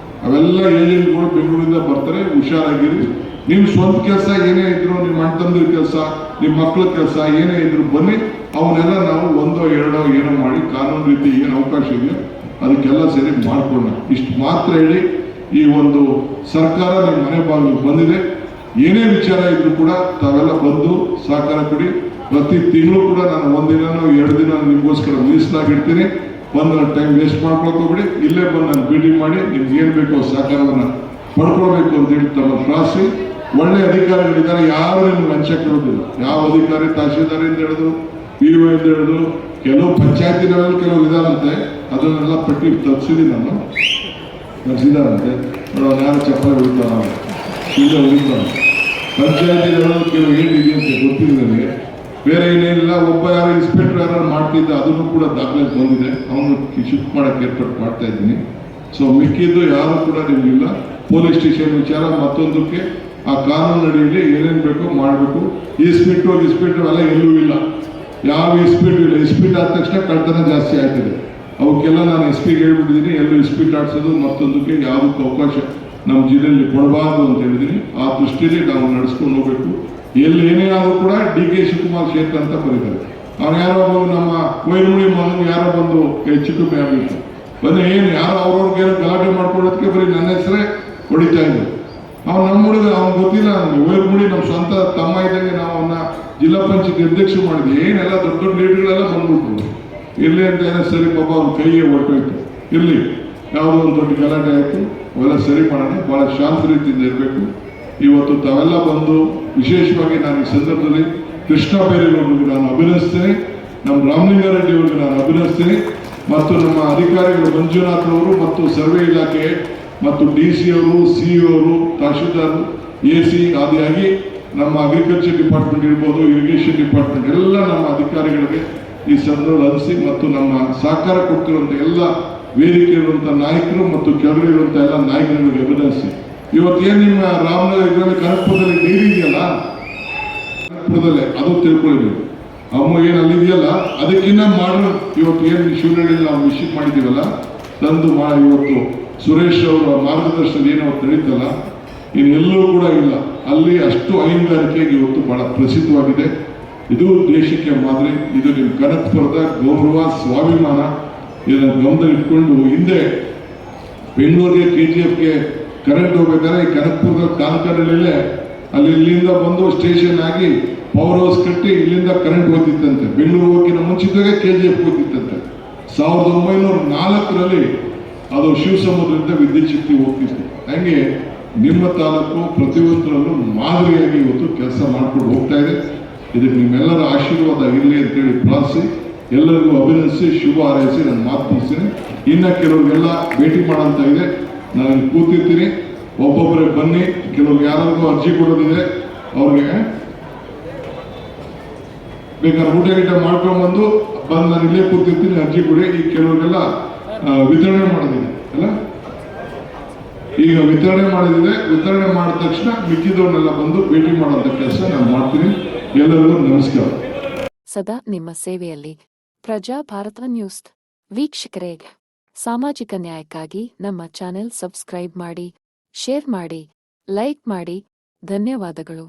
Speaker 2: ಅವೆಲ್ಲ ಏಜೆಂಟ್ಗಳು ಬೆಂಗಳೂರಿಂದ ಬರ್ತಾರೆ. ಹುಷಾರಾಗಿರಿ. ನಿಮ್ಮ ಸ್ವಂತ ಕೆಲಸ ಏನೇ ಇದ್ರು, ನಿಮ್ಮ ಅಣ್ಣ ತಮ್ಮರ ಕೆಲಸ, ನಿಮ್ಮ ಮಕ್ಕಳ ಕೆಲಸ ಏನೇ ಇದ್ರು ಬನ್ನಿ. ಅವನ್ನೆಲ್ಲ ನಾವು 1-2 ಏನೋ ಮಾಡಿ ಕಾನೂನು ರೀತಿ ಏನು ಅವಕಾಶ ಇದೆಯೋ ಅದಕ್ಕೆಲ್ಲ ಸೇರಿ ಮಾಡ್ಕೊಳ್ಳೋಣ. ಇಷ್ಟು ಮಾತ್ರ ಹೇಳಿ, ಈ ಒಂದು ಸರ್ಕಾರ ನಿಮ್ಮ ಮನೆ ಬಾಗಿಲು ಬಂದಿದೆ. ಏನೇ ವಿಚಾರ ಇದ್ರು ಕೂಡ ತಾವೆಲ್ಲ ಬಂದು ಸಹಕಾರ ಕೊಡಿ. ಪ್ರತಿ ತಿಂಗಳು ಕೂಡ ನಾನು 1 ದಿನನೋ 2 ದಿನ ನಿಮಗೋಸ್ಕರ ಮೀಸಲಾಗಿಡ್ತೀನಿ. ಬಂದು ಟೈಮ್ ವೇಸ್ಟ್ ಮಾಡ್ಕೊಳಕ್ ಹೋಗ್ಬಿಡಿ. ಇಲ್ಲೇ ಬಂದು ನಾನು ಮೀಟಿಂಗ್ ಮಾಡಿ ನಿಮ್ಗೆ ಏನು ಬೇಕೋ ಸಹಕಾರವನ್ನ ಪಡ್ಕೊಳ್ಬೇಕು ಅಂತ ಹೇಳಿ ತಮ್ಮ ಪ್ರಾಸಿ. ಒಳ್ಳೆ ಅಧಿಕಾರಿಗಳಿದ್ದಾರೆ, ಯಾರು ನಿಮ್ಗೆ ಲಂಚ ಕೇಳೋದಿಲ್ಲ. ಯಾವ ಅಧಿಕಾರಿ ತಹಶೀಲ್ದಾರ್ ಇಂದ ಹಿಡಿದು PO ಇಂದ ಹಿಡಿದು ಕೆಲವು ಪಂಚಾಯತಿನಲ್ಲಿ ಕೆಲವು ಇದಾರಂತೆ, ಅದನ್ನೆಲ್ಲ ಪಟ್ಟಿ ತಪ್ಪಿಸಿದೀನಿ ನಾನು. ತಪ್ಪಿಸಿದಾರಂತೆ ಯಾರು ಚಪ್ಪಲಿ ಹೊಡಿತಾರ ಸೀದಾ ಹೊಡಿತಾರ. ಪಂಚಾಯತಿ ಕೆಲವು ಏನಿದೆ ಅಂತ ಗೊತ್ತಿಲ್ಲ ನನಗೆ. ಬೇರೆ ಏನೇನಿಲ್ಲ. ಒಬ್ಬ ಯಾರು ಇನ್ಸ್ಪೆಕ್ಟರ್ ಯಾರು ಮಾಡ್ತಿದ್ದ, ಅದನ್ನು ಕೂಡ ದಾಖಲೆ ಬಂದಿದೆ. ಅವನು ಶಿಫ್ಟ್ ಮಾಡಕ್ಕೆ ಏರ್ಪಾಟ್ ಮಾಡ್ತಾ ಇದ್ದೀನಿ. ಸೊ ಮಿಕ್ಕಿದ್ದು ಯಾರು ಕೂಡ ನಿಮಗಿಲ್ಲ. ಪೊಲೀಸ್ ಸ್ಟೇಷನ್ ವಿಚಾರ ಮತ್ತೊಂದಕ್ಕೆ ಆ ಕಾನೂನು ಅಡಿಯಲ್ಲಿ ಏನೇನು ಬೇಕೋ ಮಾಡಬೇಕು. ಇಸ್ಪೀಟು ಎಲ್ಲ ಎಲ್ಲೂ ಇಲ್ಲ. ಯಾವ ಇಸ್ಪೀಟು ಇಲ್ಲ. ಇಸ್ಪೀಟ್ ಆದ ತಕ್ಷಣ ಕಳ್ತನ ಜಾಸ್ತಿ ಆಗ್ತದೆ. ಅವಕ್ಕೆಲ್ಲ ನಾನು SP-ಗೆ ಹೇಳ್ಬಿಟ್ಟಿದ್ದೀನಿ. ಎಲ್ಲೂ ಇಸ್ಪೀಟ್ ಆಡ್ಸೋದು ಮತ್ತೊಂದಕ್ಕೆ ಯಾವುದಕ್ಕೆ ಅವಕಾಶ ನಮ್ಮ ಜಿಲ್ಲೆಯಲ್ಲಿ ಕೊಡಬಾರ್ದು ಅಂತ ಹೇಳಿದ್ದೀನಿ. ಆ ದೃಷ್ಟಿಯಲ್ಲಿ ನಾವು ನಡೆಸ್ಕೊಂಡು ಹೋಗ್ಬೇಕು. ಎಲ್ಲಿ ಏನೇ ಆದರೂ ಕೂಡ DK ಶಿವಕುಮಾರ್ ಕ್ಷೇತ್ರ ಅಂತ ಬರೀತಾರೆ. ಅವ್ರು ಯಾರೋ ಬಂದು ನಮ್ಮ ಕೊಯ್ಲುಮುಳಿ ಮಗನಿಗೆ ಯಾರೋ ಬಂದು ಹೆಚ್ಚು ಕಮ್ಮಿ ಆಗಬೇಕು ಬಂದು ಏನು ಯಾರೋ ಅವ್ರವ್ರಿಗೆ ಗಲಾಟೆ ಮಾಡ್ಕೊಳ್ಳೋದಕ್ಕೆ ಬರೀ ನನ್ನ ಹೆಸರೇ ಹೊಡಿತಾ ಇದ್ರು. ಅವ್ನು ನಮ್ಮ ಹುಡುಗ, ಅವ್ನು ಗೊತ್ತಿಲ್ಲ ನಮಗೆ. ಕೊಯ್ಲುಮುಳಿ ನಮ್ಮ ಸ್ವಂತ ತಮ್ಮ ಇದ್ದಂಗೆ ನಾವು ಅವನ್ನ ಜಿಲ್ಲಾ ಪಂಚಾಯತ್ ಅಧ್ಯಕ್ಷ ಮಾಡಿದ್ವಿ. ಏನೆಲ್ಲ ದೊಡ್ಡ ದೊಡ್ಡ ಲೀಡರ್ಗಳೆಲ್ಲ ಬಂದ್ಬಿಟ್ರು. ಇರಲಿ ಅಂತ ಏನೋ ಸರಿ ಪಾಪ ಅವ್ನ ಕೈಗೆ ಹೊರಟೋಯ್ತು. ಇರಲಿ, ಯಾವುದೋ ಒಂದು ದೊಡ್ಡ ಗಲಾಟೆ ಆಯಿತು, ಅವೆಲ್ಲ ಸರಿ ಮಾಡೋಣ. ಭಾಳ ಶಾಂತ ರೀತಿಯಿಂದ ಇರಬೇಕು. ಇವತ್ತು ತಾವೆಲ್ಲ ಬಂದು ವಿಶೇಷವಾಗಿ ನಾನು ಈ ಸಂದರ್ಭದಲ್ಲಿ ಕೃಷ್ಣ ಬೈರೇಗೌಡರಿಗೆ ನಾನು ಅಭಿನಂದಿಸ್ತೇನೆ. ನಮ್ಮ ರಾಮಲಿಂಗಾರೆಡ್ಡಿ ಅವರಿಗೆ ನಾನು ಅಭಿನಂದಿಸ್ತೇನೆ. ಮತ್ತು ನಮ್ಮ ಅಧಿಕಾರಿಗಳು ಮಂಜುನಾಥ್ ಅವರು ಮತ್ತು ಸರ್ವೆ ಇಲಾಖೆ ಮತ್ತು DC ಅವರು, CO ಅವರು, ತಹಶೀಲ್ದಾರ್, AC ಆದಿಯಾಗಿ ನಮ್ಮ ಅಗ್ರಿಕಲ್ಚರ್ ಡಿಪಾರ್ಟ್ಮೆಂಟ್ ಇರ್ಬೋದು, ಇರಿಗೇಷನ್ ಡಿಪಾರ್ಟ್ಮೆಂಟ್ ಎಲ್ಲ ನಮ್ಮ ಅಧಿಕಾರಿಗಳಿಗೆ ಈ ಸಂದರ್ಭದಲ್ಲಿ ಹರಿಸಿ ಮತ್ತು ನಮ್ಮ ಸಹಕಾರ ಕೊಡ್ತಿರುವಂಥ ಎಲ್ಲ ವೇದಿಕೆ ಇರುವಂಥ ನಾಯಕರು ಮತ್ತು ಕೆಳಗಡೆ ಇರುವಂಥ ಎಲ್ಲ ನಾಯಕರಿಗೆ ಅಭಿನಂದಿಸಿ. ಇವತ್ತೇನು ನಿಮ್ಮ ರಾಮನಗರ ಇದರಲ್ಲಿ ಕನಕಪುರದಲ್ಲಿ ನೀರು ಇದೆಯಲ್ಲ, ಕನಕಪುರದಲ್ಲೇ ಅದು ತಿಳ್ಕೊಳ್ಬೇಕು. ಅಮ್ಮ ಏನು ಅಲ್ಲಿದೆಯಲ್ಲ ಅದಕ್ಕಿಂತ ಮಾಡಲು ಇವತ್ತು ಏನು ಶಿವನಹಳ್ಳಿಯಲ್ಲಿ ನಾವು ವಿಸಿಟ್ ಮಾಡಿದ್ದೀವಲ್ಲ ತಂದು ಇವತ್ತು ಸುರೇಶ್ ಅವರ ಮಾರ್ಗದರ್ಶನ ಏನು ಅವತ್ತು ನಡೀತಲ್ಲ ಇನ್ನೆಲ್ಲೂ ಕೂಡ ಇಲ್ಲ. ಅಲ್ಲಿ ಅಷ್ಟು ಹೈನುಗಾರಿಕೆಗೆ ಇವತ್ತು ಬಹಳ ಪ್ರಸಿದ್ಧವಾಗಿದೆ. ಇದು ದೇಶಕ್ಕೆ ಮಾದರಿ. ಇದು ನಿಮ್ಮ ಕನಕಪುರದ ಗೌರವ ಸ್ವಾಭಿಮಾನ. ಇದನ್ನು ಗಮನದಲ್ಲಿ ಇಟ್ಕೊಂಡು ಹಿಂದೆ ಬೆಂಗಳೂರಿಗೆ KGFಗೆ ಕರೆಂಟ್ ಹೋಗ್ಬೇಕಾದ್ರೆ ಈ ಕನಕಪುರದ ತಾಲೂಕಿನಲ್ಲೇ ಅಲ್ಲಿ ಇಲ್ಲಿಂದ ಬಂದು ಸ್ಟೇಷನ್ ಆಗಿ ಪವರ್ ಹೌಸ್ ಕಟ್ಟಿ ಇಲ್ಲಿಂದ ಕರೆಂಟ್ ಹೋಗ್ತಿತ್ತಂತೆ. ಬೆಂಗಳೂರು ಹೋಗಿನ ಮುಂಚಿತವಾಗಿ KGF ಹೋಗ್ತಿತ್ತಂತೆ. 1904ರಲ್ಲಿ ಅದು ಶಿವಸಮುದ್ರದಿಂದ ವಿದ್ಯುತ್ ಶಕ್ತಿ ಹೋಗ್ತಿತ್ತು. ಹಂಗೆ ನಿಮ್ಮ ತಾಲೂಕು ಪ್ರತಿಯೊಂದರಲ್ಲೂ ಮಾದರಿಯಾಗಿ ಇವತ್ತು ಕೆಲಸ ಮಾಡ್ಕೊಂಡು ಹೋಗ್ತಾ ಇದೆ. ಇದಕ್ಕೆ ನಿಮ್ಮೆಲ್ಲರ ಆಶೀರ್ವಾದ ಇರಲಿ ಅಂತೇಳಿ ಪ್ರಾರ್ಥಿಸಿ ಎಲ್ಲರಿಗೂ ಅಭಿನಂದಿಸಿ ಶುಭ ಹಾರೈಸಿ ನಾನು ಮಾತು ಮುಗಿಸ್ತೀನಿ. ಇನ್ನು ಕೆಲವ್ರಿಗೆಲ್ಲ ಭೇಟಿ ಮಾಡೋಂತ ಇದೆ. ನಾನು ಕೂತಿರ್ತೀನಿ, ಒಬ್ಬೊಬ್ಬರೇ ಬನ್ನಿ. ಕೆಲವ್ರಿಗೆ ಯಾರಿಗೂ ಅರ್ಜಿ ಕೊಡೋದಿದೆ ಅವ್ರಿಗೆ ಬೇಕಾದ್ರೆ ಊಟ ಗೀಟ ಮಾಡ್ಕೊಂಡ್ಬಂದು ಬಂದು ನಾನು ಇಲ್ಲೇ ಕೂತಿರ್ತೀನಿ, ಅರ್ಜಿ ಕೊಡಿ. ಈ ಕೆಲವ್ರಿಗೆಲ್ಲ ವಿತರಣೆ ಮಾಡೋದಿದೆ ಅಲ್ಲ, ಈಗ ವಿತರಣೆ ಮಾಡಿದಿದೆ. ವಿತರಣೆ ಮಾಡಿದ ತಕ್ಷಣ ಮಿಕ್ಕಿದವ್ರನ್ನೆಲ್ಲ ಬಂದು ಭೇಟಿ ಮಾಡೋಂಥ ಕೆಲಸ ನಾನು ಮಾಡ್ತೀನಿ. ಎಲ್ಲರಿಗೂ ನಮಸ್ಕಾರ.
Speaker 4: ಸದಾ ನಿಮ್ಮ ಸೇವೆಯಲ್ಲಿ ಪ್ರಜಾ ಭಾರತ ನ್ಯೂಸ್ ವೀಕ್ಷಕರೇ, ಸಾಮಾಜಿಕ ನ್ಯಾಯಕ್ಕಾಗಿ ನಮ್ಮ ಚಾನೆಲ್ ಸಬ್ಸ್ಕ್ರೈಬ್ ಮಾಡಿ, ಶೇರ್ ಮಾಡಿ, ಲೈಕ್ ಮಾಡಿ. ಧನ್ಯವಾದಗಳು.